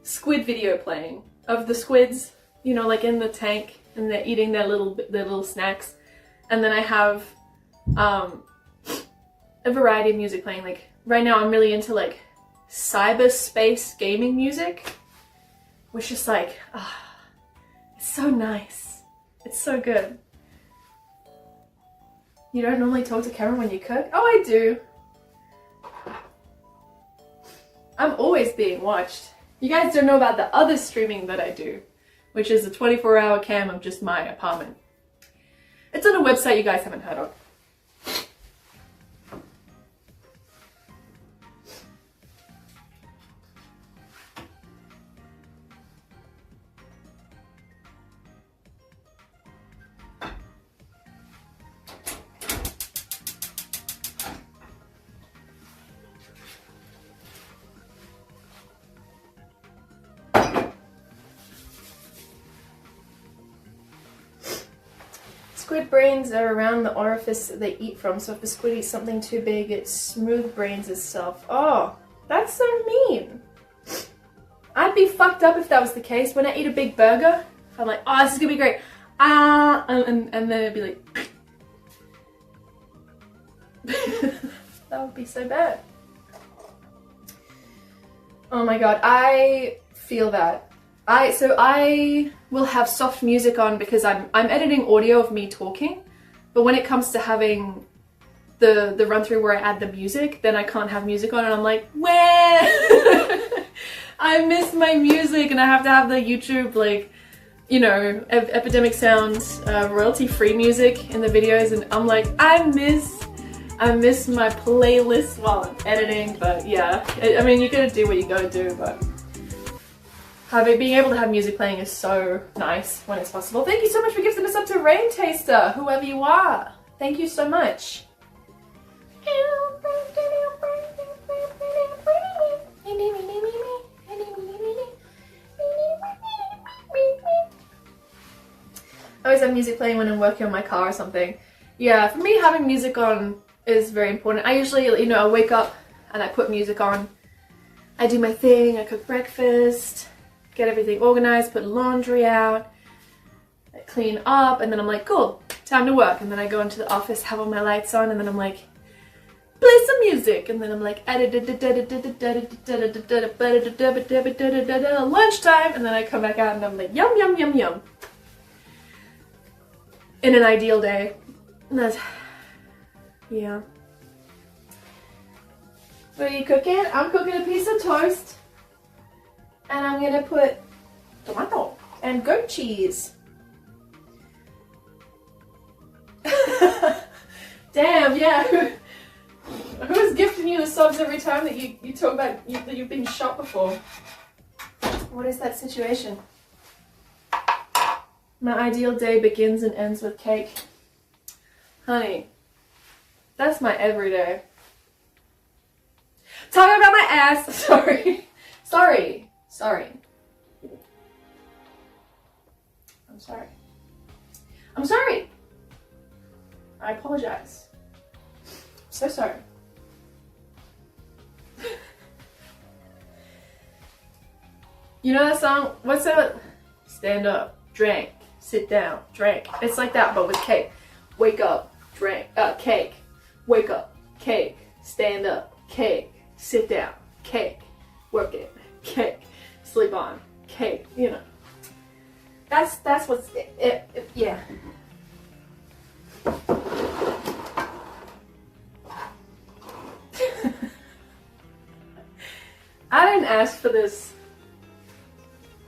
S3: squid video playing of the squids, you know, like in the tank and they're eating their little snacks. And then I have a variety of music playing, like right now I'm really into like cyberspace gaming music, which is like, it's so nice. It's so good. You don't normally talk to camera when you cook? Oh, I do. I'm always being watched. You guys don't know about the other streaming that I do, which is a 24-hour cam of just my apartment. It's on a website you guys haven't heard of. Squid brains are around the orifice that they eat from, so if the squid eats something too big, it smooth brains itself. Oh, that's so mean. I'd be fucked up if that was the case. When I eat a big burger, I'm like, oh, this is gonna be great. And then it'd be like, that would be so bad. Oh my god, I feel that. So I will have soft music on because I'm editing audio of me talking, but when it comes to having the run through where I add the music, then I can't have music on and I'm like, where? I miss my music and I have to have the YouTube, like, you know, Epidemic Sounds royalty free music in the videos, and I'm like, I miss my playlist while I'm editing. But yeah, I mean, you gotta do what you gotta do, but being able to have music playing is so nice when it's possible. Thank you so much for gifting us up to Rain Taster, whoever you are. Thank you so much. I always have music playing when I'm working on my car or something. Yeah, for me, having music on is very important. I usually, you know, I wake up and I put music on. I do my thing, I cook breakfast, get everything organized, put laundry out, I clean up, and then I'm like, cool, time to work. And then I go into the office, have all my lights on, and then I'm like, play some music. And then I'm like, lunchtime, and then I come back out and I'm like, yum, yum, yum, yum. In an ideal day. And that's, yeah. What are you cooking? I'm cooking a piece of toast. And I'm gonna put tomato and goat cheese. Damn, yeah. Who's gifting you the subs every time that you talk about that you've been shot before? What is that situation? My ideal day begins and ends with cake. Honey, that's my everyday. Talking about my ass. Sorry. Sorry. Sorry. I'm sorry. I'm sorry. I apologize. I'm so sorry. You know that song? What's that? Stand up, drink, sit down, drink. It's like that, but with cake. Wake up, drink, cake. Wake up, cake. Stand up, cake. Sit down, cake. Work it, cake. Sleep on, cake. You know. That's what's yeah. I didn't ask for this,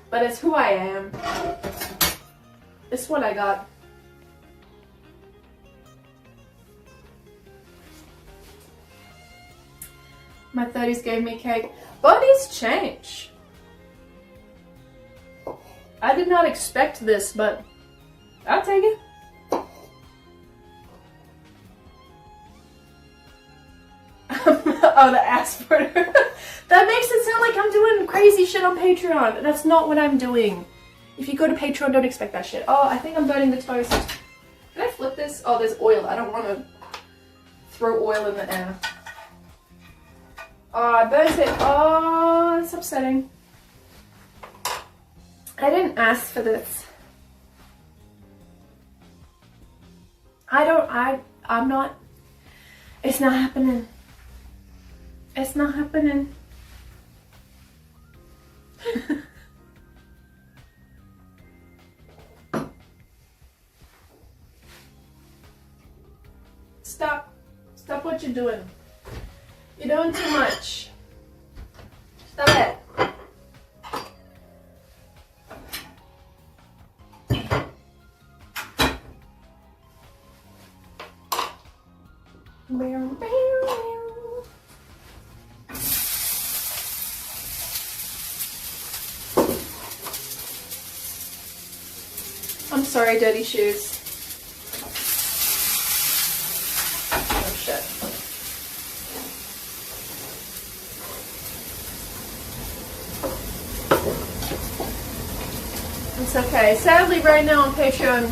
S3: but it's who I am. It's what I got. My 30s gave me cake. Bodies change. I did not expect this, but I'll take it. Oh, the Asperger. That makes it sound like I'm doing crazy shit on Patreon. That's not what I'm doing. If you go to Patreon, don't expect that shit. Oh, I think I'm burning the toast. Can I flip this? Oh, there's oil. I don't want to throw oil in the air. Oh, I burnt it. Oh, it's upsetting. I didn't ask for this. I'm not, it's not happening. It's not happening. Stop. Stop what you're doing. You're doing too much. Stop it. I'm sorry, dirty shoes. Oh shit. It's okay. Sadly, right now on Patreon,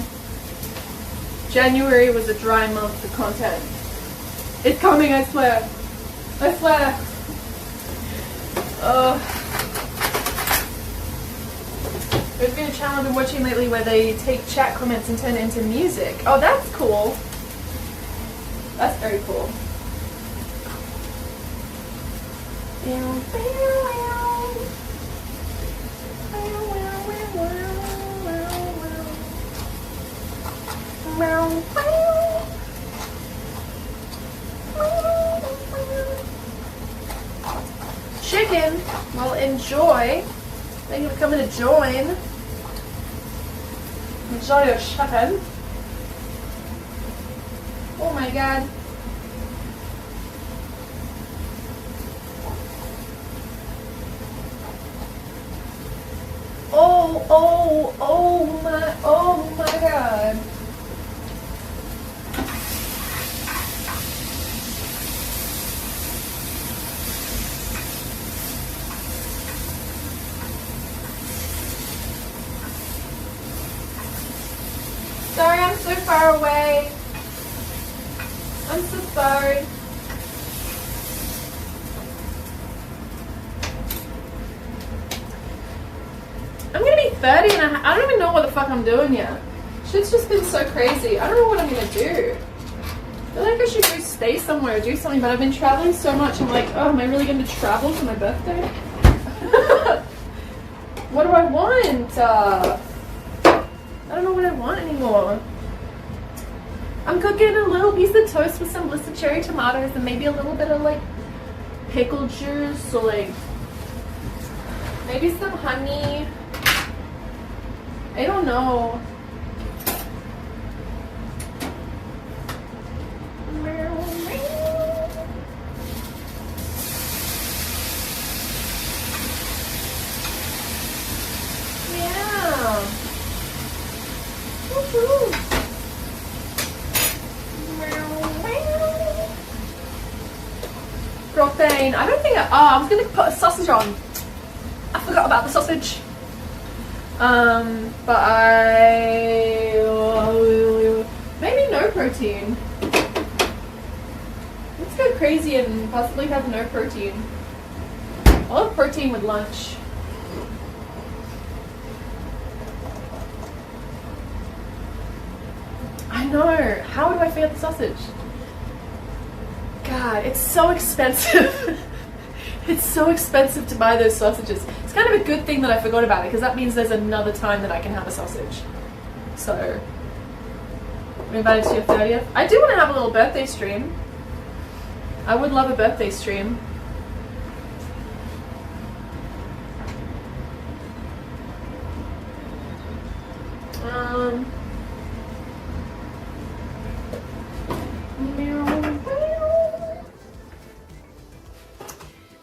S3: January was a dry month for content. It's coming, I swear. I swear. There's been a channel I've been watching lately where they take chat comments and turn it into music. Oh, that's cool. That's very cool. Chicken, well, enjoy. Thank you for coming to join. Enjoy your chicken. Oh my god. Oh my god. Sorry, I'm so far away. I'm so sorry. I'm gonna be 30 and I don't even know what the fuck I'm doing yet. Shit's just been so crazy. I don't know what I'm gonna do. I feel like I should go stay somewhere or do something, but I've been traveling so much. I'm like, oh, am I really gonna travel for my birthday? What do I want? I don't know what I want anymore. I'm cooking a little piece of toast with some blistered cherry tomatoes and maybe a little bit of like pickle juice or like maybe some honey. I don't know. Yeah. Woohoo. Propane. I don't think I was gonna put a sausage on. I forgot about the sausage. But maybe no protein. Let's go crazy and possibly have no protein. I love protein with lunch. I know. How do I forget the sausage? God, it's so expensive. It's so expensive to buy those sausages. It's kind of a good thing that I forgot about it because that means there's another time that I can have a sausage. So, I'm invited to your 30th. I do want to have a little birthday stream. I would love a birthday stream.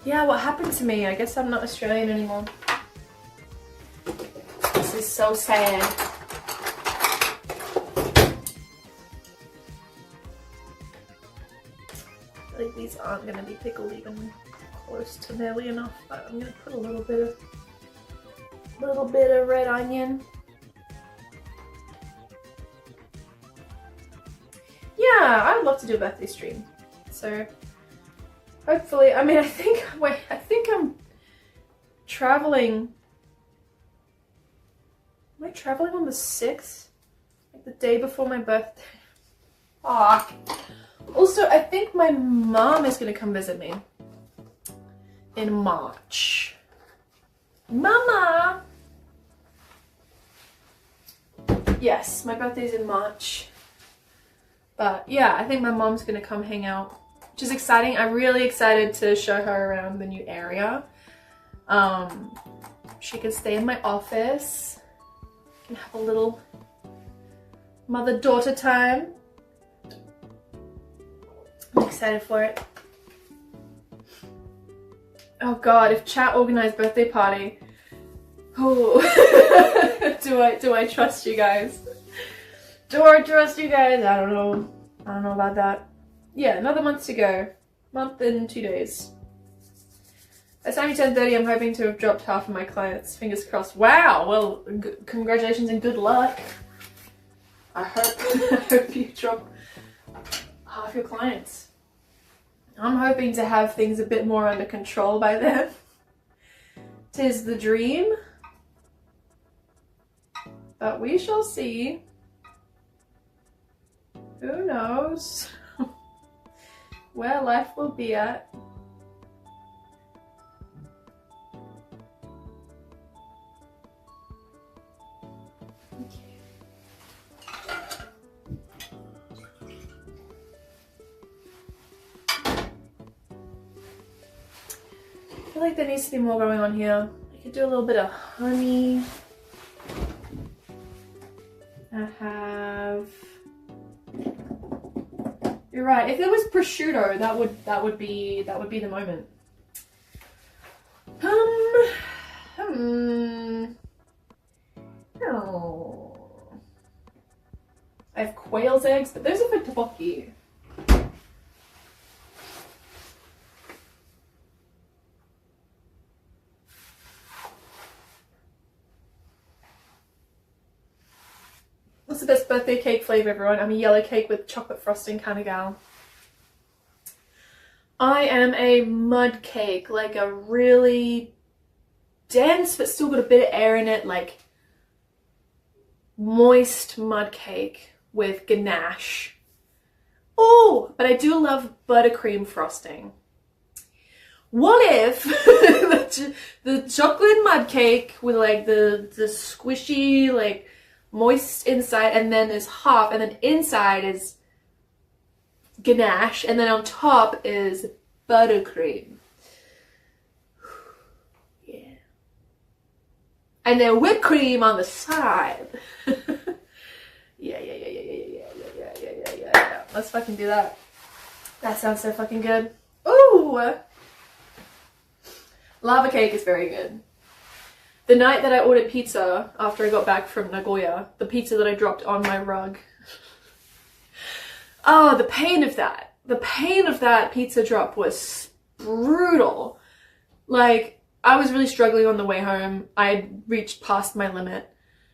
S3: Yeah, what happened to me? I guess I'm not Australian anymore. This is so sad. I think these aren't going to be pickled even close to nearly enough, but I'm going to put a little bit of red onion. Yeah, I'd love to do a birthday stream. So hopefully, I mean, I think I'm traveling. Am I traveling on the 6th? Like the day before my birthday? Ah. Also, I think my mom is gonna come visit me. in March. Mama! Yes, my birthday's in March. But yeah, I think my mom's gonna come hang out, which is exciting. I'm really excited to show her around the new area. She can stay in my office and have a little mother-daughter time. I'm excited for it. Oh god, if chat organized birthday party. Oh. do I trust you guys? Do I trust you guys? I don't know. I don't know about that. Yeah, another month to go. Month and 2 days. By the time you turn 30, I'm hoping to have dropped half of my clients. Fingers crossed. Wow, well, congratulations and good luck. I hope you drop half your clients. I'm hoping to have things a bit more under control by then. 'Tis the dream. But we shall see. Who knows where life will be at. I feel like there needs to be more going on here. I could do a little bit of honey. I have. You're right. If it was prosciutto, that would be the moment. Oh. I have quail's eggs, but those are for tteokbokki. What's the best birthday cake flavour, everyone? I'm a yellow cake with chocolate frosting kind of gal. I am a mud cake, like a really dense but still got a bit of air in it, like moist mud cake with ganache. Oh, but I do love buttercream frosting. What if the chocolate mud cake with like the squishy, like moist inside, and then there's half, and then inside is ganache, and then on top is buttercream. Yeah. And then whipped cream on the side. Yeah. Let's fucking do that. That sounds so fucking good. Ooh! Lava cake is very good. The night that I ordered pizza after I got back from Nagoya, the pizza that I dropped on my rug. Oh, the pain of that. The pain of that pizza drop was brutal. Like, I was really struggling on the way home. I had reached past my limit.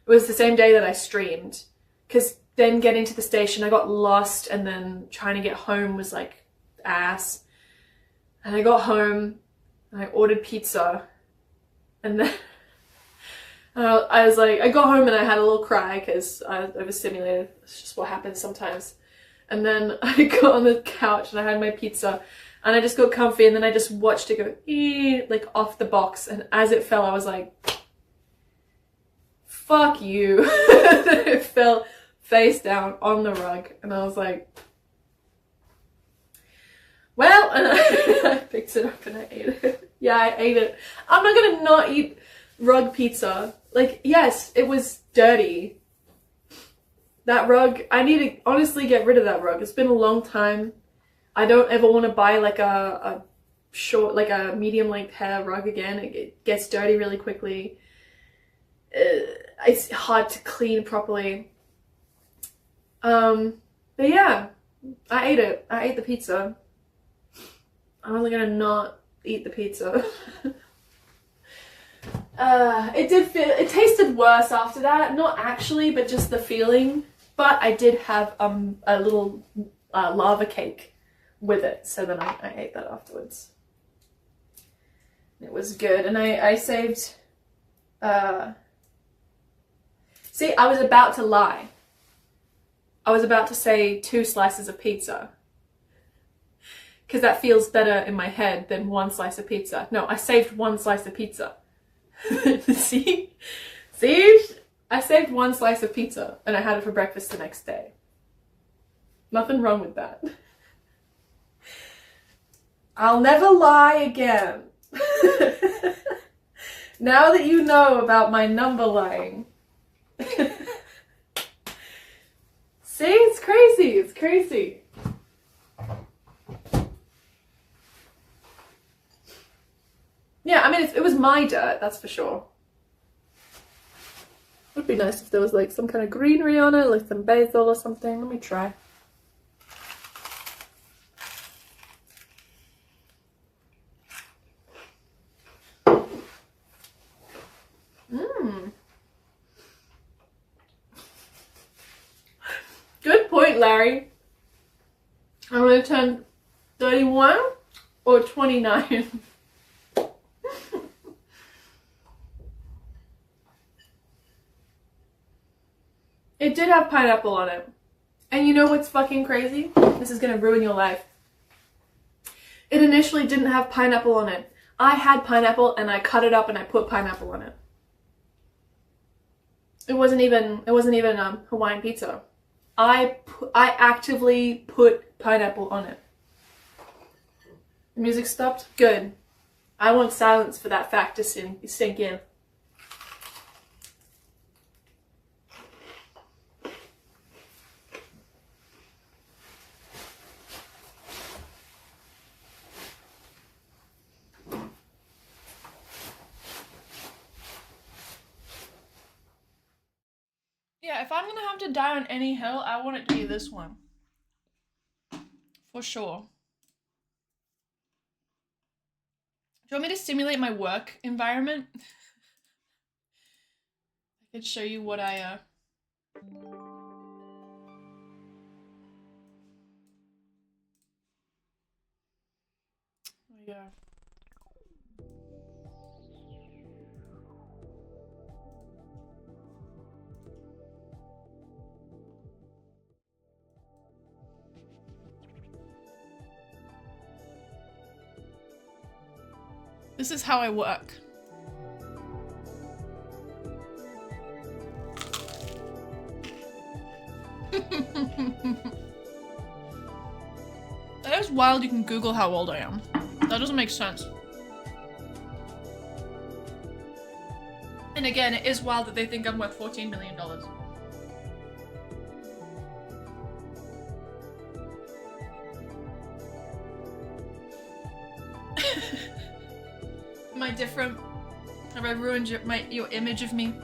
S3: It was the same day that I streamed. Because then getting to the station, I got lost, and then trying to get home was like ass. And I got home, and I ordered pizza, and then I was like, I got home and I had a little cry because I was overstimulated. It's just what happens sometimes. And then I got on the couch and I had my pizza and I just got comfy, and then I just watched it go like off the box, and as it fell I was like, fuck you. It fell face down on the rug, and I was like, well, and I picked it up and I ate it. Yeah, I ate it. I'm not gonna not eat rug pizza. Like, yes, it was dirty. That rug, I need to honestly get rid of that rug. It's been a long time. I don't ever want to buy like a short, like a medium length hair rug again. It gets dirty really quickly. It's hard to clean properly. But yeah, I ate it. I ate the pizza. I'm only gonna not eat the pizza. It tasted worse after that. Not actually, but just the feeling. But I did have a little lava cake with it, so then I ate that afterwards. It was good, and I saved. See, I was about to lie. I was about to say 2 slices of pizza. because that feels better in my head than one slice of pizza. No, I saved one slice of pizza. See? I saved one slice of pizza and I had it for breakfast the next day. Nothing wrong with that. I'll never lie again. Now that you know about my number lying. See, it's crazy, it's crazy. Yeah, I mean, it was my dirt, that's for sure. It would be nice if there was like some kind of greenery on it, like some basil or something. Let me try. Good point, Larry. I'm gonna turn 31 or 29. It did have pineapple on it. And you know what's fucking crazy? This is gonna ruin your life. It initially didn't have pineapple on it. I had pineapple and I cut it up and I put pineapple on it. It wasn't even Hawaiian pizza. I actively put pineapple on it. The music stopped? Good. I want silence for that fact to sink in. Yeah, if I'm gonna have to die on any hill, I want it to be this one. For sure. Do you want me to simulate my work environment? I could show you what I, Yeah. This is how I work. That is wild. You can Google how old I am. That doesn't make sense. And again, it is wild that they think I'm worth $14 million. Am I different? Have I ruined your image of me?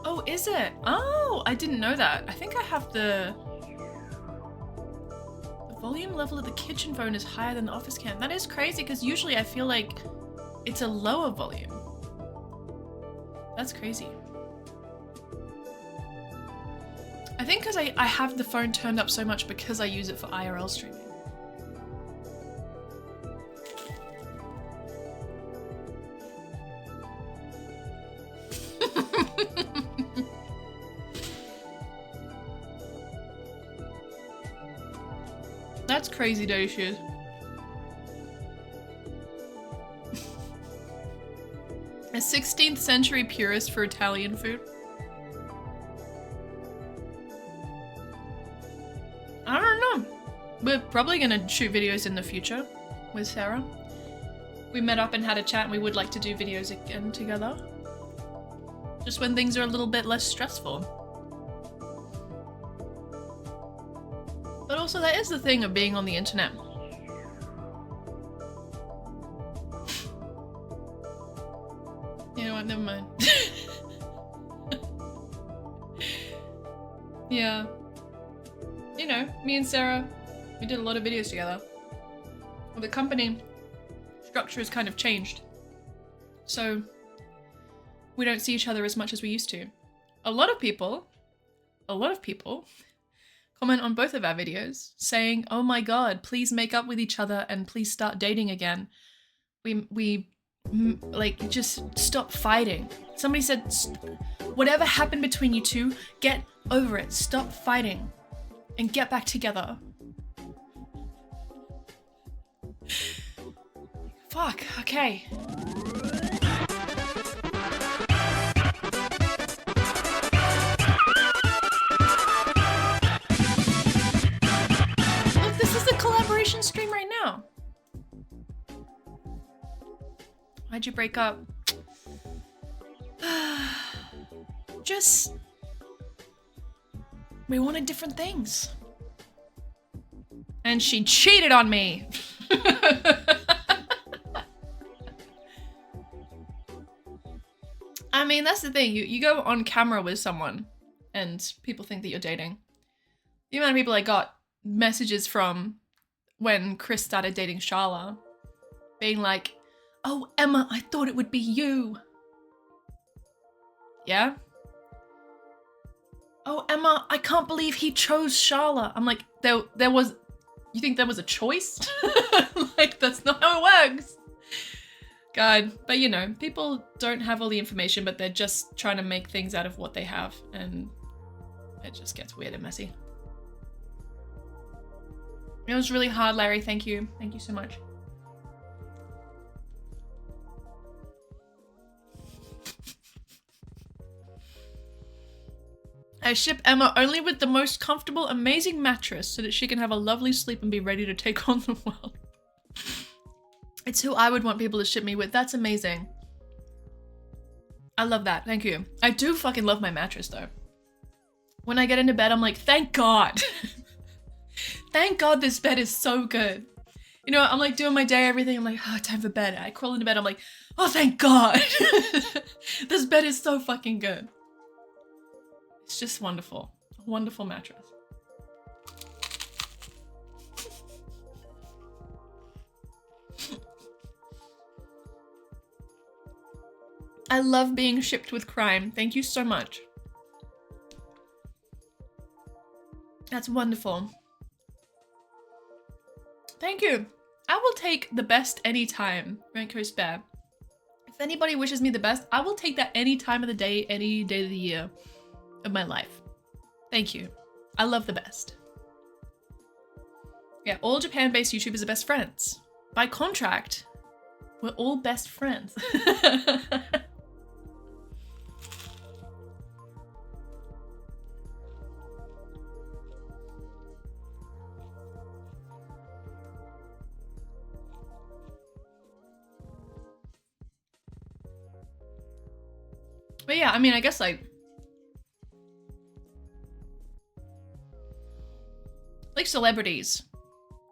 S3: Oh, is it? Oh, I didn't know that. I think I have the volume level of the kitchen phone is higher than the office cam. That is crazy because usually I feel like it's a lower volume. That's crazy. I think because I have the phone turned up so much because I use it for IRL streaming. That's crazy day shit. A 16th century purist for Italian food. I don't know. We're probably gonna shoot videos in the future with Sarah. We met up and had a chat and we would like to do videos again together. Just when things are a little bit less stressful. But also that is the thing of being on the internet. You know what, never mind. Yeah. You know, me and Sarah, we did a lot of videos together. Well, the company structure has kind of changed. So we don't see each other as much as we used to. A lot of people comment on both of our videos saying, "Oh my god, please make up with each other and please start dating again." We
S1: like, just stop fighting. Somebody said, whatever happened between you two, get over it. Stop fighting and get back together. Fuck, okay. Look, this is a collaboration stream right now. Why'd you break up? Just... we wanted different things. And she cheated on me! I mean, that's the thing. You go on camera with someone and people think that you're dating. The amount of people I got messages from when Chris started dating Sharla being like, oh, Emma, I thought it would be you. Yeah? Oh, Emma, I can't believe he chose Sharla. I'm like, there was... You think there was a choice? Like, that's not how it works. God, but you know, people don't have all the information, but they're just trying to make things out of what they have, and it just gets weird and messy. It was really hard, Larry. Thank you. Thank you so much. I ship Emma only with the most comfortable, amazing mattress so that she can have a lovely sleep and be ready to take on the world. It's who I would want people to ship me with. That's amazing. I love that. Thank you. I do fucking love my mattress though. When I get into bed, I'm like, thank God. Thank God this bed is so good. You know, I'm like doing my day, everything. I'm like, oh, time for bed. I crawl into bed. I'm like, oh, thank God. This bed is so fucking good. It's just wonderful. A wonderful mattress. I love being shipped with crime. Thank you so much. That's wonderful. Thank you. I will take the best anytime, Raincoast Bear. If anybody wishes me the best, I will take that any time of the day, any day of the year of my life. Thank you. I love the best. Yeah, all Japan-based YouTubers are best friends. By contract, we're all best friends. But yeah, I mean, I guess like celebrities,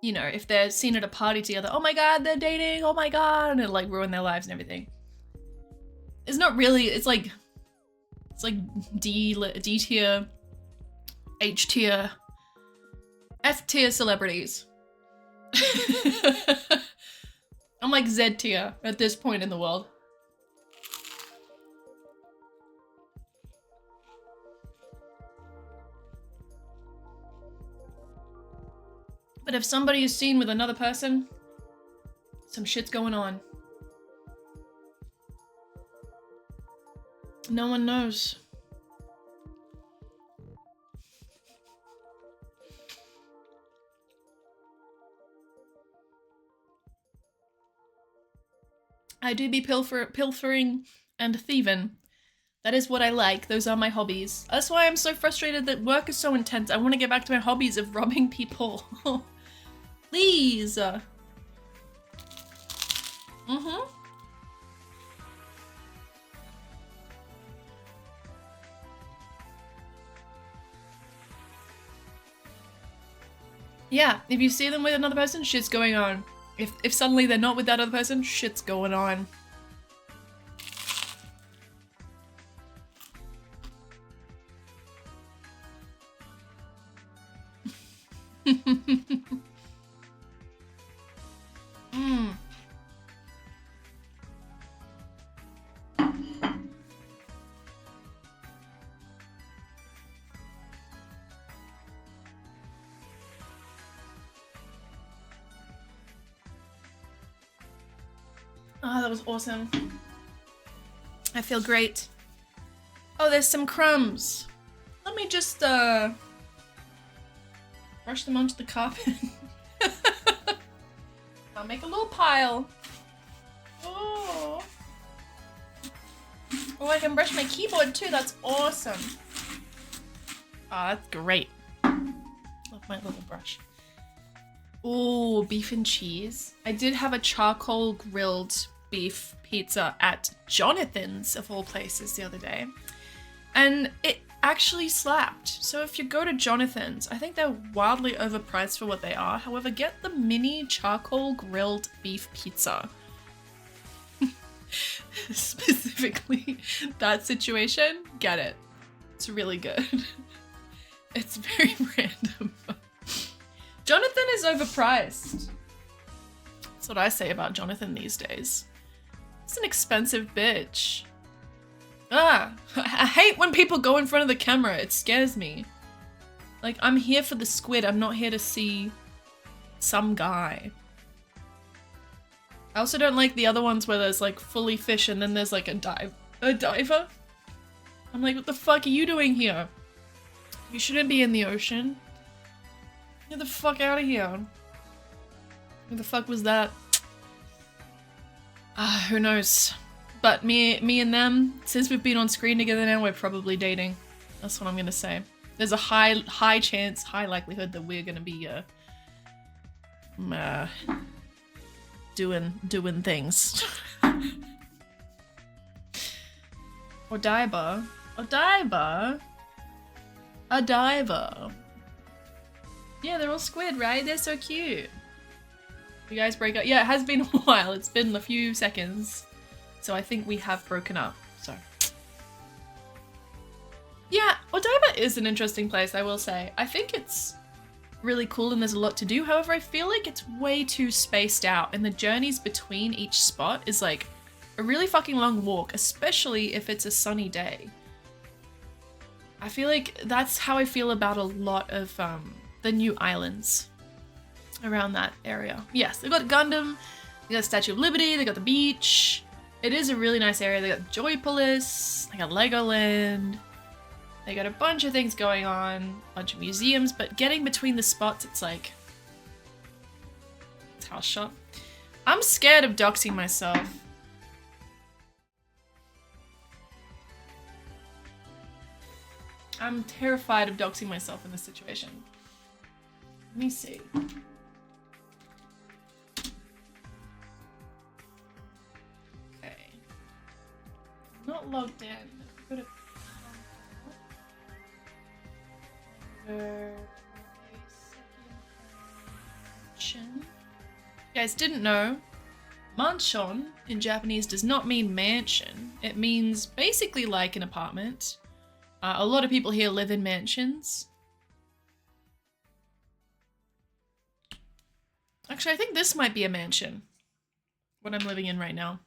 S1: you know, if they're seen at a party together, oh my God, they're dating, oh my God, and it'll like ruin their lives and everything. It's not really, it's like D tier, H tier, F tier celebrities. I'm like Z tier at this point in the world. But if somebody is seen with another person, some shit's going on. No one knows. I do be pilfering and thieving. That is what I like. Those are my hobbies. That's why I'm so frustrated that work is so intense. I want to get back to my hobbies of robbing people. Please. Yeah, if you see them with another person, shit's going on. If suddenly they're not with that other person, shit's going on. Oh, that was awesome. I feel great. Oh, there's some crumbs. Let me just brush them onto the carpet. I'll make a little pile. Oh. Oh, I can brush my keyboard too. That's awesome. Oh, that's great. Love my little brush. Oh, beef and cheese. I did have a charcoal grilled beef pizza at Jonathan's, of all places, the other day. And it actually slapped. So if you go to Jonathan's, I think they're wildly overpriced for what they are. However, get the mini charcoal grilled beef pizza. Specifically that situation, get it. It's really good. It's very random. Jonathan is overpriced. That's what I say about Jonathan these days. It's an expensive bitch. Ah, I hate when people go in front of the camera. It scares me. Like, I'm here for the squid. I'm not here to see some guy. I also don't like the other ones where there's like fully fish and then there's like a diver. I'm like, what the fuck are you doing here? You shouldn't be in the ocean. Get the fuck out of here. Who the fuck was that? Ah, who knows? But me and them, since we've been on screen together now, we're probably dating. That's what I'm gonna say. There's a high chance, high likelihood that we're gonna be doing things. Odaiba. Yeah, they're all squid, right? They're so cute. You guys break up? Yeah, it has been a while. It's been a few seconds. So I think we have broken up, so. Yeah, Odaiba is an interesting place, I will say. I think it's really cool and there's a lot to do. However, I feel like it's way too spaced out and the journeys between each spot is like a really fucking long walk, especially if it's a sunny day. I feel like that's how I feel about a lot of the new islands around that area. Yes, they've got Gundam, they got Statue of Liberty, they got the beach. It is a really nice area. They got Joypolis, they got Legoland. They got a bunch of things going on, a bunch of museums, but getting between the spots, it's like, it's house shot. I'm scared of doxing myself. I'm terrified of doxing myself in this situation. Let me see. Okay. I'm not logged in. Go to You guys didn't know, mansion in Japanese does not mean mansion. It means basically like an apartment. A lot of people here live in mansions. Actually, I think this might be a mansion. What I'm living in right now.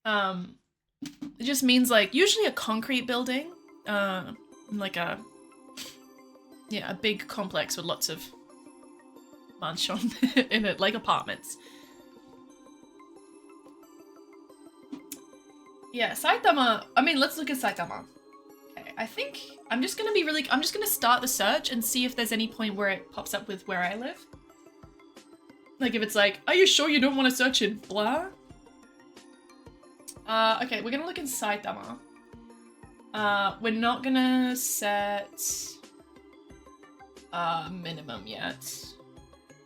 S1: It just means like usually a concrete building. Like a big complex with lots of mansion in it, like apartments. Yeah, Saitama. I mean, let's look at Saitama. Okay, I think I'm just gonna start the search and see if there's any point where it pops up with where I live. Like if it's like, are you sure you don't want to search in blah? Okay, we're gonna look in Saitama. We're not gonna set minimum yet.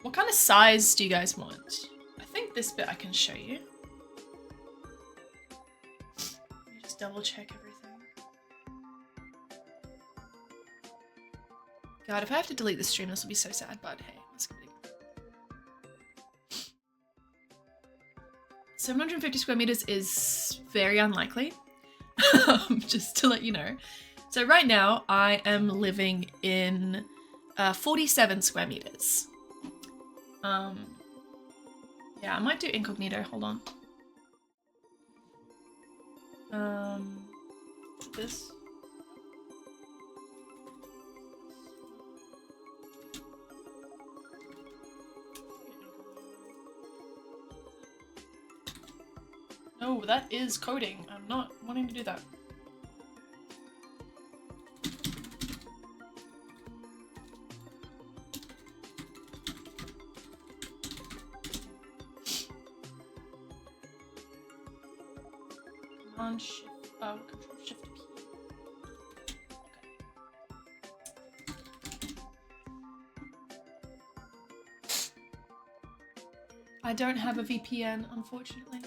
S1: What kind of size do you guys want? I think this bit I can show you. Let me just double check everything. God, if I have to delete the stream, this will be so sad, but hey, let's go. 750 square meters is very unlikely. Just to let you know. So right now I am living in 47 square meters. Yeah, I might do incognito, hold on. This. No, that is coding. I'm not wanting to do that. Command shift, control shift P. I don't have a VPN, unfortunately.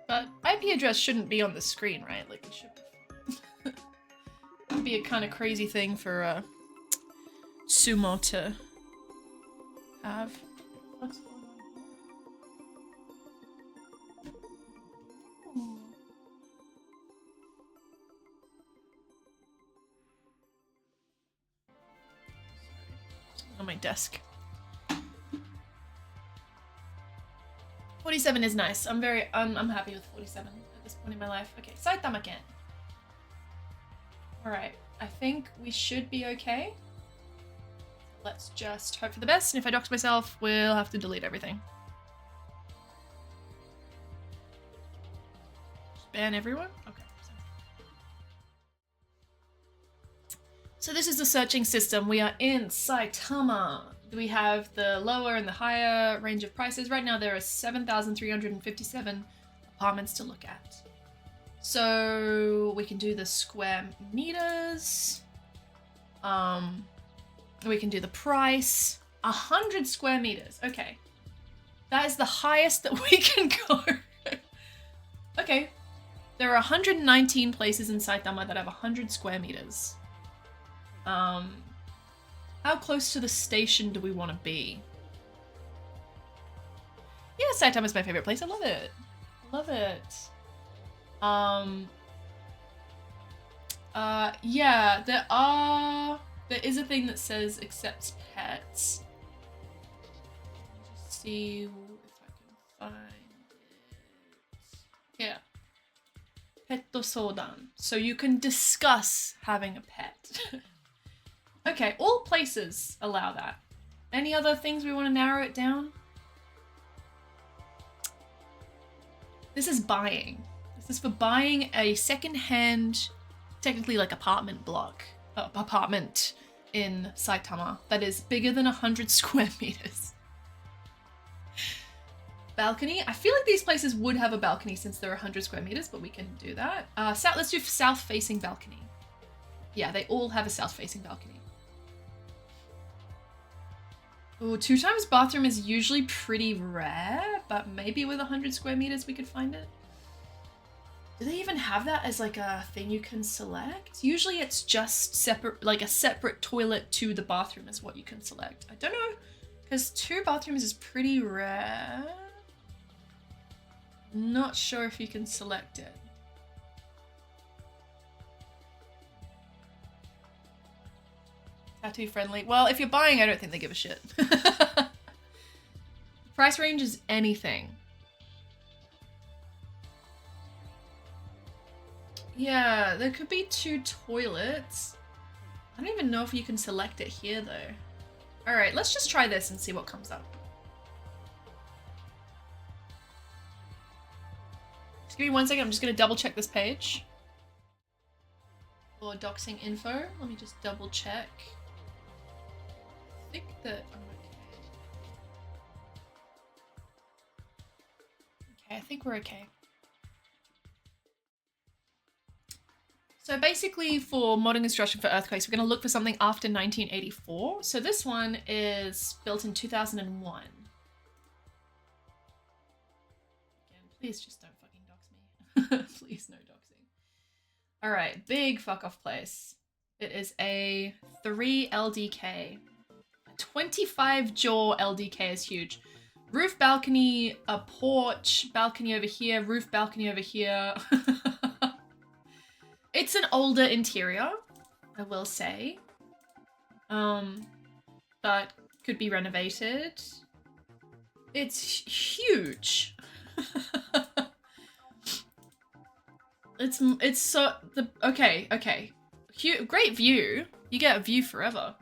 S1: But IP address shouldn't be on the screen, right? Like, it should be. That would be a kind of crazy thing for Sumo to have. What's going on here? Ooh. On my desk. 47 is nice. I'm happy with 47 at this point in my life. Okay, Saitama-ken. Alright, I think we should be okay. Let's just hope for the best, and if I dox myself, we'll have to delete everything. Just ban everyone? Okay. So this is the searching system. We are in Saitama. We have the lower and the higher range of prices. Right now there are 7,357 apartments to look at. So we can do the square meters. We can do the price. 100 square meters. Okay. That is the highest that we can go. Okay. There are 119 places in Saitama that have 100 square meters. How close to the station do we want to be? Yeah, Saitama is my favorite place. I love it. I love it. Yeah, there is a thing that says accepts pets. Just see if I can find it. Yeah. Petto Sodan. So you can discuss having a pet. Okay, all places allow that. Any other things we want to narrow it down? This is buying. This is for buying a second-hand, technically like apartment in Saitama that is bigger than 100 square meters. Balcony. I feel like these places would have a balcony since they're 100 square meters, but we can do that. Let's do south-facing balcony. Yeah, they all have a south-facing balcony. Ooh, 2 times bathroom is usually pretty rare, but maybe with 100 square meters we could find it. Do they even have that as like a thing you can select? Usually it's just separate, like a separate toilet to the bathroom is what you can select. I don't know, because 2 bathrooms is pretty rare. Not sure if you can select it. Tattoo friendly. Well, if you're buying, I don't think they give a shit. Price range is anything. Yeah, there could be 2 toilets. I don't even know if you can select it here though. Alright, let's just try this and see what comes up. Just give me 1 second, I'm just gonna double check this page. For doxing info, let me just double check. I think that I'm okay. Okay, I think we're okay. So basically for modern construction for earthquakes, we're going to look for something after 1984. So this one is built in 2001. Again, please just don't fucking dox me. Please no doxing. All right, big fuck off place. It is a 3 LDK. 25 jaw LDK is huge. Roof balcony, a porch, balcony over here, roof balcony over here. It's an older interior, I will say. But could be renovated. It's huge. It's so okay. Great view. You get a view forever.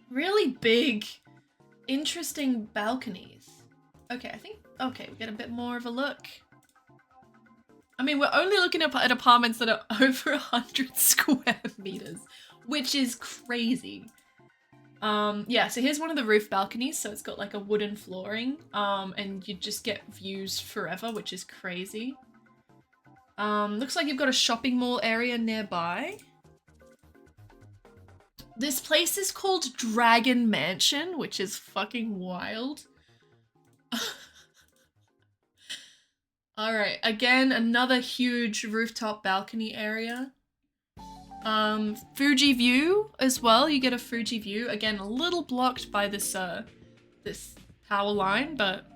S1: Really big interesting balconies. Okay, I think, okay, we get a bit more of a look. I mean, we're only looking at apartments that are over 100 square meters, which is crazy. Yeah, so here's one of the roof balconies. So it's got like a wooden flooring, and you just get views forever, which is crazy. Looks like you've got a shopping mall area nearby. This place is called Dragon Mansion, which is fucking wild. Alright, again, another huge rooftop balcony area. Fuji view as well. You get a Fuji view. Again, a little blocked by this this power line, but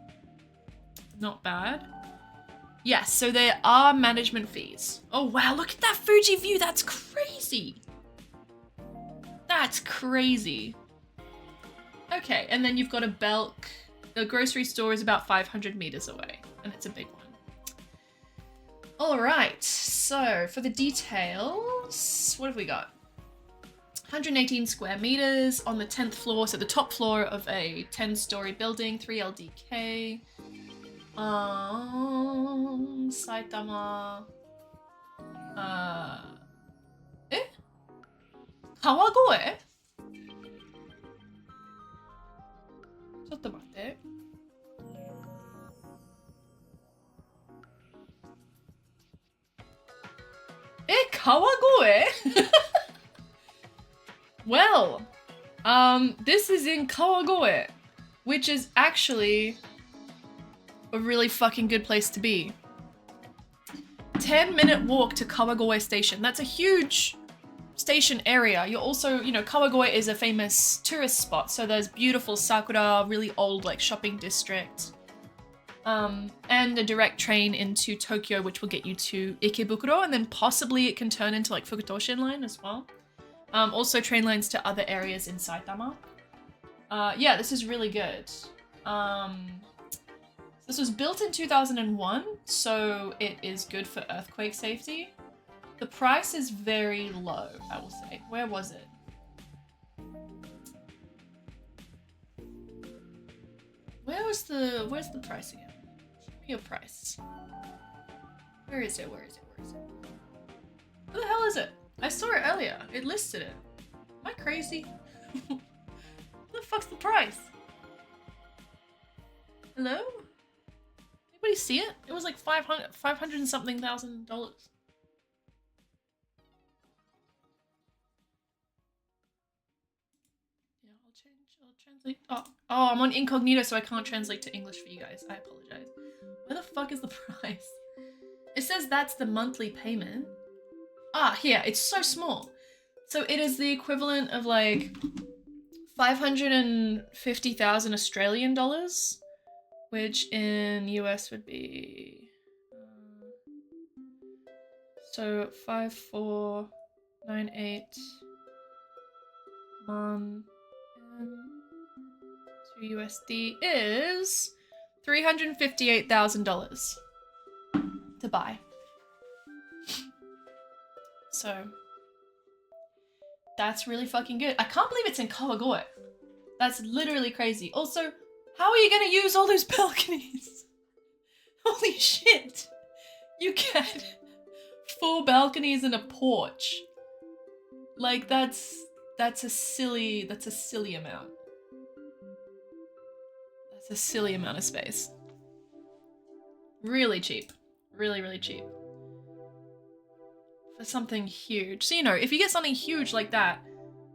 S1: not bad. Yes, so there are management fees. Oh wow, look at that Fuji view. That's crazy. That's crazy. Okay, and then you've got a Belk. The grocery store is about 500 meters away, and it's a big one. All right, so for the details, what have we got? 118 square meters on the 10th floor, so the top floor of a 10-story building, 3 LDK. Saitama. Kawagoe? ちょっと待って。Kawagoe? Well, this is in Kawagoe, which is actually a really fucking good place to be. 10-minute walk to Kawagoe Station. That's a huge station area. You're also, you know, Kawagoe is a famous tourist spot, so there's beautiful sakura, really old like shopping district. And a direct train into Tokyo, which will get you to Ikebukuro, and then possibly it can turn into like Fukutoshin line as well. Also train lines to other areas in Saitama. Yeah, this is really good. This was built in 2001, so it is good for earthquake safety. The price is very low, I will say. Where was it? Where's the price again? Show me your price. Where is it? Where is it? Where is it? Who the hell is it? I saw it earlier. It listed it. Am I crazy? What the fuck's the price? Hello? Anybody see it? It was like 500 and something thousand dollars. I'll translate. Oh, I'm on incognito, so I can't translate to English for you guys. I apologize. Where the fuck is the price? It says that's the monthly payment. Ah, here, it's so small. So it is the equivalent of like 550,000 Australian dollars, which in US would be so 5498 mon to USD is $358,000 to buy. So that's really fucking good. I can't believe it's in Kawagoe. That's literally crazy. Also, how are you gonna use all those balconies? Holy shit. You get 4 balconies and a porch. Like that's a silly amount. That's a silly amount of space. Really cheap. Really, really cheap. For something huge. So, you know, if you get something huge like that,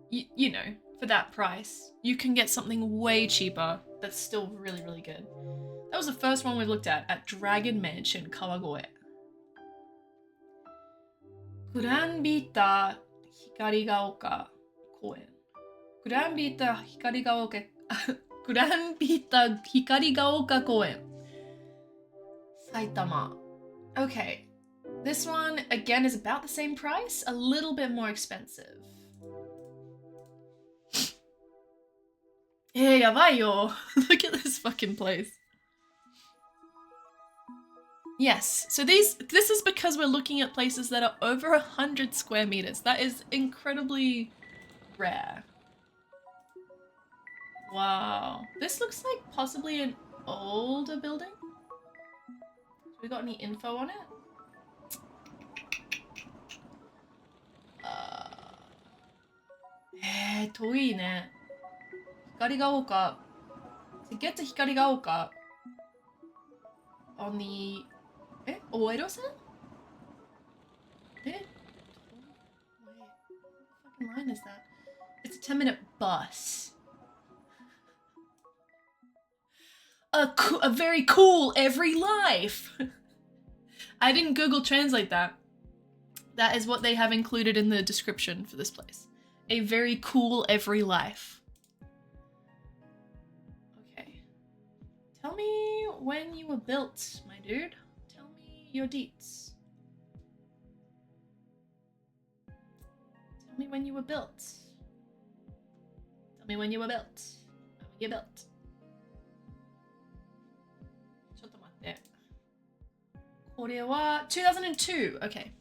S1: you know, for that price, you can get something way cheaper that's still really, really good. That was the first one we looked at Dragon Mansion, Kawagoe. Kuranbita Hikarigaoka Koen. Kuranbita Hikarigaoka Koen. Saitama. Okay. This one, again, is about the same price, a little bit more expensive. Hey, yabai yo. Look at this fucking place. Yes, so this is because we're looking at places that are over 100 square meters. That is incredibly rare. Wow. This looks like possibly an older building. Have we got any info on it? Eh, 遠いね。光が丘. To get to Hikarigaoka on the... Oedo-san? What fucking line is that? It's a 10-minute bus. A very cool every life. I didn't Google Translate that. That is what they have included in the description for this place. A very cool every life. Okay. Tell me when you were built, my dude. Tell me your deets. Tell me when you were built. Tell me when you were built. When you built. ちょっと待って。これは2002. Okay.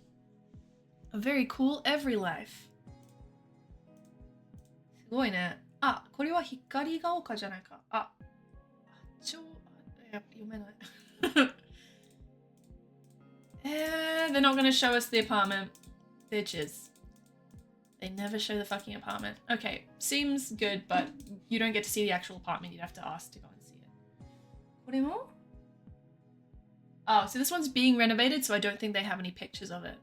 S1: A very cool every life. すごいね。あ、これは光が丘じゃないか。あ、読めない。They're not gonna show us the apartment. Bitches. They never show the fucking apartment. Okay, seems good, but you don't get to see the actual apartment. You'd have to ask to go and see it. これも? Oh, so this one's being renovated, so I don't think they have any pictures of it.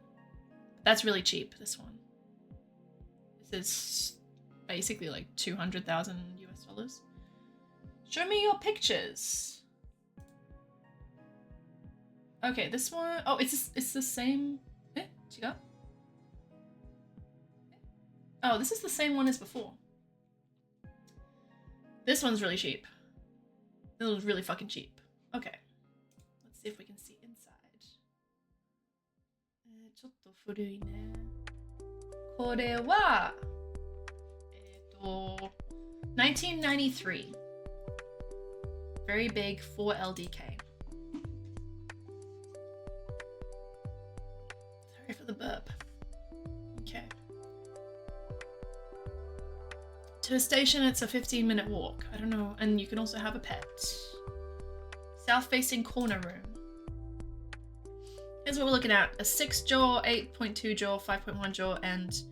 S1: That's really cheap, this one. This is basically like 200,000 US dollars. Show me your pictures. Okay, this one, oh, it's the same.違う? Oh, this is the same one as before. This one's really cheap. This one's really fucking cheap. Okay. Let's see if we can see inside. ちょっと古いね。これは、1993. Very big 4LDK. Sorry for the burp. Okay. To a station, it's a 15-minute walk. I don't know. And you can also have a pet. South-facing corner room. Here's what we're looking at. A 6-jaw, 8.2 jaw, 5.1 jaw, and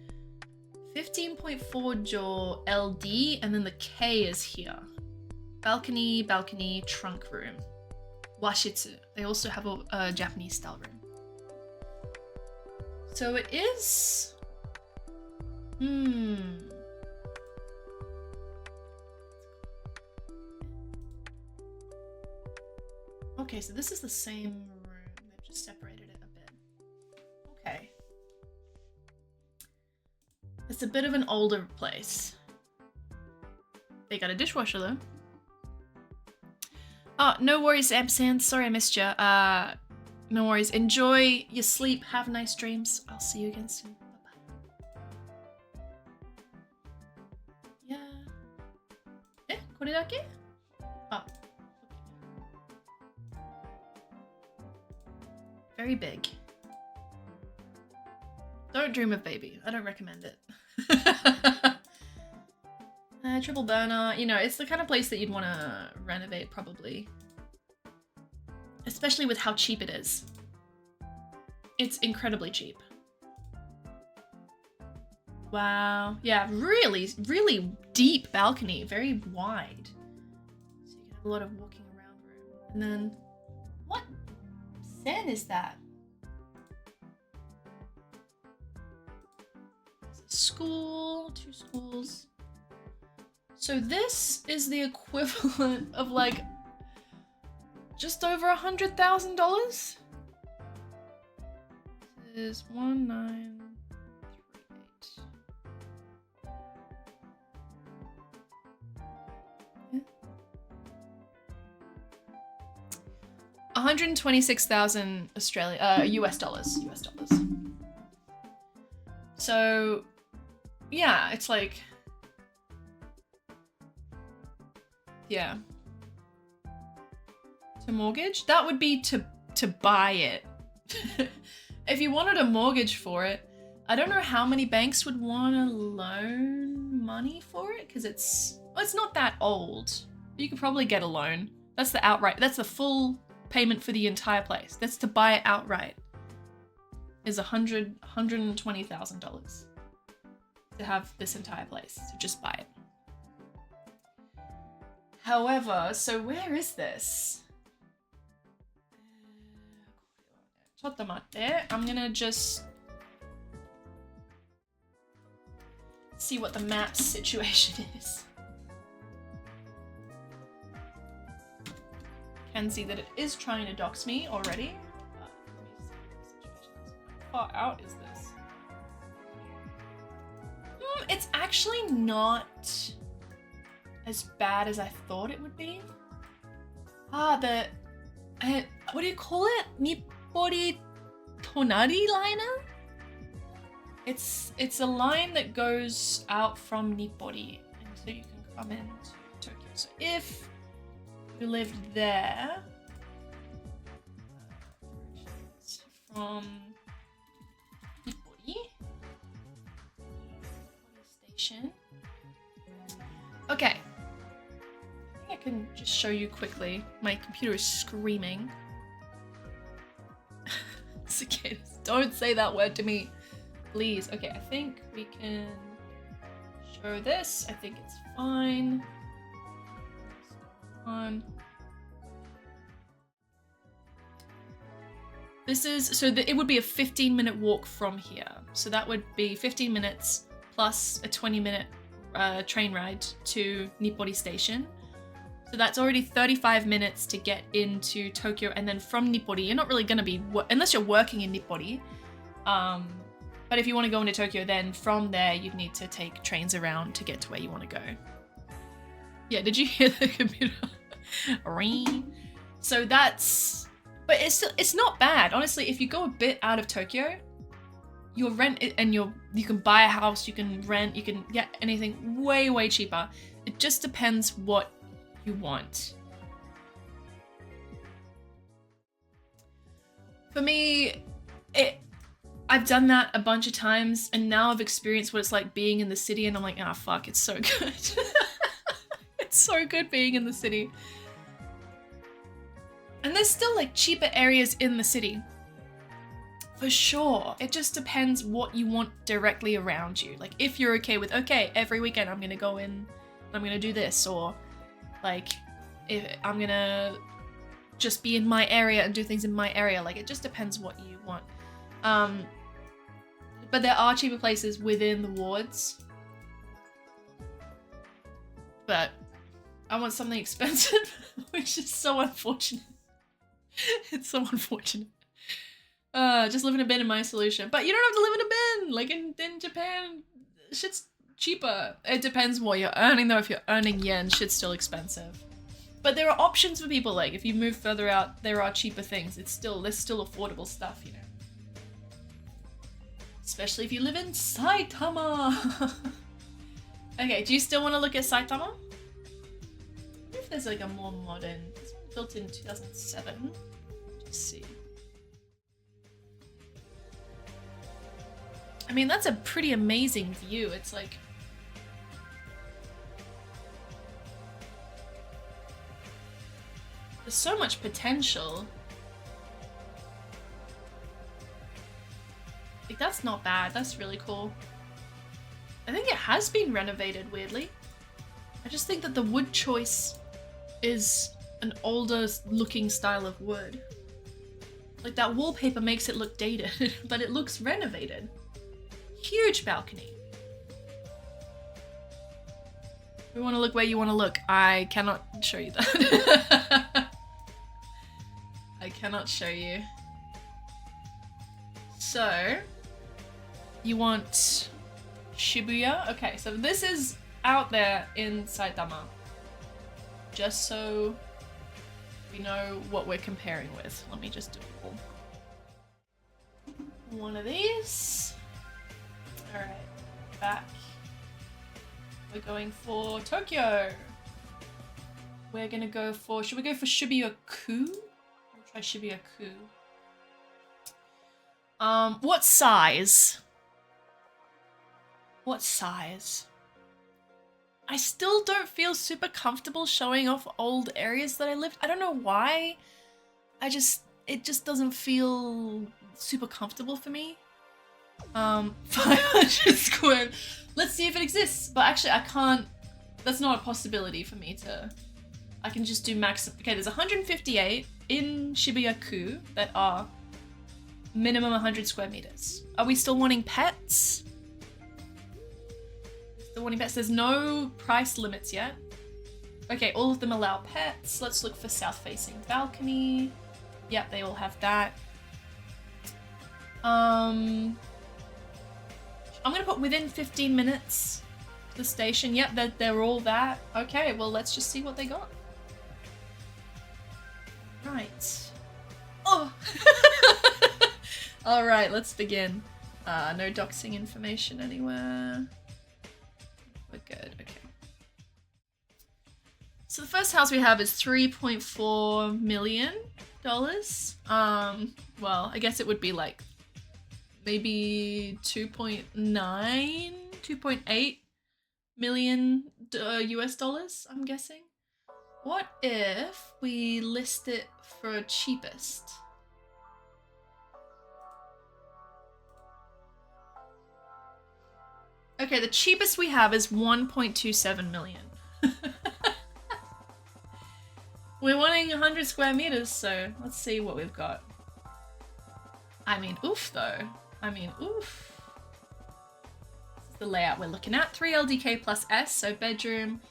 S1: 15.4 jaw LD, and then the K is here. Balcony, balcony, trunk room. Washitsu. They also have a Japanese style room. So it is... Okay, so this is the same room. They've just separated it a bit. Okay. It's a bit of an older place. They got a dishwasher though. Oh, no worries, Ampersand. Sorry I missed you. No worries. Enjoy your sleep. Have nice dreams. I'll see you again soon. Bye-bye. Yeah. これだけ? Oh. Very big. Don't dream of baby. I don't recommend it. Triple burner. You know, it's the kind of place that you'd want to renovate probably. Especially with how cheap it is. It's incredibly cheap. Wow. Yeah, really, really deep balcony. Very wide. So you can have a lot of walking around room. And then... What sen is that? School, 2 schools. So this is the equivalent of like just over $100,000. This is 1938. Yeah. 126,000 US dollars. So yeah, it's like, yeah. To mortgage? That would be to buy it. If you wanted a mortgage for it, I don't know how many banks would want to loan money for it because it's not that old. You could probably get a loan. That's the outright. That's the full payment for the entire place. That's to buy it outright. Is $120,000 to have this entire place. So just buy it. However, so where is this? ちょっと待って. I'm gonna just see what the map situation is. Can see that it is trying to dox me already. But let me see what the situation is. How far out is this? It's actually not as bad as I thought it would be. What do you call it? Nippori Tonari liner? It's a line that goes out from Nippori, and so you can come into Tokyo. So if you lived there, from Nippori station. Okay. I can just show you quickly. My computer is screaming. Cicadas, don't say that word to me. Please. Okay, I think we can show this. I think it's fine. This is, so it would be a 15-minute walk from here. So that would be 15 minutes plus a 20-minute train ride to Nippori Station. So that's already 35 minutes to get into Tokyo, and then from Nippori, you're not really going to be, unless you're working in Nippori. But if you want to go into Tokyo, then from there, you'd need to take trains around to get to where you want to go. Yeah, did you hear the computer? Ring. So that's, but it's not bad. Honestly, if you go a bit out of Tokyo, you'll rent it and you can buy a house, you can rent, you can get anything way, way cheaper. It just depends what you want. For me, I've done that a bunch of times, and now I've experienced what it's like being in the city, and I'm like, ah, fuck, it's so good. It's so good being in the city. And there's still like cheaper areas in the city. For sure. It just depends what you want directly around you. Like if you're okay with, okay, every weekend I'm gonna go in and I'm gonna do this, or like if I'm gonna just be in my area and do things in my area. Like it just depends what you want. But there are cheaper places within the wards. But I want something expensive, which is so unfortunate. It's so unfortunate. Just live in a bin in my solution. But you don't have to live in a bin! Like in Japan, shit's cheaper. It depends what you're earning though. If you're earning yen, shit's still expensive. But there are options for people, like if you move further out, there are cheaper things. There's still affordable stuff, you know. Especially if you live in Saitama. Okay, do you still want to look at Saitama? I wonder if there's like a more modern, this one built in 2007. Let's see. I mean, that's a pretty amazing view. It's like, there's so much potential. Like, that's not bad. That's really cool. I think it has been renovated, weirdly. I just think that the wood choice is an older looking style of wood. Like, that wallpaper makes it look dated, but it looks renovated. Huge balcony. You want to look where you want to look. I cannot show you that. I cannot show you. So, you want Shibuya? Okay, so this is out there in Saitama. Just so we know what we're comparing with. Let me just do one of these. Alright, back. We're going for Tokyo. We're gonna go for, should we go for Shibuya-ku? We'll try Shibuya-ku. What size? What size? I still don't feel super comfortable showing off old areas that I lived. I don't know why. It just doesn't feel super comfortable for me. 500 square. Let's see if it exists. But actually I can't, that's not a possibility for me to, I can just do max. Okay, there's 158 in Shibuya-ku that are minimum 100 square meters. Are we still wanting pets? Still wanting pets. There's no price limits yet. Okay, all of them allow pets. Let's look for south-facing balcony. Yep, they all have that. I'm gonna put within 15 minutes the station. Yep, they're all that. Okay, well, let's just see what they got. Right. Oh! Alright, let's begin. No doxing information anywhere. We're good, okay. So the first house we have is $3.4 million. Well, I guess it would be like maybe 2.8 million US dollars, I'm guessing. What if we list it for cheapest? Okay, the cheapest we have is 1.27 million. We're wanting 100 square meters, so let's see what we've got. I mean, oof though. I mean, oof. This is the layout we're looking at. 3 LDK plus S, so bedroom.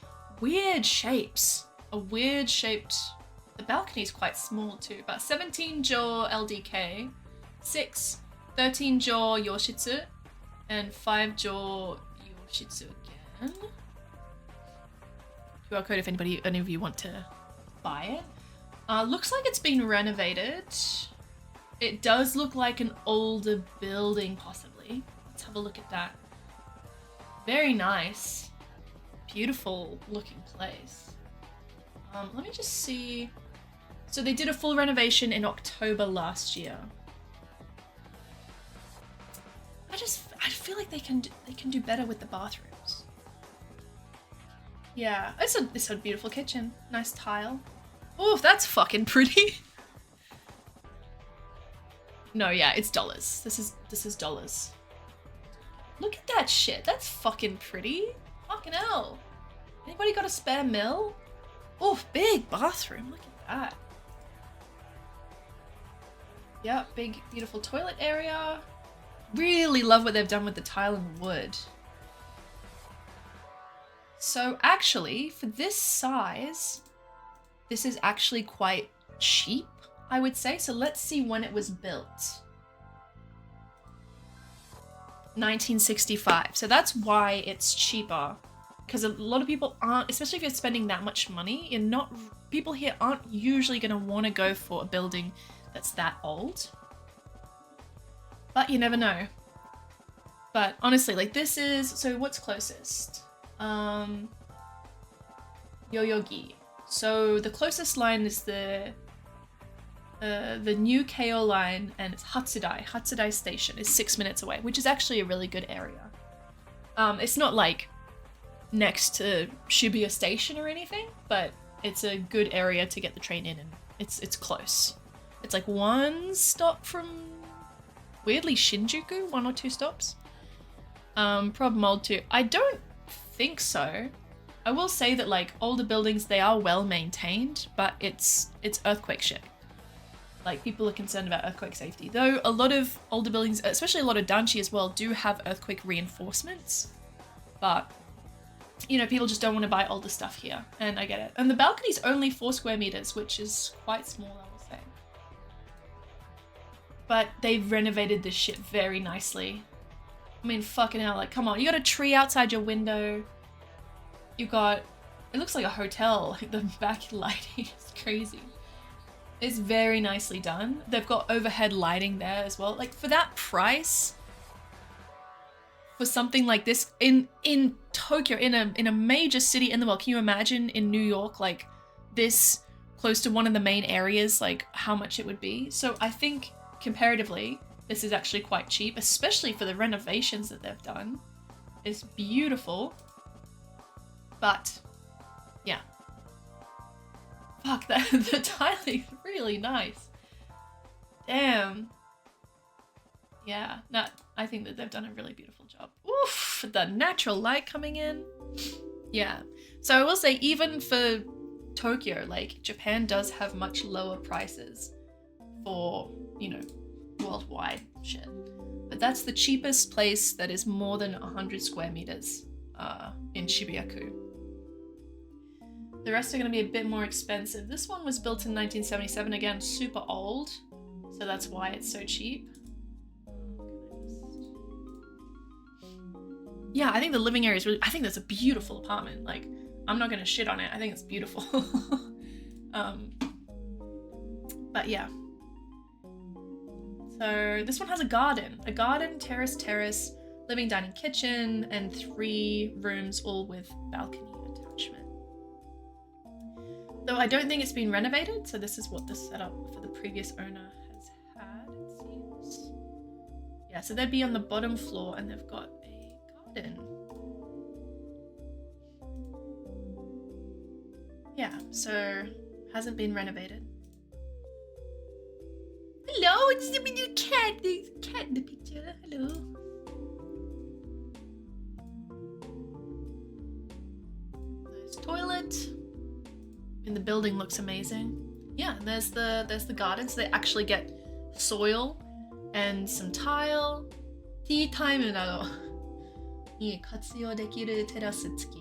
S1: Weird shapes. A weird shaped... The balcony's quite small too, but 17 jaw LDK, 6, 13 jaw Yoshitsu, and 5 jaw Yoshitsu again. QR code if any of you want to buy it. Looks like it's been renovated. It does look like an older building, possibly. Let's have a look at that. Very nice. Beautiful looking place. Let me just see. So they did a full renovation in October last year. I feel like they can do better with the bathrooms. Yeah, it's a beautiful kitchen. Nice tile. Oh, that's fucking pretty. No, yeah, it's dollars. This is dollars. Look at that shit. That's fucking pretty. Fucking hell. Anybody got a spare mil? Oh, big bathroom. Look at that. Yeah, big, beautiful toilet area. Really love what they've done with the tile and wood. So actually, for this size, this is actually quite cheap, I would say. So let's see when it was built. 1965. So that's why it's cheaper. Because a lot of people aren't, especially if you're spending that much money, people here aren't usually going to want to go for a building that's that old. But you never know. But honestly, like this is, so what's closest? Yoyogi. So the closest line is the new KO line, and it's Hatsudai. Hatsudai Station is 6 minutes away, which is actually a really good area. It's not like next to Shibuya Station or anything, but it's a good area to get the train in, and it's close. It's like one stop from, weirdly, Shinjuku, 1 or 2 stops. Problem old too. I don't think so. I will say that like older buildings, they are well maintained, but it's earthquake shit. Like people are concerned about earthquake safety. Though a lot of older buildings, especially a lot of danshi as well, do have earthquake reinforcements. But, you know, people just don't want to buy older stuff here, and I get it. And the balcony's only 4 square meters, which is quite small, I will say. But they've renovated this shit very nicely. I mean, fucking hell, like, come on. You got a tree outside your window. You got, it looks like a hotel. Like, the back lighting is crazy. It's very nicely done. They've got overhead lighting there as well. Like, for that price, for something like this in Tokyo, in a major city in the world, can you imagine in New York, like, this close to one of the main areas, like, how much it would be? So I think, comparatively, this is actually quite cheap, especially for the renovations that they've done. is beautiful. But yeah. Fuck, the tiling is really nice. Damn. Yeah, no, I think that they've done a really beautiful job. Oof, the natural light coming in. Yeah. So I will say, even for Tokyo, like, Japan does have much lower prices for, you know, worldwide shit. But that's the cheapest place that is more than 100 square meters in Shibuya-ku. The rest are going to be a bit more expensive. This one was built in 1977, again, super old. So that's why it's so cheap. Yeah, I think the living area is really, I think that's a beautiful apartment. Like, I'm not going to shit on it. I think it's beautiful. But yeah. So this one has a garden, terrace, living, dining, kitchen, and 3 rooms, all with balcony attachment. Though I don't think it's been renovated, so this is what the setup for the previous owner has had, it seems. Yeah, so they'd be on the bottom floor, and they've got a garden. Yeah, so hasn't been renovated. Hello, it's the new cat. There's a cat in the picture. Hello. Nice toilet. And the building looks amazing. Yeah, and there's the garden. So they actually get soil and some tile. Tea time などに活用できるテラス付き。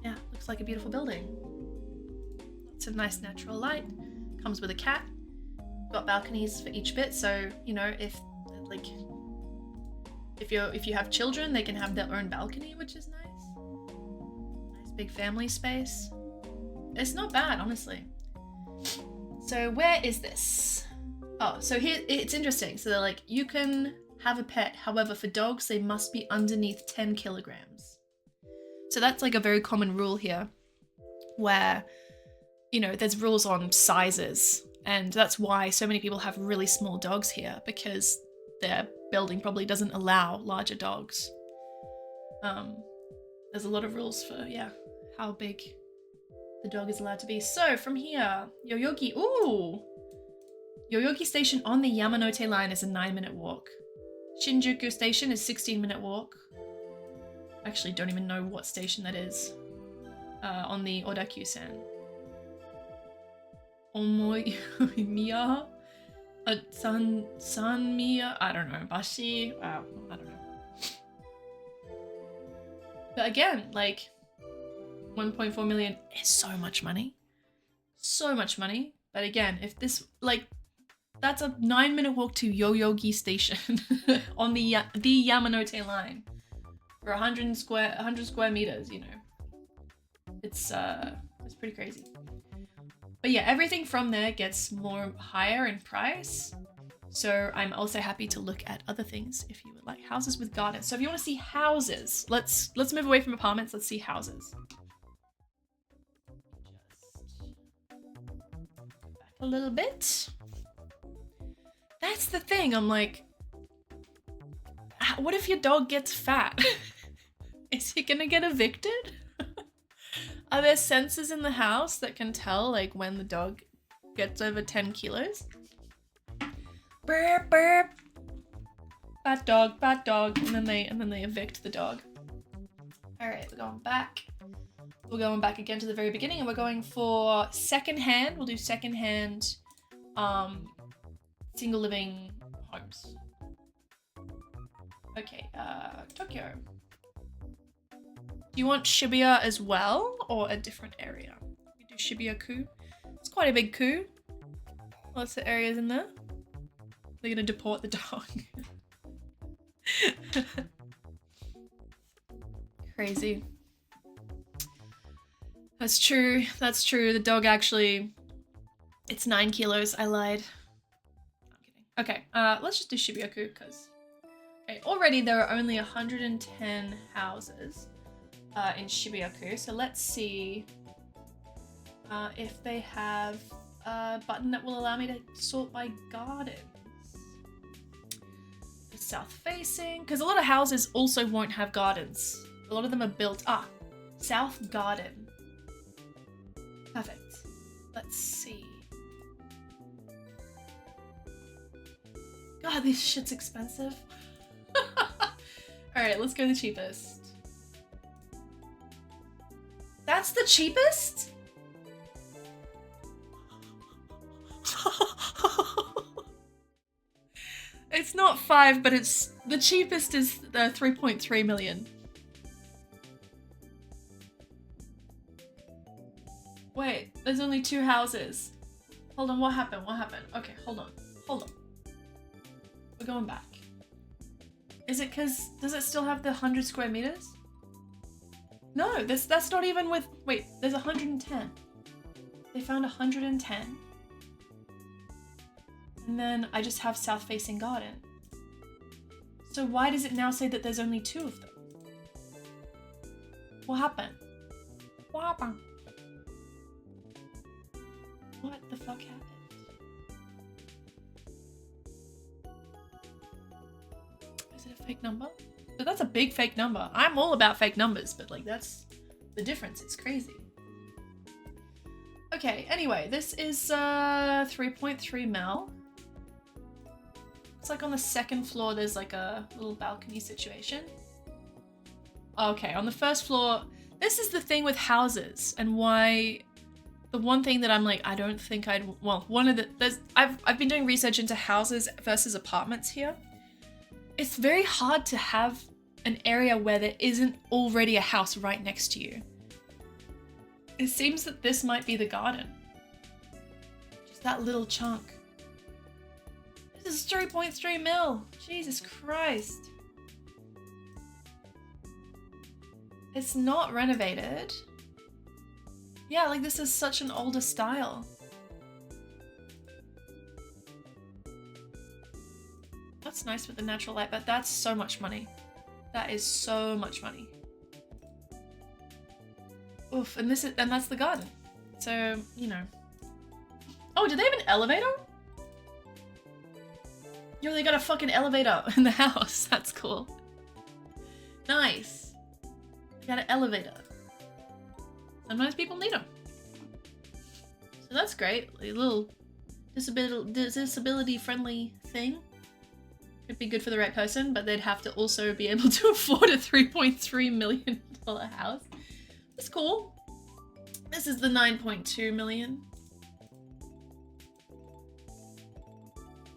S1: Yeah, looks like a beautiful building. Lots of nice natural light. Comes with a cat. Got balconies for each bit, so you know, if you have children, they can have their own balcony, which is nice. Nice big family space. It's not bad, honestly. So where is this? Oh, so here it's interesting. So they're like, you can have a pet. However, for dogs, they must be underneath 10 kilograms. So that's like a very common rule here, where, you know, there's rules on sizes. And that's why so many people have really small dogs here, because their building probably doesn't allow larger dogs. There's a lot of rules for, yeah, how big the dog is allowed to be. So from here, Yoyogi, ooh! Yoyogi Station on the Yamanote line is a 9-minute walk. Shinjuku Station is 16-minute walk. I actually don't even know what station that is. On the Odakyu-sen. Omoimiya? Sanmiya? I don't know. Bashi? I don't know. But again, like, 1.4 million is so much money. So much money. But again, if this, like, that's a 9-minute walk to Yoyogi Station on the Yamanote line for 100 square meters, you know. It's pretty crazy. But yeah, everything from there gets more higher in price. So I'm also happy to look at other things if you would like. Houses with gardens. So if you want to see houses, let's move away from apartments. Let's see houses. Back a little bit. That's the thing. I'm like, what if your dog gets fat? Is he gonna get evicted? Are there sensors in the house that can tell, like, when the dog gets over 10 kilos? Burp, burp. Bad dog. And then they evict the dog. All right, we're going back. We're going back again to the very beginning, and we're going for secondhand. We'll do secondhand, single living homes. Okay, Tokyo. Do you want Shibuya as well, or a different area? We do Shibuya-ku. It's quite a big ku. Lots of areas in there. They're gonna deport the dog. Crazy. That's true. That's true. The dog actually, it's 9 kilos. I lied. I'm kidding. Okay, let's just do Shibuya-ku because, okay, already there are only 110 houses in Shibuya-ku. So let's see if they have a button that will allow me to sort by gardens. South facing, because a lot of houses also won't have gardens. A lot of them are built. South garden. Perfect. Let's see. God, this shit's expensive. Alright, let's go the cheapest. That's the cheapest? It's not 5, but it's the cheapest is 3.3 million. Wait, there's only 2 houses. Hold on, what happened? What happened? Okay, hold on. Hold on. We're going back. Is it because, does it still have the 100 square meters? No, that's not even with, wait, there's 110. They found 110. And then I just have south facing garden. So why does it now say that there's only 2 of them? What happened? What happened? What the fuck happened? Is it a fake number? But that's a big fake number. I'm all about fake numbers, but like that's the difference. It's crazy. Okay, anyway, this is 3.3 mil. It's like on the 2nd floor, there's like a little balcony situation. Okay, on the 1st floor, this is the thing with houses and why the one thing that I'm like, I don't think I'd, well, one of the, I've been doing research into houses versus apartments here. It's very hard to have an area where there isn't already a house right next to you. It seems that this might be the garden. Just that little chunk. This is 3.3 mil. Jesus Christ. It's not renovated. Yeah, like this is such an older style. That's nice with the natural light, but that's so much money. That is so much money. Oof, and that's the garden. So, you know. Oh, do they have an elevator? Yo, they got a fucking elevator in the house. That's cool. Nice. They got an elevator. Sometimes people need them. So that's great. A little disability friendly thing. Could be good for the right person, but they'd have to also be able to afford a $3.3 million house. That's cool. This is the 9.2 million.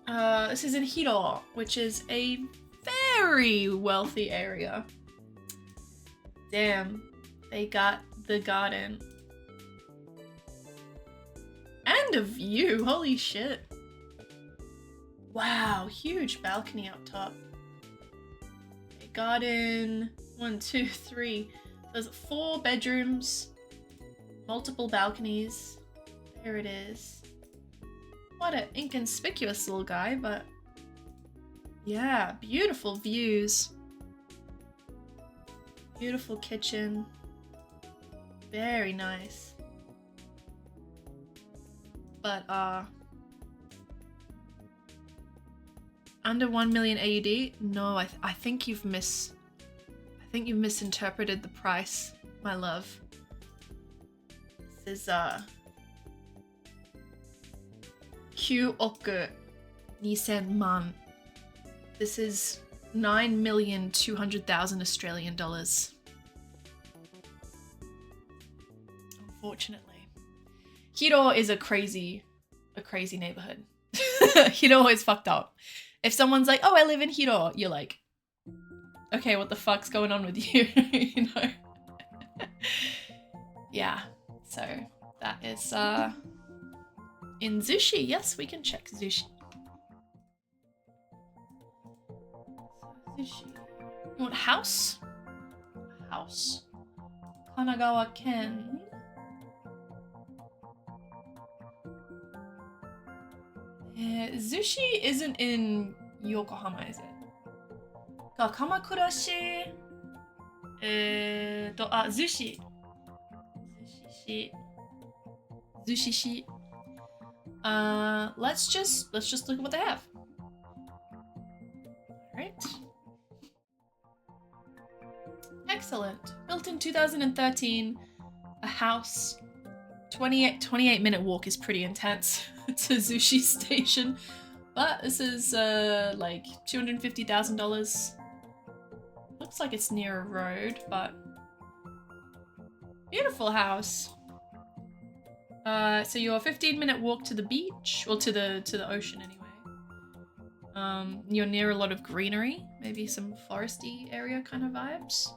S1: This is in Hiro, which is a very wealthy area. Damn, they got the garden. And a view, holy shit. Wow, huge balcony up top. Okay, garden, 1, 2, 3. There's 4 bedrooms, multiple balconies. There it is. What an inconspicuous little guy, but yeah, beautiful views. Beautiful kitchen. Very nice. But under 1 million AUD? No, I think you've misinterpreted the price, my love. This is Fukuoka 2,000 man. This is 9,200,000 Australian dollars. Unfortunately. Hiro is a crazy neighborhood. Hiro is fucked up. If someone's like, oh, I live in Hiro, you're like, okay, what the fuck's going on with you? You know? Yeah, so that is in Zushi. Yes, we can check Zushi. Zushi. You want house? House. Kanagawa Ken. Zushi isn't in Yokohama, is it? Kamakurashi. Zushi. Zushi. Zushishi. Let's just look at what they have. Alright. Excellent. Built in 2013. A house. 28-minute walk is pretty intense to Zushi Station. But this is like $250,000. Looks like it's near a road, but beautiful house. So you're a 15-minute walk to the beach, or to the ocean anyway. You're near a lot of greenery, maybe some foresty area kind of vibes.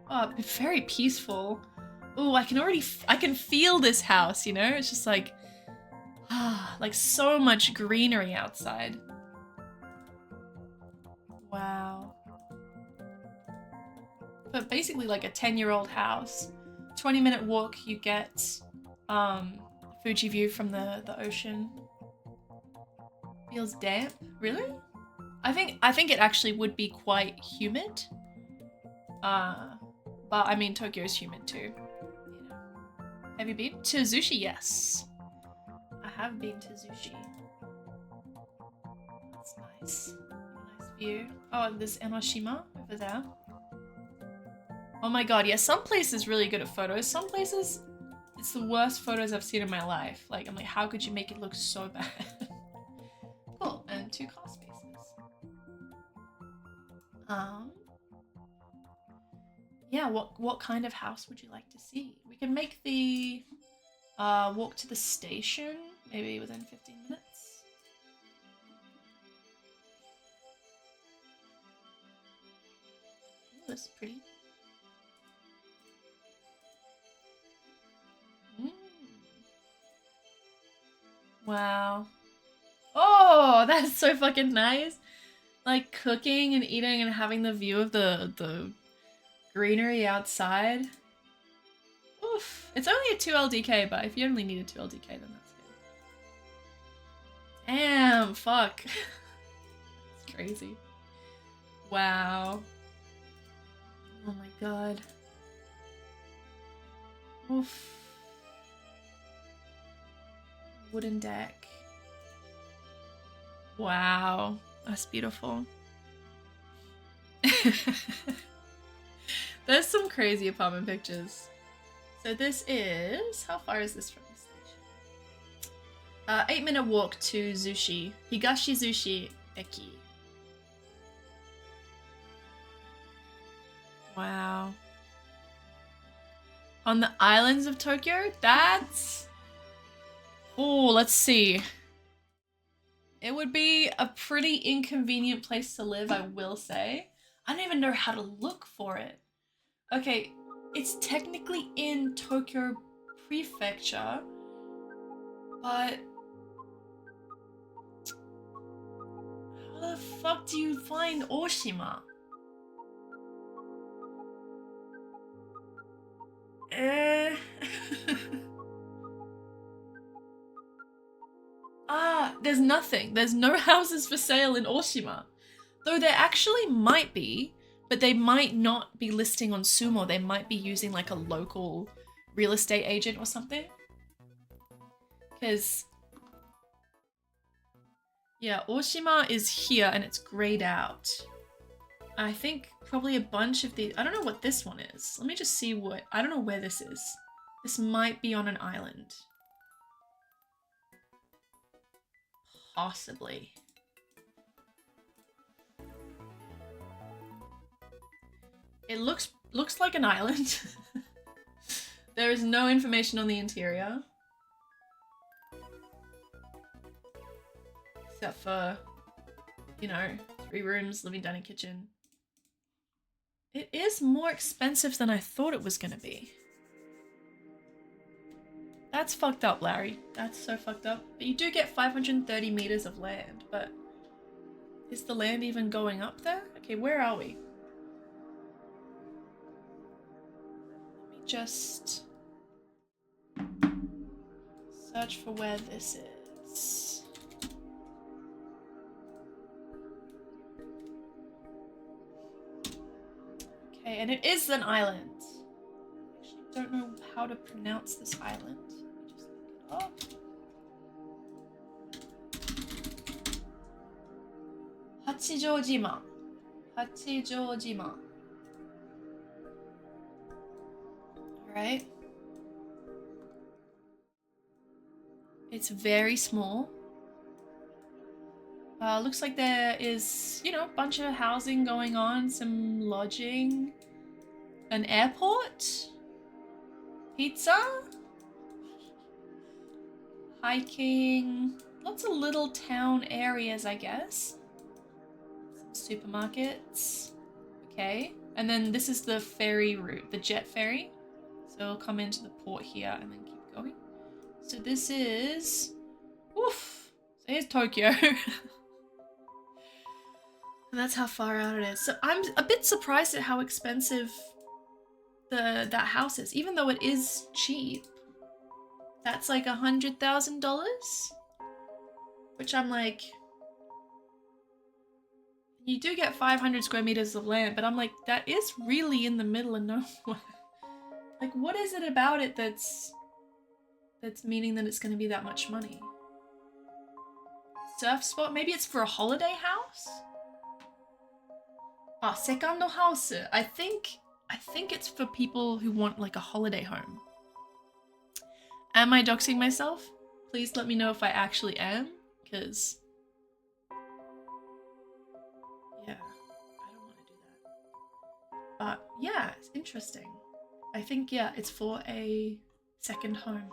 S1: Oh, very peaceful. Oh, I can feel this house, you know? It's just like, like so much greenery outside. Wow. But basically like a 10-year-old house. 20-minute walk, you get Fuji view from the ocean. Feels damp. Really? I think it actually would be quite humid. But I mean Tokyo's humid too. You know. Have you been to Zushi? Yes. I have been to Zushi. That's nice. Nice view. Oh, and there's Enoshima over there. Oh my god, yeah, some places really good at photos. Some places, it's the worst photos I've seen in my life. Like, I'm like, how could you make it look so bad? Cool, and 2 car spaces. Yeah, what kind of house would you like to see? We can make the walk to the station, maybe within 15 minutes. Ooh, this is pretty. Wow. Oh, that's so fucking nice. Like cooking and eating and having the view of the greenery outside. Oof. It's only a 2 LDK, but if you only need a 2 LDK, then that's good. Damn, fuck. It's crazy. Wow. Oh my god. Oof. Wooden deck. Wow, that's beautiful. There's some crazy apartment pictures. So this is, how far is this from the station? 8-minute walk to Zushi. Higashi Zushi Eki. Wow. On the islands of Tokyo? That's... Oh, let's see. It would be a pretty inconvenient place to live, I will say. I don't even know how to look for it. Okay, it's technically in Tokyo Prefecture, but how the fuck do you find Oshima? There's nothing. There's no houses for sale in Oshima. Though there actually might be, but they might not be listing on Sumo. They might be using like a local real estate agent or something. Because, yeah, Oshima is here and it's grayed out. I think probably a bunch of the, I don't know what this one is. Let me just see what, I don't know where this is. This might be on an island. Possibly. It looks like an island. There is no information on the interior. Except for, you know, 3 rooms, living, dining, kitchen. It is more expensive than I thought it was gonna be. That's fucked up, Larry. That's so fucked up. But you do get 530 meters of land, but is the land even going up there? Okay, where are we? Let me just search for where this is. Okay, and it is an island. I actually don't know how to pronounce this island. Let me just look it Oh. Hachijojima. Hachijojima. Alright. It's very small. Looks like there is, you know, a bunch of housing going on, some lodging, an airport, pizza, hiking, lots of little town areas, I guess. Some supermarkets. Okay. And then this is the ferry route, the jet ferry. So we'll come into the port here and then keep going. So this is... Oof! So here's Tokyo. And that's how far out it is. So I'm a bit surprised at how expensive that house is, even though it is cheap. That's like $100,000, which I'm like, you do get 500 square meters of land, but I'm like, that is really in the middle of nowhere. Like, what is it about it that's meaning that it's going to be that much money? Surf spot? Maybe it's for a holiday house? Ah, second house. I think it's for people who want like a holiday home. Am I doxing myself? Please let me know if I actually am, because yeah, I don't want to do that. But yeah, it's interesting. I think, yeah, it's for a second home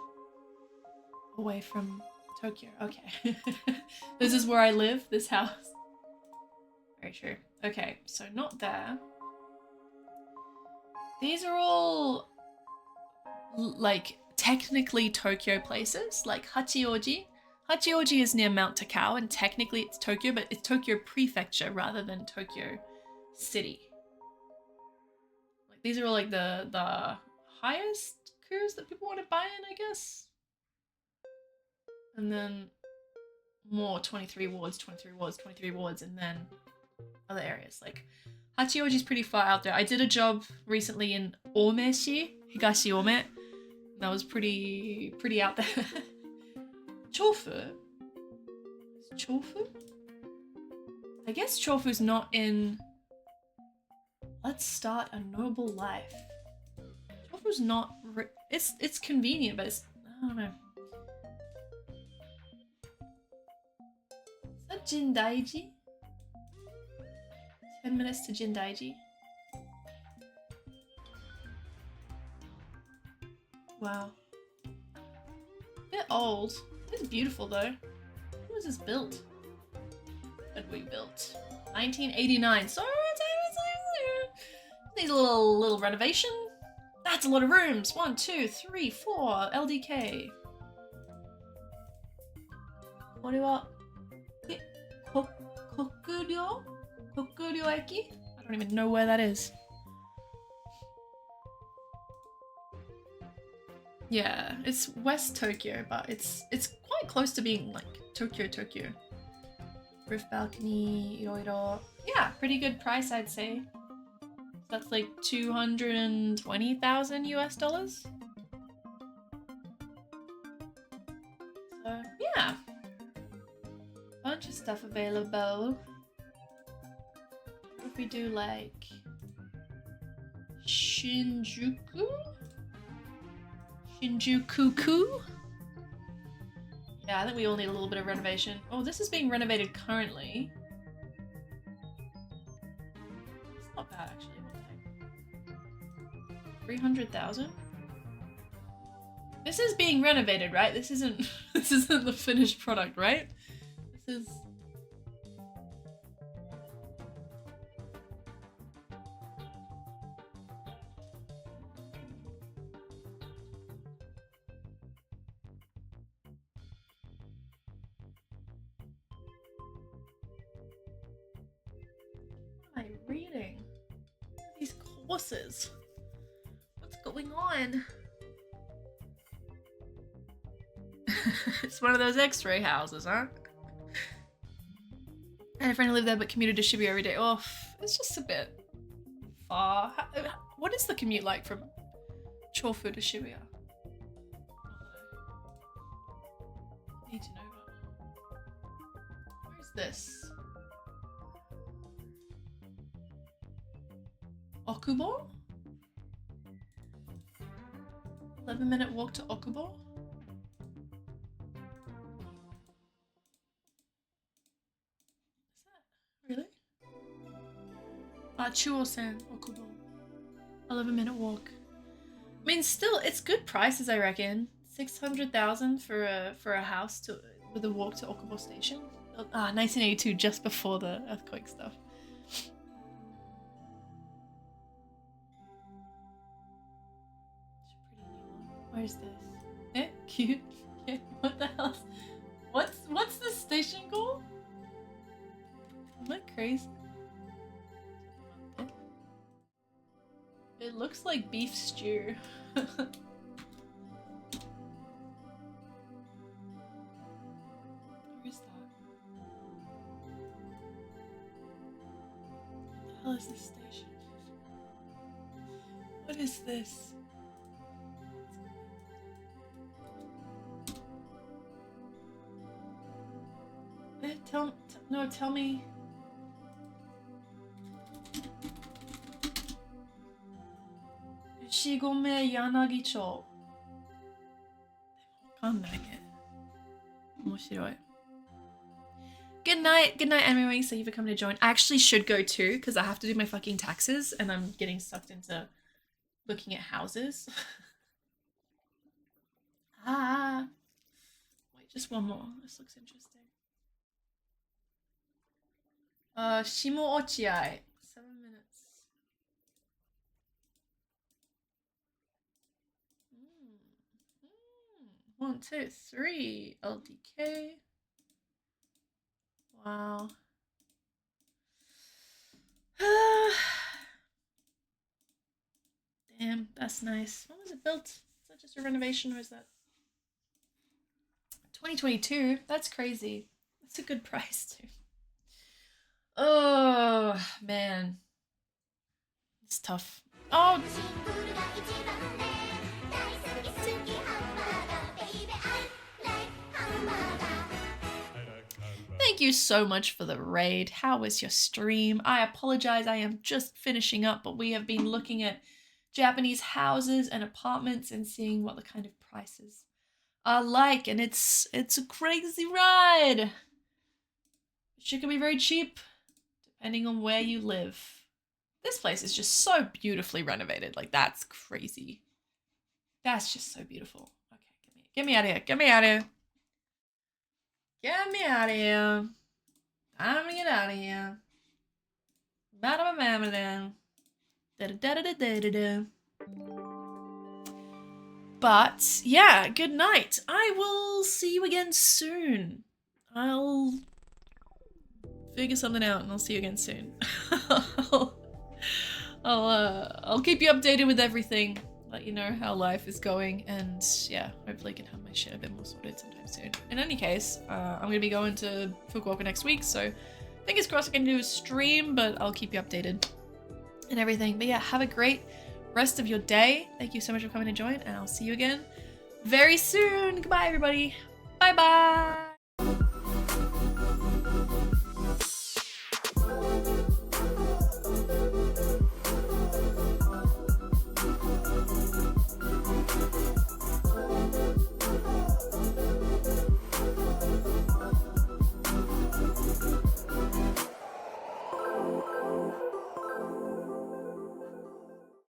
S1: away from Tokyo. Okay. This is where I live, this house. Very true. Okay, so not there. These are all like technically Tokyo places, like Hachioji. Hachioji is near Mount Takao, and technically it's Tokyo, but it's Tokyo Prefecture rather than Tokyo City. Like these are all like the highest cruise that people want to buy in, I guess. And then more 23 wards, 23 wards, 23 wards, and then other areas. Like Hachioji is pretty far out there. I did a job recently in Omeshi, Higashi Ome. That was pretty out there. Chofu? Is Chofu? I guess Chofu's not in Let's Start a Noble Life. Chofu's not it's convenient, but it's, I don't know. Is that Jindaiji? 10 minutes to Jindaiji. Wow. Bit old. It's beautiful though. When was this built? When we built? 1989. So needs a little renovation. That's a lot of rooms. 1, 2, 3, 4 LDK. What about Kokuryo? Kokuryo-eki? I don't even know where that is. Yeah, it's West Tokyo, but it's quite close to being like Tokyo. Roof balcony, iroiro. Yeah, pretty good price, I'd say. That's like 220,000 US dollars. So yeah, bunch of stuff available. What if we do like Shinjuku? Shinjuku-ku? Yeah, I think we all need a little bit of renovation. Oh, this is being renovated currently. It's not bad actually. 300,000? This is being renovated, right? This isn't the finished product, right? This is What am I reading? These courses. What's going on? It's one of those X-ray houses, huh? I had a friend who lived there but commuted to Shibuya every day. Oh, it's just a bit far. What is the commute like from Chofu to Shibuya? Need to know about. Where is this? Okubo? 11-minute walk to Okubo? Is that really? Chuo-sen, Okubo. 11-minute walk. I mean, still, it's good prices, I reckon. 600,000 for a house with a walk to Okubo Station. 1982, just before the earthquake stuff. Where's this? Yeah, cute. Yeah, what the hell? What's this station called? Am I crazy? It looks like beef stew. Where is that? What the hell is this station? What is this? Tell me. Shigome Yanagicho. わかんないね。面白い。Good night, Emily. Thank you for coming to join. I actually should go too because I have to do my fucking taxes and I'm getting sucked into looking at houses. Wait, just one more. This looks interesting. Shimo Ochiai. 7 minutes. 1, 2, 3. LDK. Wow. Damn, that's nice. When was it built? Is that just a renovation or is that 2022? That's crazy. That's a good price too. Oh man, it's tough. Oh. Thank you so much for the raid. How was your stream? I apologize, I am just finishing up, but we have been looking at Japanese houses and apartments and seeing what the kind of prices are like, and it's a crazy ride. Shit can be very cheap, depending on where you live. This place is just so beautifully renovated. Like, that's crazy. That's just so beautiful. Okay, get me out of here. Get me out of here. Get me out of here. Time to get out of here. But yeah, good night. I will see you again soon. I'll figure something out and I'll see you again soon. I'll keep you updated with everything, let you know how life is going, and yeah, hopefully I can have my shit a bit more sorted sometime soon. In any case, I'm gonna be going to Fukuoka next week, so fingers crossed I can do a stream, but I'll keep you updated and everything. But yeah, have a great rest of your day. Thank you so much for coming to join, and I'll see you again very soon. Goodbye, everybody. Bye bye.